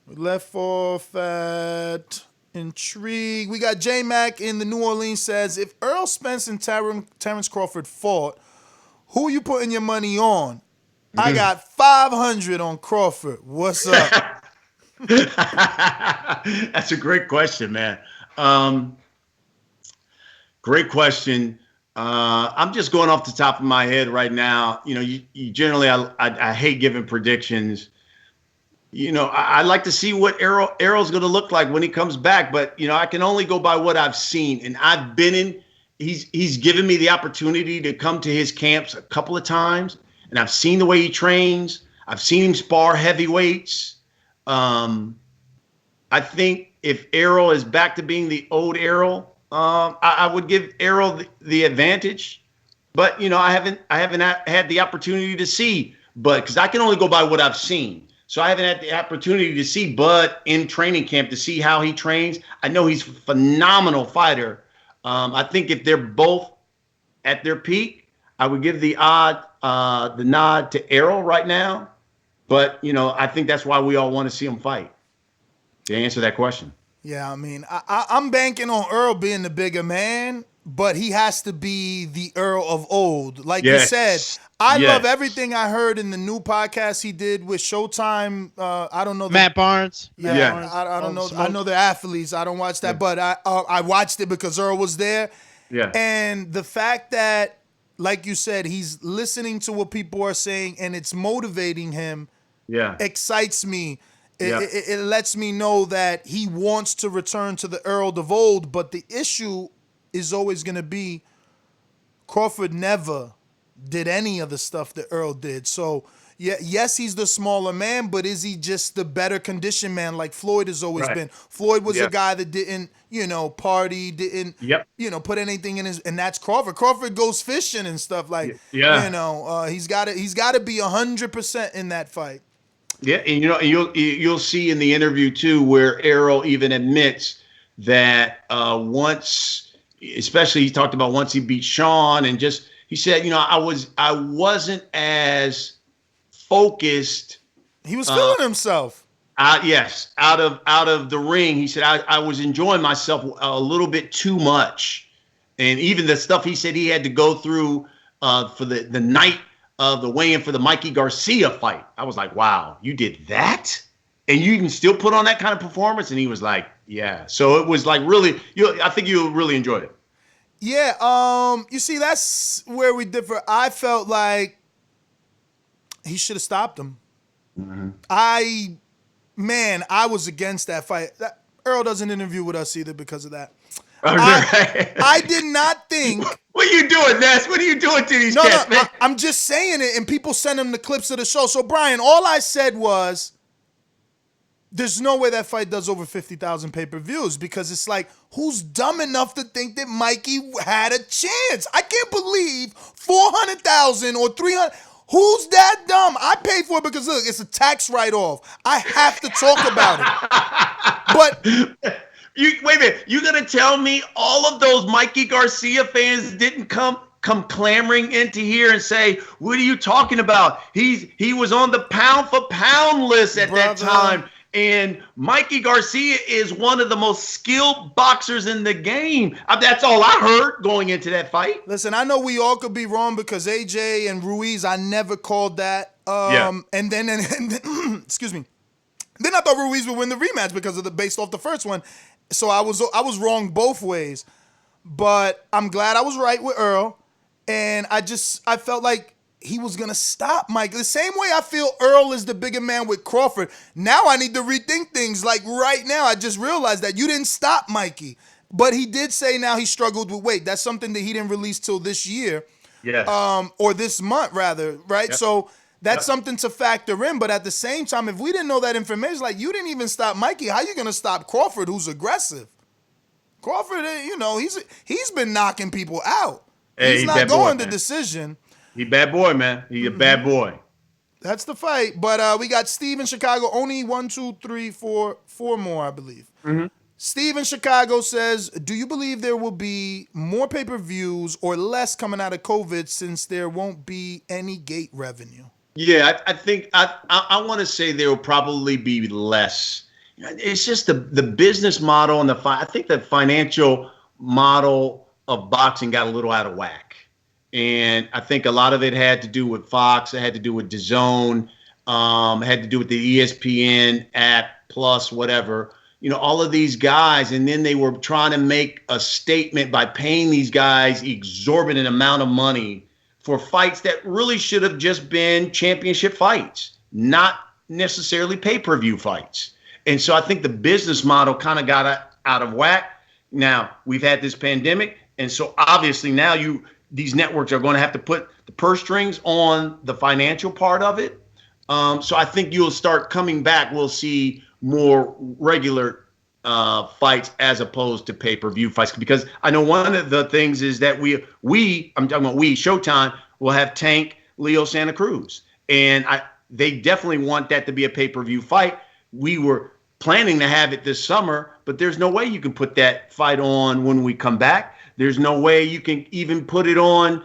left off at Intrigue. We got J-Mac in the New Orleans says, if Errol Spence and Terrence Crawford fought, who you putting your money on? I got 500 on Crawford. What's up? That's a great question, man. Great question. I'm just going off the top of my head right now. You know, you generally, I hate giving predictions. You know, I like to see what Errol's going to look like when he comes back. But, you know, I can only go by what I've seen. And I've been in, he's given me the opportunity to come to his camps a couple of times. And I've seen the way he trains. I've seen him spar heavyweights. I think if Errol is back to being the old Errol, I would give Errol the advantage, but you know I haven't had the opportunity to see, but because I can only go by what I've seen, so I haven't had the opportunity to see Bud in training camp to see how he trains. I know he's a phenomenal fighter. I think if they're both at their peak, I would give the nod to Errol right now, but you know I think that's why we all want to see him fight. To answer that question. Yeah, I mean, I'm banking on Earl being the bigger man, but he has to be the Earl of old. Like you said, I love everything I heard in the new podcast he did with Showtime. I don't know. Matt Barnes. Yeah, Barnes. I don't know. I know they're athletes. I don't watch that, but I watched it because Earl was there. Yeah. And the fact that, like you said, he's listening to what people are saying and it's motivating him excites me. It lets me know that he wants to return to the Earl of old, but the issue is always going to be Crawford never did any of the stuff that Earl did. So, yes, he's the smaller man, but is he just the better conditioned man like Floyd has always been? Floyd was a guy that didn't, party, didn't, put anything in his, and that's Crawford. Crawford goes fishing and stuff like, he's got to be 100% in that fight. Yeah, and you'll see in the interview too where Errol even admits that once, especially he talked about once he beat Sean, and just he said, I wasn't as focused. He was feeling himself. Yes, out of the ring, he said I was enjoying myself a little bit too much, and even the stuff he said he had to go through for the night of the weigh-in for the Mikey Garcia fight. I was like, wow, you did that? And you can still put on that kind of performance? And he was like, yeah. So it was like really, I think you really enjoyed it. Yeah, you see, that's where we differ. I felt like he should have stopped him. Mm-hmm. I was against that fight. Earl doesn't interview with us either because of that. I did not think. What are you doing, Ness? What are you doing to these cats, man? I'm just saying it, and people send him the clips of the show. So, Brian, all I said was, there's no way that fight does over 50,000 pay-per-views, because it's like, who's dumb enough to think that Mikey had a chance? I can't believe 400,000 or 300. Who's that dumb? I paid for it because, look, it's a tax write-off. I have to talk about it. But... wait a minute. You gonna tell me all of those Mikey Garcia fans didn't come clamoring into here and say, "What are you talking about? He was on the pound for pound list at that time." And Mikey Garcia is one of the most skilled boxers in the game. That's all I heard going into that fight. Listen, I know we all could be wrong because AJ and Ruiz, I never called that. And then excuse me. Then I thought Ruiz would win the rematch because of based off the first one. So I was wrong both ways. But I'm glad I was right with Earl. And I felt like he was going to stop Mike. The same way I feel Earl is the bigger man with Crawford. Now I need to rethink things. Like right now, I just realized that you didn't stop Mikey. But he did say now he struggled with weight. That's something that he didn't release till this year. Yes. Or this month, rather, right? Yep. So that's something to factor in. But at the same time, if we didn't know that information, like you didn't even stop Mikey, how you going to stop Crawford, who's aggressive? Crawford, he's been knocking people out. Hey, he's not going to decision. He bad boy, man. He a bad boy. That's the fight. But we got Steve in Chicago. Only 1, 2, 3, 4 more, I believe. Mm-hmm. Steve in Chicago says, do you believe there will be more pay-per-views or less coming out of COVID since there won't be any gate revenue? Yeah, I think I want to say there will probably be less. It's just the business model and I think the financial model of boxing got a little out of whack. And I think a lot of it had to do with Fox. It had to do with DAZN. It had to do with the ESPN app plus whatever. all of these guys, and then they were trying to make a statement by paying these guys exorbitant amount of money for fights that really should have just been championship fights, not necessarily pay-per-view fights. And so I think the business model kind of got out of whack. Now, we've had this pandemic, and so obviously now these networks are going to have to put the purse strings on the financial part of it. So I think you'll start coming back. We'll see more regular fights as opposed to pay-per-view fights, because I know one of the things is that I'm talking about Showtime will have Tank Leo Santa Cruz, and they definitely want that to be a pay-per-view fight. We were planning to have it this summer, but there's no way you can put that fight on when we come back. There's no way you can even put it on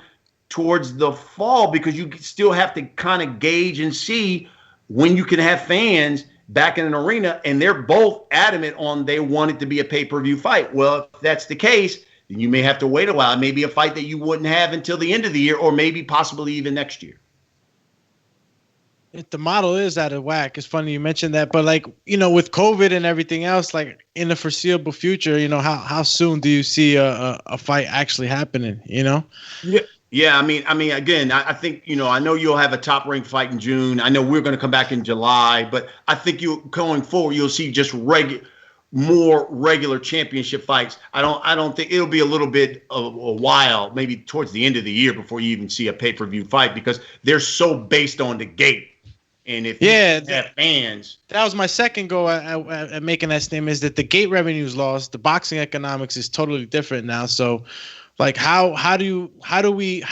towards the fall, because you still have to kind of gauge and see when you can have fans back in an arena, and they're both adamant on they want it to be a pay-per-view fight. Well, if that's the case, then you may have to wait a while. Maybe a fight that you wouldn't have until the end of the year, or maybe possibly even next year. The model is out of whack. It's funny you mentioned that, but with COVID and everything else, in the foreseeable future, how soon do you see a fight actually happening? Yeah. I mean, again, I think, I know you'll have a top rank fight in June. I know we're going to come back in July, but I think going forward, you'll see just more regular championship fights. I don't think it'll be a little bit of a while, maybe towards the end of the year, before you even see a pay-per-view fight, because they're so based on the gate. And if you have fans, that was my second go at making that statement, is that the gate revenue is lost. The boxing economics is totally different now. So, how do we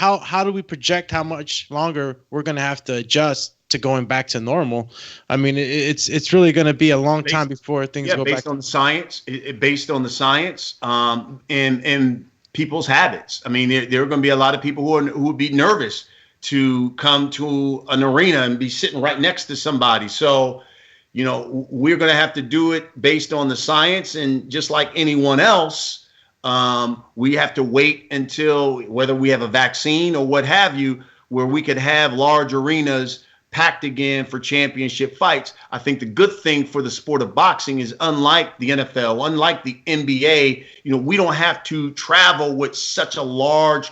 project how much longer we're going to have to adjust to going back to normal? I mean, it's really going to be a long time before things go back. Based on the science, based on the science, and people's habits. I mean, there are going to be a lot of people who would be nervous to come to an arena and be sitting right next to somebody. So, we're going to have to do it based on the science, and just like anyone else, we have to wait until whether we have a vaccine or what have you, where we could have large arenas packed again for championship fights. I think the good thing for the sport of boxing is, unlike the NFL, unlike the NBA, we don't have to travel with such a large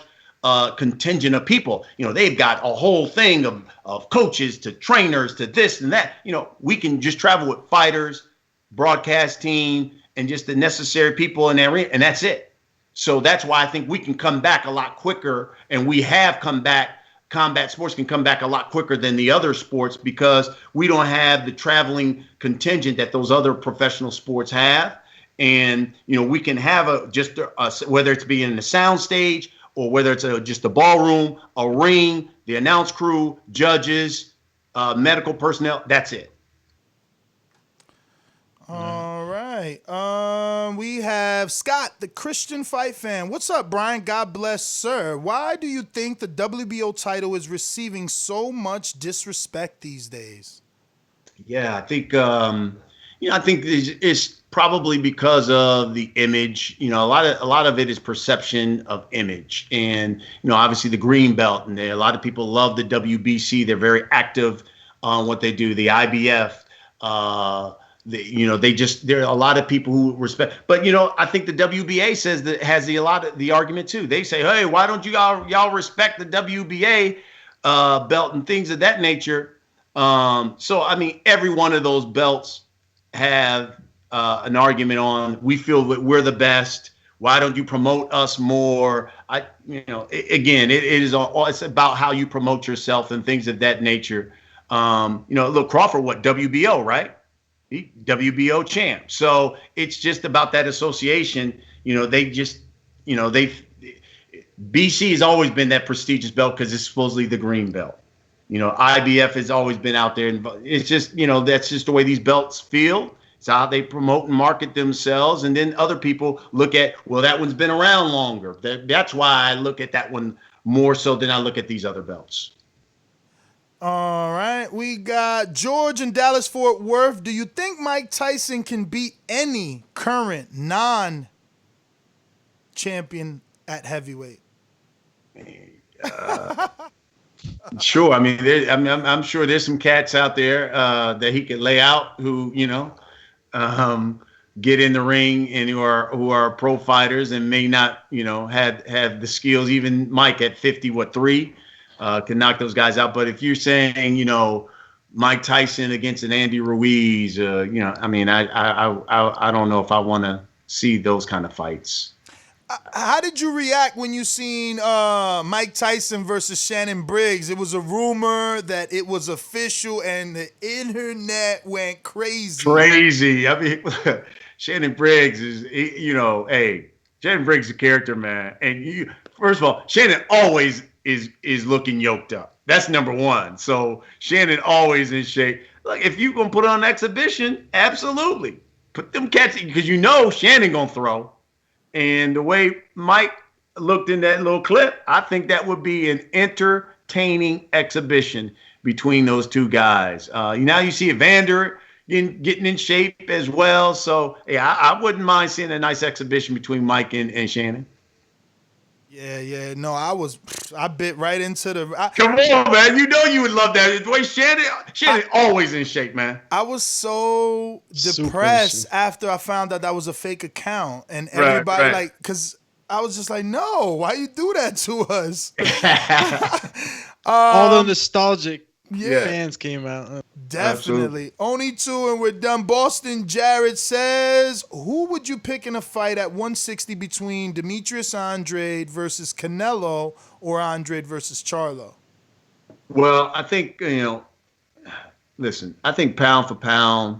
contingent of people. They've got a whole thing of coaches to trainers to this and that. We can just travel with fighters, broadcast team, and just the necessary people in there, and that's it. So that's why I think we can come back a lot quicker, and we have come back. Combat sports can come back a lot quicker than the other sports, because we don't have the traveling contingent that those other professional sports have. And, we can have whether it's being in the sound stage, or whether it's just a ballroom, a ring, the announce crew, judges, medical personnel. That's it. All right. We have Scott, the Christian fight fan. What's up, Brian? God bless, sir. Why do you think the WBO title is receiving so much disrespect these days? Yeah, I think I think it's probably because of the image. A lot of it is perception of image, and obviously the green belt, and a lot of people love the WBC. They're very active on what they do. The IBF, there are a lot of people who respect. But I think the WBA says that has the argument too. They say, hey, why don't y'all respect the WBA belt and things of that nature? So I mean, every one of those belts have an argument on, we feel that we're the best. Why don't you promote us more? It's about how you promote yourself and things of that nature. Look, Crawford, WBO, right? WBO champ. So it's just about that association. BC has always been that prestigious belt because it's supposedly the green belt. IBF has always been out there. And it's just, that's just the way these belts feel. It's how they promote and market themselves. And then other people look at, well, that one's been around longer. That's why I look at that one more so than I look at these other belts. All right. We got George in Dallas-Fort Worth. Do you think Mike Tyson can beat any current non-champion at heavyweight? Sure. I mean, I'm sure there's some cats out there that he could lay out who, get in the ring and who are pro fighters and may not, have the skills. Even Mike at 3 can knock those guys out. But if you're saying, Mike Tyson against an Andy Ruiz, I don't know if I want to see those kind of fights. How did you react when you seen Mike Tyson versus Shannon Briggs? It was a rumor that it was official, and the internet went crazy. Crazy. I mean, Shannon Briggs is, Shannon Briggs is a character, man. And first of all, Shannon always is looking yoked up. That's number one. So Shannon always in shape. Look, if you gonna put on an exhibition, absolutely put them cats, because Shannon gonna throw. And the way Mike looked in that little clip, I think that would be an entertaining exhibition between those two guys. Now you see Evander getting in shape as well. So, yeah, I wouldn't mind seeing a nice exhibition between Mike and Shannon. Yeah. No, I bit right into the. Come on, man. You would love that. The way Shannon always in shape, man. I was so depressed after I found out that was a fake account, and everybody because I was just like, no, why you do that to us? All the nostalgic fans came out. Definitely. Absolutely. Only 2 and we're done. Boston Jared says, who would you pick in a fight at 160 between Demetrius Andrade versus Canelo or Andrade versus Charlo? Well, I think, I think pound for pound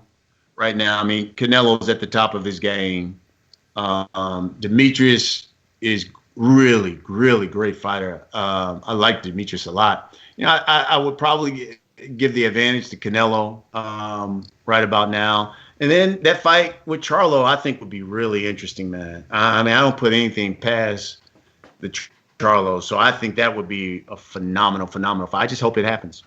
right now, I mean, Canelo's at the top of his game. Demetrius is really, really great fighter. I like Demetrius a lot. I would probably give the advantage to Canelo right about now. And then that fight with Charlo, I think, would be really interesting, man. I don't put anything past the Charlo. So I think that would be a phenomenal fight. I just hope it happens.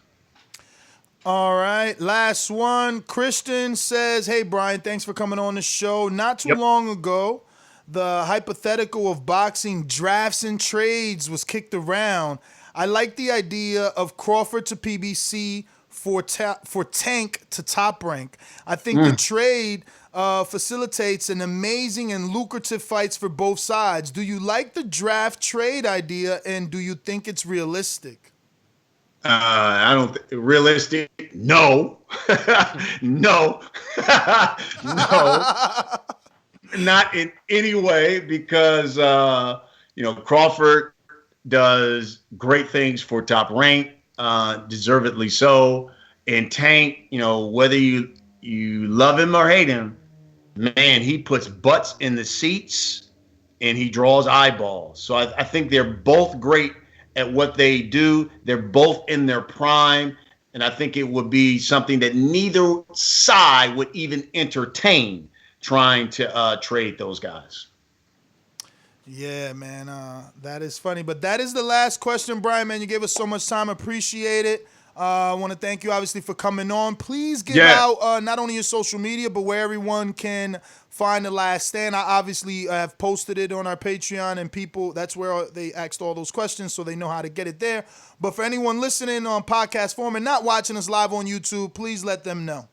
All right. Last one. Christian says, hey, Brian, thanks for coming on the show. Not too long ago, the hypothetical of boxing drafts and trades was kicked around. I like the idea of Crawford to PBC for Tank to Top Rank. I think the trade facilitates an amazing and lucrative fights for both sides. Do you like the draft trade idea, and do you think it's realistic? I don't realistic. No, no, not in any way, because Crawford does great things for Top Rank, deservedly so. And Tank, whether you love him or hate him, man, he puts butts in the seats and he draws eyeballs. So I think they're both great at what they do. They're both in their prime. And I think it would be something that neither side would even entertain trying to trade those guys. Yeah, man, that is funny. But that is the last question, Brian, man. You gave us so much time. Appreciate it. I want to thank you, obviously, for coming on. Please give out not only your social media, but where everyone can find The Last Stand. I obviously have posted it on our Patreon, and people, that's where they asked all those questions, so they know how to get it there. But for anyone listening on podcast form and not watching us live on YouTube, please let them know.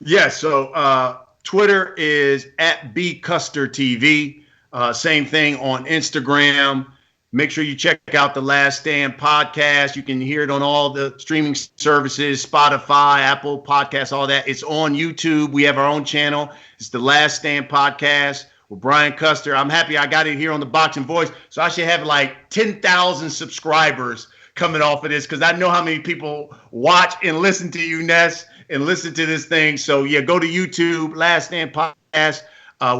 Yeah, so Twitter is @BCusterTV. Same thing on Instagram. Make sure you check out The Last Stand podcast. You can hear it on all the streaming services, Spotify, Apple Podcasts, all that. It's on YouTube. We have our own channel. It's The Last Stand podcast with Brian Custer. I'm happy I got it here on the Boxing Voice. So I should have like 10,000 subscribers coming off of this, because I know how many people watch and listen to you, Ness, and listen to this thing. So, yeah, go to YouTube, Last Stand podcast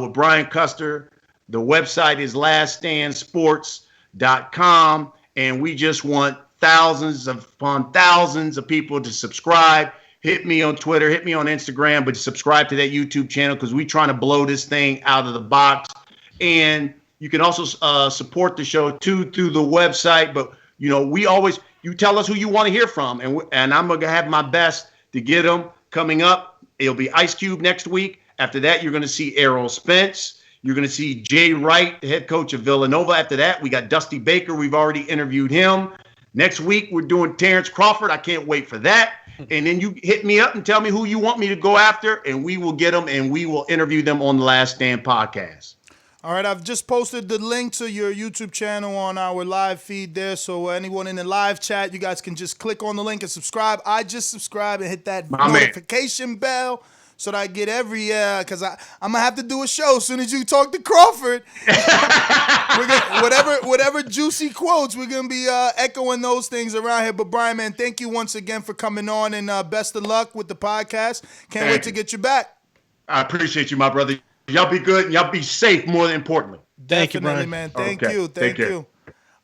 with Brian Custer. The website is laststandsports.com, and we just want thousands upon thousands of people to subscribe. Hit me on Twitter, hit me on Instagram, but subscribe to that YouTube channel, because we're trying to blow this thing out of the box. And you can also support the show too through the website. But we always, you tell us who you want to hear from, and I'm gonna have my best to get them coming up. It'll be Ice Cube next week. After that, you're gonna see Errol Spence. You're going to see Jay Wright, the head coach of Villanova. After that, we got Dusty Baker. We've already interviewed him. Next week, we're doing Terrence Crawford. I can't wait for that. And then you hit me up and tell me who you want me to go after, and we will get them, and we will interview them on the Last Stand podcast. All right, I've just posted the link to your YouTube channel on our live feed there. So anyone in the live chat, you guys can just click on the link and subscribe. I just subscribe and hit that notification bell so that I get every, because I'm going to have to do a show as soon as you talk to Crawford. whatever juicy quotes, we're going to be echoing those things around here. But Brian, man, thank you once again for coming on, and best of luck with the podcast. Can't wait to get you back. I appreciate you, my brother. Y'all be good and y'all be safe, more than importantly. Thank you, Definitely, Brian. man. Thank you.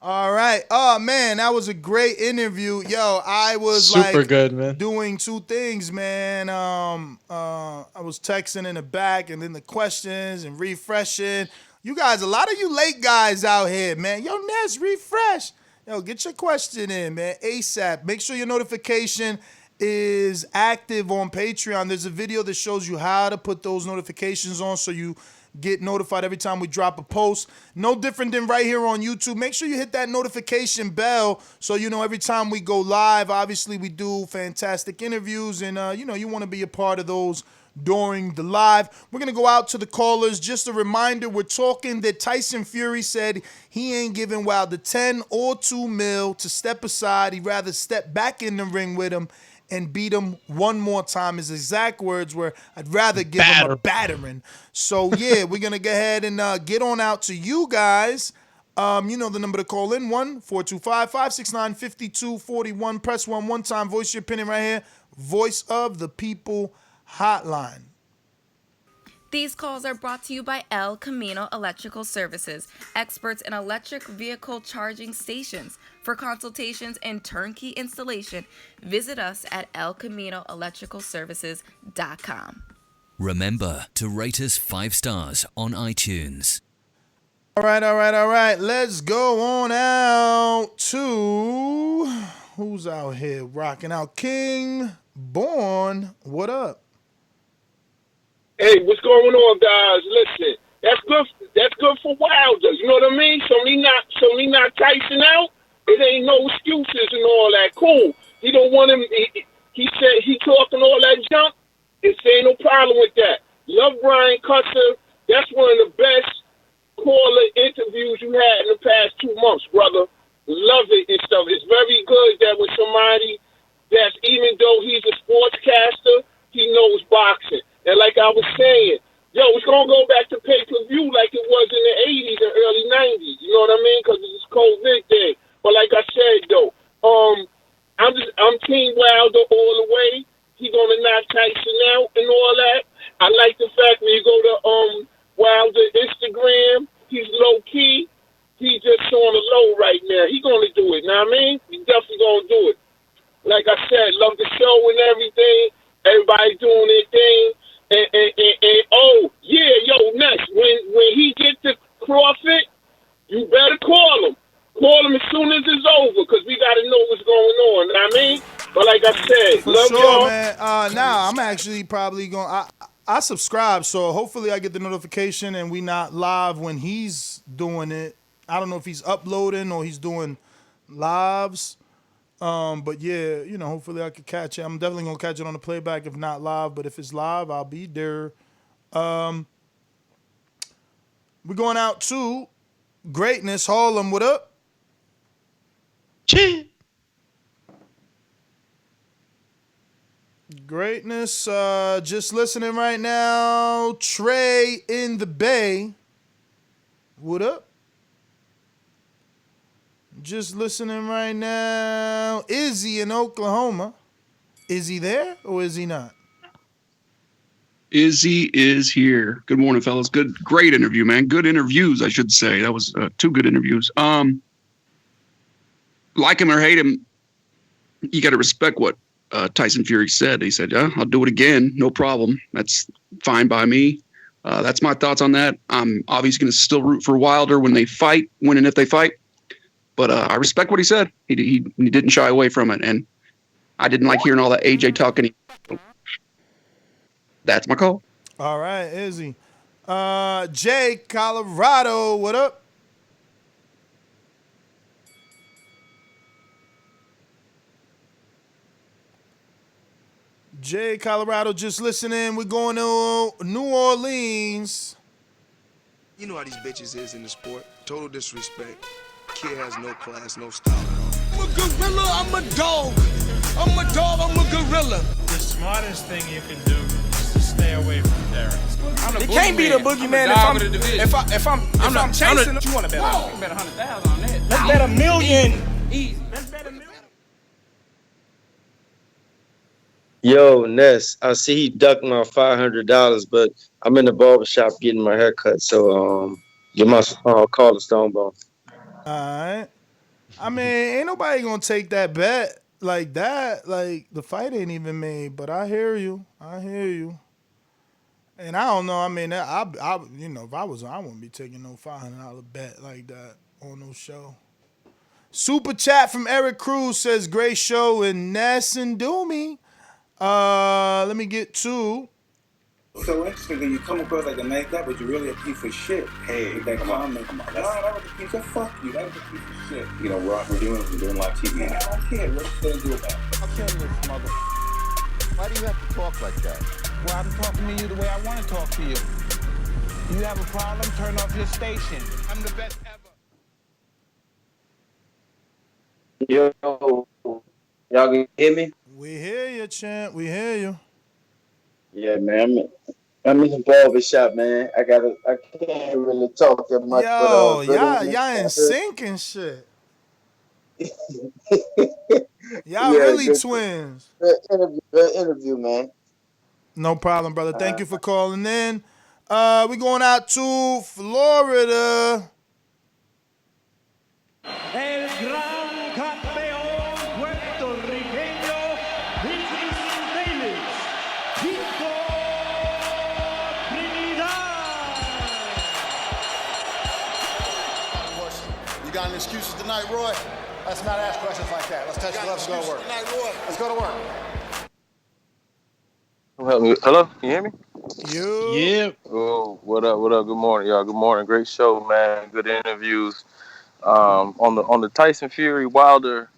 All right. Oh, man, that was a great interview. Yo, I was super good, man. Doing two things, man. I was texting in the back and then the questions and refreshing. You guys, a lot of you late guys out here, man. Yo, Ness, refresh. Yo, get your question in, man, ASAP. Make sure your notification is active on Patreon. There's a video that shows you how to put those notifications on so you get notified every time we drop a post. No different than right here on YouTube. Make sure you hit that notification bell so you know every time we go live. Obviously, we do fantastic interviews, and you want to be a part of those during the live. We're going to go out to the callers. Just a reminder, we're talking that Tyson Fury said he ain't giving Wilder 10 or 2 mil to step aside. He'd rather step back in the ring with him and beat him one more time. His exact words were, I'd rather give him a battering. So, yeah, we're going to go ahead and get on out to you guys. You know the number to call in, 1-425-569-5241. Press 1 one time. Voice your opinion right here. Voice of the People Hotline. These calls are brought to you by El Camino Electrical Services, experts in electric vehicle charging stations. For consultations and turnkey installation, visit us at elcaminoelectricalservices.com. Remember to rate us 5 stars on iTunes. All right. Let's go on out to who's out here rocking out. King Born, what up? Hey, what's going on, guys? Listen, that's good. That's good for Wilder. You know what I mean? So he not Tyson out. It ain't no excuses and all that. Cool. He don't want him. He said he talking all that junk. It ain't no problem with that. Love Brian Custer. That's one of the best caller interviews you had in the past 2 months, brother. Love it and stuff. It's very good that with somebody that's, even though he's a sportscaster, he knows boxing. And like I was saying, it's going to go back to pay-per-view like it was in the 80s and early 90s. You know what I mean? Because of this COVID thing. But like I said, though, I'm Team Wilder all the way. He going to knock Tyson out and all that. I like the fact when you go to Wilder Instagram, he's low-key. He's just on the low right now. He going to do it. Know what I mean? He definitely going to do it. Like I said, love the show and everything. Everybody doing their thing. And next, when he gets to Crawford, you better call him. Call him as soon as it's over, because we got to know what's going on. You know what I mean? But like I said, For love sure, y'all. man. Now, I'm actually probably going I subscribe, so hopefully I get the notification and we not live when he's doing it. I don't know if he's uploading or he's doing lives. But yeah, hopefully I could catch it. I'm definitely gonna catch it on the playback if not live, but if it's live, I'll be there. We're going out to Greatness Harlem. What up? Chee. Greatness, just listening right now. Trey in the Bay. What up? Just listening right now. Izzy in Oklahoma. Is he there or is he not? Izzy is here. Good morning, fellas. Great interview, man. Good interviews, I should say. That was 2 good interviews. Like him or hate him, you got to respect what Tyson Fury said. He said, "Yeah, I'll do it again. No problem. That's fine by me." That's my thoughts on that. I'm obviously going to still root for Wilder when and if they fight. But I respect what he said. He didn't shy away from it. And I didn't like hearing all that AJ talking. That's my call. All right, Izzy. Jay, Colorado, what up? Jay, Colorado, just listening. We're going to New Orleans. You know how these bitches is in the sport. Total disrespect. Kid has no class, no style at all. I'm a gorilla, I'm a dog. I'm a dog, I'm a gorilla. The smartest thing you can do is to stay away from Derek. He can't be the boogeyman if I'm chasing him. You want to bet on? You bet 100,000 on that. Let's bet $1 million. Easy. Let's bet $1 million. Yo, Ness, I see he ducked my $500, but I'm in the barbershop getting my hair cut, so give my call to Stonebone. All right. I mean, ain't nobody gonna take that bet like that. Like the fight ain't even made, but I hear you. And I don't know. I mean, I you know, if I was, I wouldn't be taking no $500 bet like that on no show. Super chat from Eric Cruz says, "Great show and Ness and Doomy." Let me get to. So interesting that you come across like a nice guy, but you're really a piece of shit. Hey, that comment. No, that was a piece of fuck you. That was a piece of shit. You know, we're doing live TV. Man, I don't care. What you gonna do about it? I'll kill this mother. Why do you have to talk like that? Well, I'm talking to you the way I want to talk to you. You have a problem? Turn off your station. I'm the best ever. Yo, y'all can hear me? We hear you, champ. We hear you. Yeah, man. I'm in the barbershop, man. I can't really talk that much. Yo, but, y'all in sync and shit. Y'all Yeah, really good- twins. Good interview, man. No problem, brother. Thank you for calling in. We going out to Florida. El gran campeón puertorriqueño, this is Phoenix, Chico Trinidad. You got any excuses tonight, Roy? Let's not ask questions like that. Let's touch gloves and go to work. Let's go to work. Hello, can you hear me? Yeah. Oh, what up? What up? Good morning, y'all. Good morning. Great show, man. Good interviews. On the Tyson Fury Wilder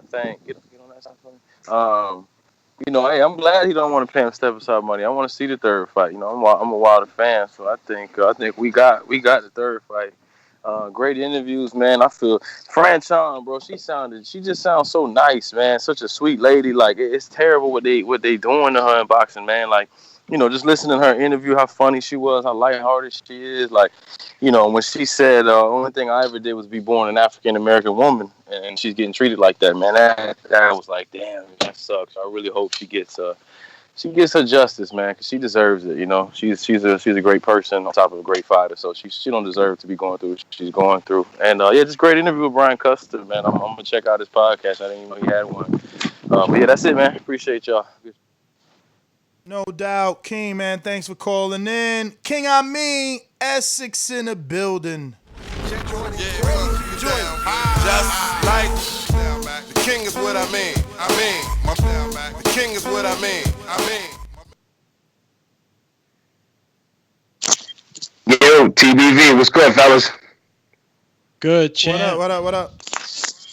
thing. Get on that side for me. You know, hey, I'm glad he don't want to pay him step aside money. I want to see the third fight. You know, I'm a Wilder fan, so I think we got the third fight. Great interviews, man. I feel Franchon, bro. She just sounds so nice, man. Such a sweet lady. Like it's terrible what they doing to her in boxing, man. Like, you know, just listening to her interview, how funny she was, how lighthearted she is. Like, you know, when she said only thing I ever did was be born an African American woman, and she's getting treated like that, man. That was like, damn, that sucks. I really hope she gets her justice, man, because she deserves it. You know, she's a great person on top of a great fighter, so she don't deserve to be going through what she's going through. And yeah, just great interview with Brian Custer, man. I'm gonna check out his podcast. I didn't even know he had one. But yeah, that's it, man. Appreciate y'all. No doubt. King, man, thanks for calling in. King, I mean, Essex in the building. Just like the king is what I mean. The king is what I mean. Yo, TBV, what's good, fellas? Good, champ. What up?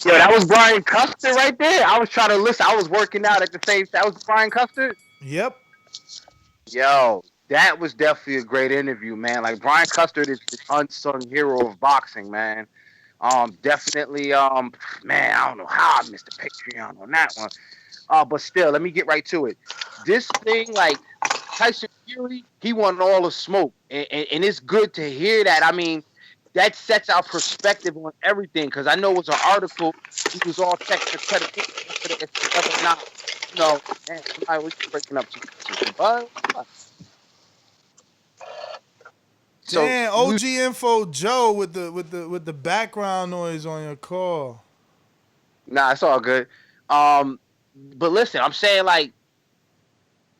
Yo, that was Brian Custer right there. I was trying to listen. I was working out at the same time. That was Brian Custer? Yep. Yo, that was definitely a great interview, man. Like, Brian Custer is the unsung hero of boxing, man. Definitely, man, I don't know how I missed the Patreon on that one. But still, let me get right to it. This thing, like, Tyson Fury, he wanted all the smoke. And it's good to hear that. I mean, that sets our perspective on everything. Because I know it was an article, he was all checking the credibility whether or not, you know, man, somebody was breaking up some So, damn, OG Info Joe with the background noise on your call. Nah, it's all good. But listen, I'm saying, like,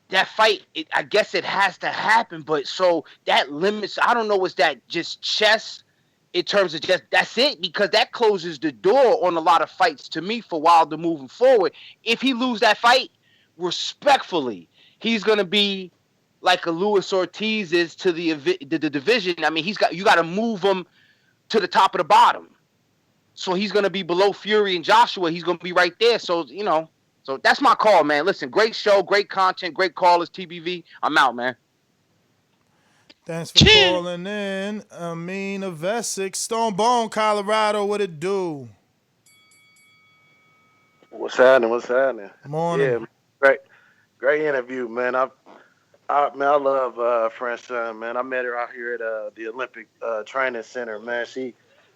that fight, I guess it has to happen, but so that limits, I don't know, is that just chess in terms of just, that's it? Because that closes the door on a lot of fights to me for Wilder moving forward. If he lose that fight, respectfully, he's going to be like a Luis Ortiz is to the division. I mean, you got to move him to the top of the bottom. So he's going to be below Fury and Joshua. He's going to be right there. So, you know, So that's my call, man. Listen, great show, great content, great callers, TBV. I'm out, man. Thanks for calling in. Amin of Essex, Stone Bone, Colorado. What it do? What's happening? What's happening? Morning. Yeah, great interview, man. I love Franchon, man. I met her out here at the Olympic Training Center, man.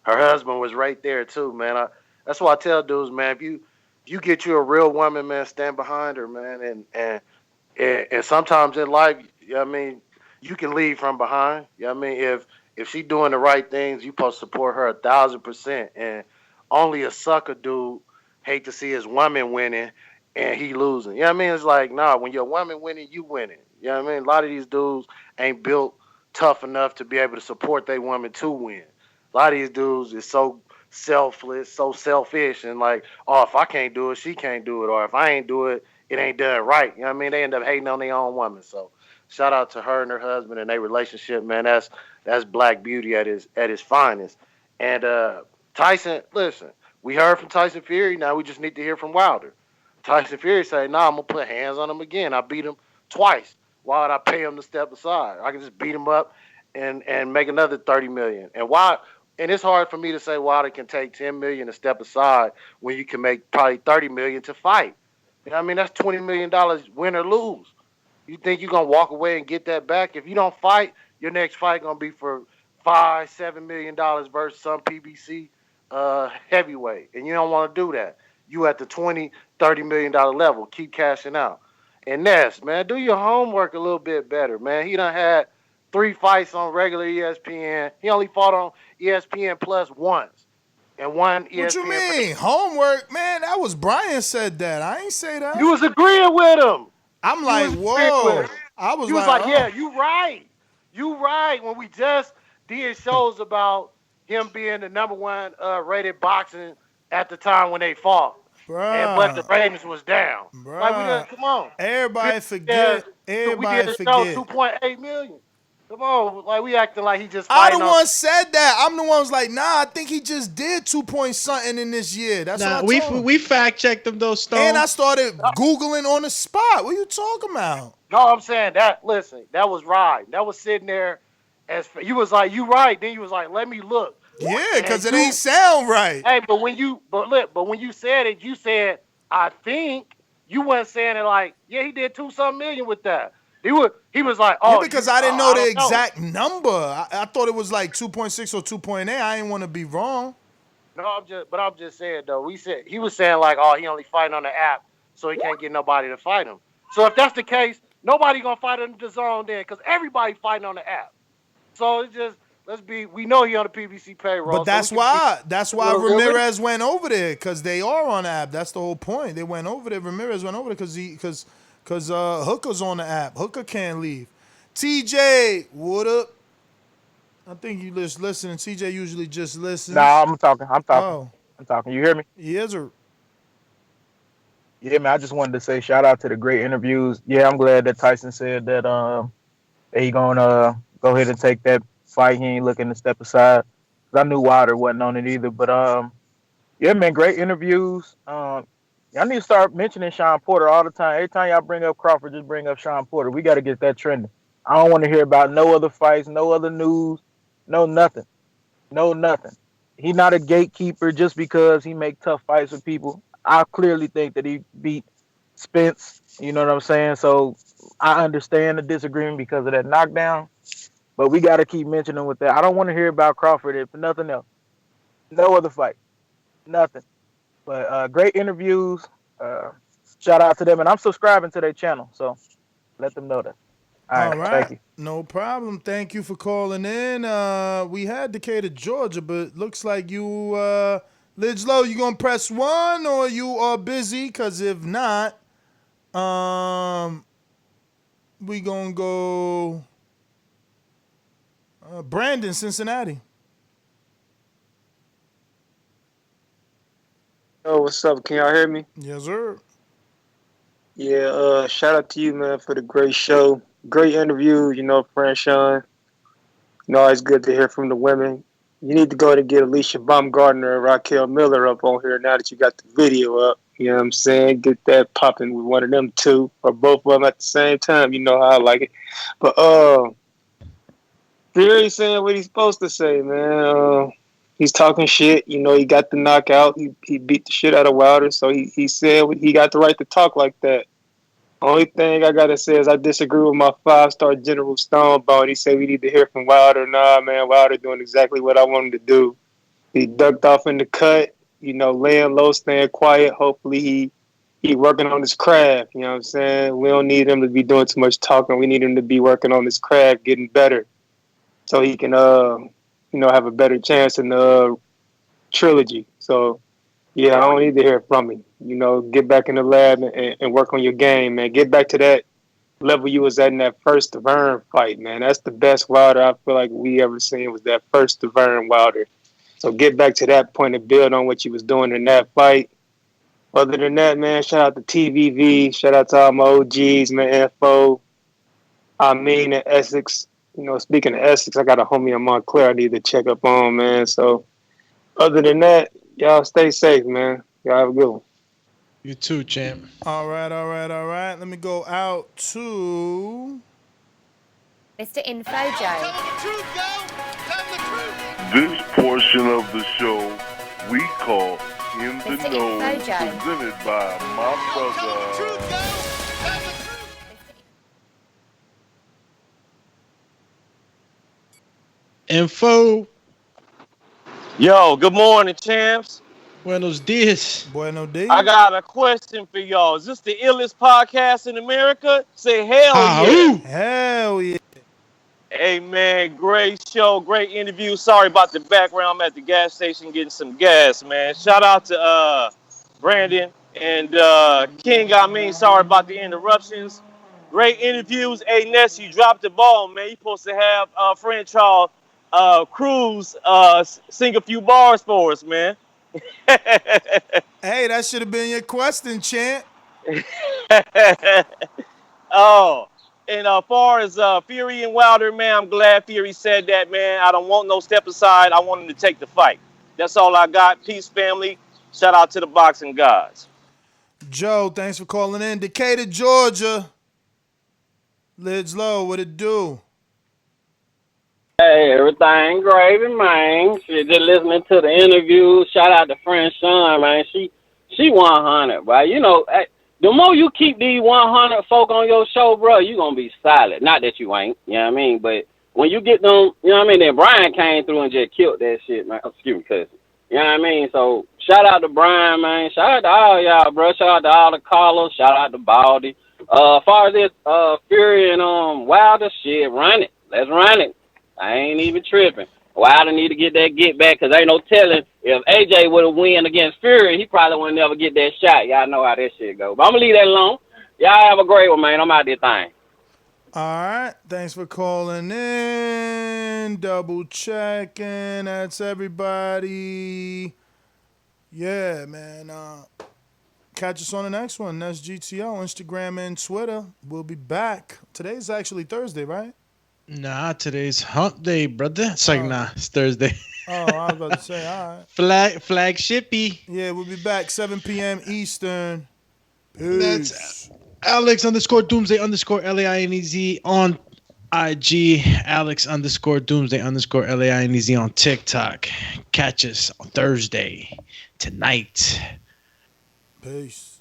Her husband was right there too, man. That's why I tell dudes, man, if you get you a real woman, man, stand behind her, man, and sometimes in life, you know what I mean, you can lead from behind. You know what I mean, if she doing the right things, you supposed to support her 1,000%. And only a sucker dude hate to see his woman winning and he losing. You know what I mean? It's like, nah, when your woman winning, you winning. You know what I mean? A lot of these dudes ain't built tough enough to be able to support their woman to win. A lot of these dudes is so selfless, so selfish, and like, oh, if I can't do it, she can't do it, or if I ain't do it, it ain't done right. You know what I mean? They end up hating on their own woman. So shout out to her and her husband and their relationship, man. That's black beauty at his finest. And Tyson, listen, we heard from Tyson Fury. Now we just need to hear from Wilder. Tyson Fury say, nah, I'm gonna put hands on him again. I beat him twice. Why would I pay him to step aside? I can just beat him up and make another $30 million. And it's hard for me to say Wilder can take $10 million to step aside when you can make probably $30 million to fight. You know what I mean? That's $20 million win or lose. You think you're gonna walk away and get that back? If you don't fight, your next fight gonna be for $5-7 million versus some PBC heavyweight, and you don't want to do that. You at the $20-30 million level, keep cashing out. And Ness, man, do your homework a little bit better, man. He done had 3 fights on regular ESPN. He only fought on ESPN Plus once, and one ESPN. What you mean homework, man? That was Brian said that. I ain't say that. You was agreeing with him. I'm like, whoa. I was like, yeah, you right. You right. When we just did shows about him being the #1 rated boxing at the time when they fought. But the ratings was down. Bruh. Like, we just, come on. Everybody forget. Everybody we did a show, 2.8 million. Come on. Like, we acting like he just I fighting the one said that. I'm the one who's like, nah, I think he just did 2 point something in this year. That's what I told him. We fact checked him though, Stone. And I started Googling on the spot. What are you talking about? No, I'm saying that, listen, that was right. That was sitting there as you was like, you right. Then you was like, let me look. Yeah, because it ain't sound right. Hey, but when you said it, you said, I think. You wasn't saying it like, yeah, he did 2-something million with that. He was like, oh, yeah, because I didn't know the exact number. I thought it was like 2.6 or 2.8. I didn't want to be wrong. No, I'm just saying though. He was saying like, oh, he only fighting on the app, so he can't get nobody to fight him. So if that's the case, nobody gonna fight on the zone then, because everybody fighting on the app. So it's just we know he on the PBC payroll. But that's why Ramirez went over there, because they are on the app. That's the whole point. They went over there. Ramirez went over there because Hooker's on the app. Hooker can't leave. TJ, what up? I think you just listening. TJ usually just listens. Nah, I'm talking. Oh. I'm talking. You hear me? Yes, sir. Yeah, man. I just wanted to say shout out to the great interviews. Yeah, I'm glad that Tyson said that he gonna go ahead and take that fight. He ain't looking to step aside. I knew Wilder wasn't on it either. But yeah, man, great interviews. Y'all need to start mentioning Sean Porter all the time. Every time y'all bring up Crawford, just bring up Sean Porter. We got to get that trending. I don't want to hear about no other fights, no other news, no nothing. No nothing. He's not a gatekeeper just because he make tough fights with people. I clearly think that he beat Spence. You know what I'm saying? So I understand the disagreement because of that knockdown. But we got to keep mentioning with that. I don't want to hear about Crawford if nothing else. No other fight. Nothing. But great interviews. Shout out to them. And I'm subscribing to their channel. So let them know that. All right. Thank you. No problem. Thank you for calling in. We had Decatur, Georgia, but looks like you, Lidge you going to press 1 or you are busy? Because if not, we going to go Brandon, Cincinnati. Oh, what's up? Can y'all hear me? Yes, sir. Yeah, shout out to you, man, for the great show. Great interview, Franchon. It's good to hear from the women. You need to go to get Alicia Baumgartner and Raquel Miller up on here now that you got the video up. You know what I'm saying? Get that popping with one of them two or both of them at the same time. You know how I like it. But Fury saying what he's supposed to say, man. He's talking shit. You know, he got the knockout. He beat the shit out of Wilder, so he said he got the right to talk like that. Only thing I gotta say is I disagree with my 5-star General Stonebone. He said we need to hear from Wilder. Nah, man, Wilder doing exactly what I want him to do. He ducked off in the cut, you know, laying low, staying quiet. Hopefully he working on his craft. You know what I'm saying? We don't need him to be doing too much talking. We need him to be working on his craft, getting better, so he can have a better chance in the trilogy. So yeah, I don't need to hear from him. You know, get back in the lab and work on your game, man. Get back to that level you was at in that first Vern fight, man. That's the best Wilder I feel like we ever seen, was that first Vern Wilder. So get back to that point and build on what you was doing in that fight. Other than that, man, shout out to TVV. Shout out to all my OGs, man. Info. And Essex. You know, speaking of Essex, I got a homie in Montclair I need to check up on, man. So other than that, y'all stay safe, man. Y'all have a good one. You too, champ. All right. Let me go out to Mr. Info Joe. This portion of the show we call In the Mr. Know, Info Joe. presented by my brother. Info. Yo, good morning, champs. Buenos dias. Buenos dias. I got a question for y'all. Is this the illest podcast in America? Say hell yeah. Hell yeah. Hey, man, great show, great interview. Sorry about the background. I'm at the gas station getting some gas, man. Shout out to Brandon and King. Sorry about the interruptions. Great interviews. Hey, Ness, you dropped the ball, man. You're supposed to have Franchon Crews sing a few bars for us, man. Hey, that should have been your question, champ. Oh, and as far as Fury and Wilder, man, I'm glad Fury said that, man. I don't want no step aside. I want him to take the fight. That's all I got. Peace, family. Shout out to the boxing gods. Joe, thanks for calling in. Decatur, Georgia. Lids Low, what it do? Hey, everything gravy, man. Shit, just listening to the interview. Shout out to Franchon, man. She 100, right? You know, the more you keep these 100 folk on your show, bro, you gonna be solid. Not that you ain't, you know what I mean? But when you get them, you know what I mean? Then Brian came through and just killed that shit, man. Excuse me, cousin. You know what I mean? So shout out to Brian, man. Shout out to all y'all, bro. Shout out to all the callers. Shout out to Baldy. As far as this Fury and Wilder, shit, run it. Let's run it. I ain't even tripping. Wilder need to get that get back, because ain't no telling if AJ would have win against Fury, he probably would never get that shot. Y'all know how that shit go. But I'm going to leave that alone. Y'all have a great one, man. I'm out there thing. All right. Thanks for calling in. Double checking. That's everybody. Yeah, man. Catch us on the next one. That's GTO, Instagram and Twitter. We'll be back. Today's actually Thursday, right? Nah, today's hump day, brother. It's like, nah, it's Thursday. Oh, I was about to say, all right. Flagshippy. Yeah, we'll be back 7 p.m. Eastern. Peace. That's Alex_Doomsday_LAINEZ on IG. Alex_Doomsday_LAINEZ on TikTok. Catch us on Thursday tonight. Peace.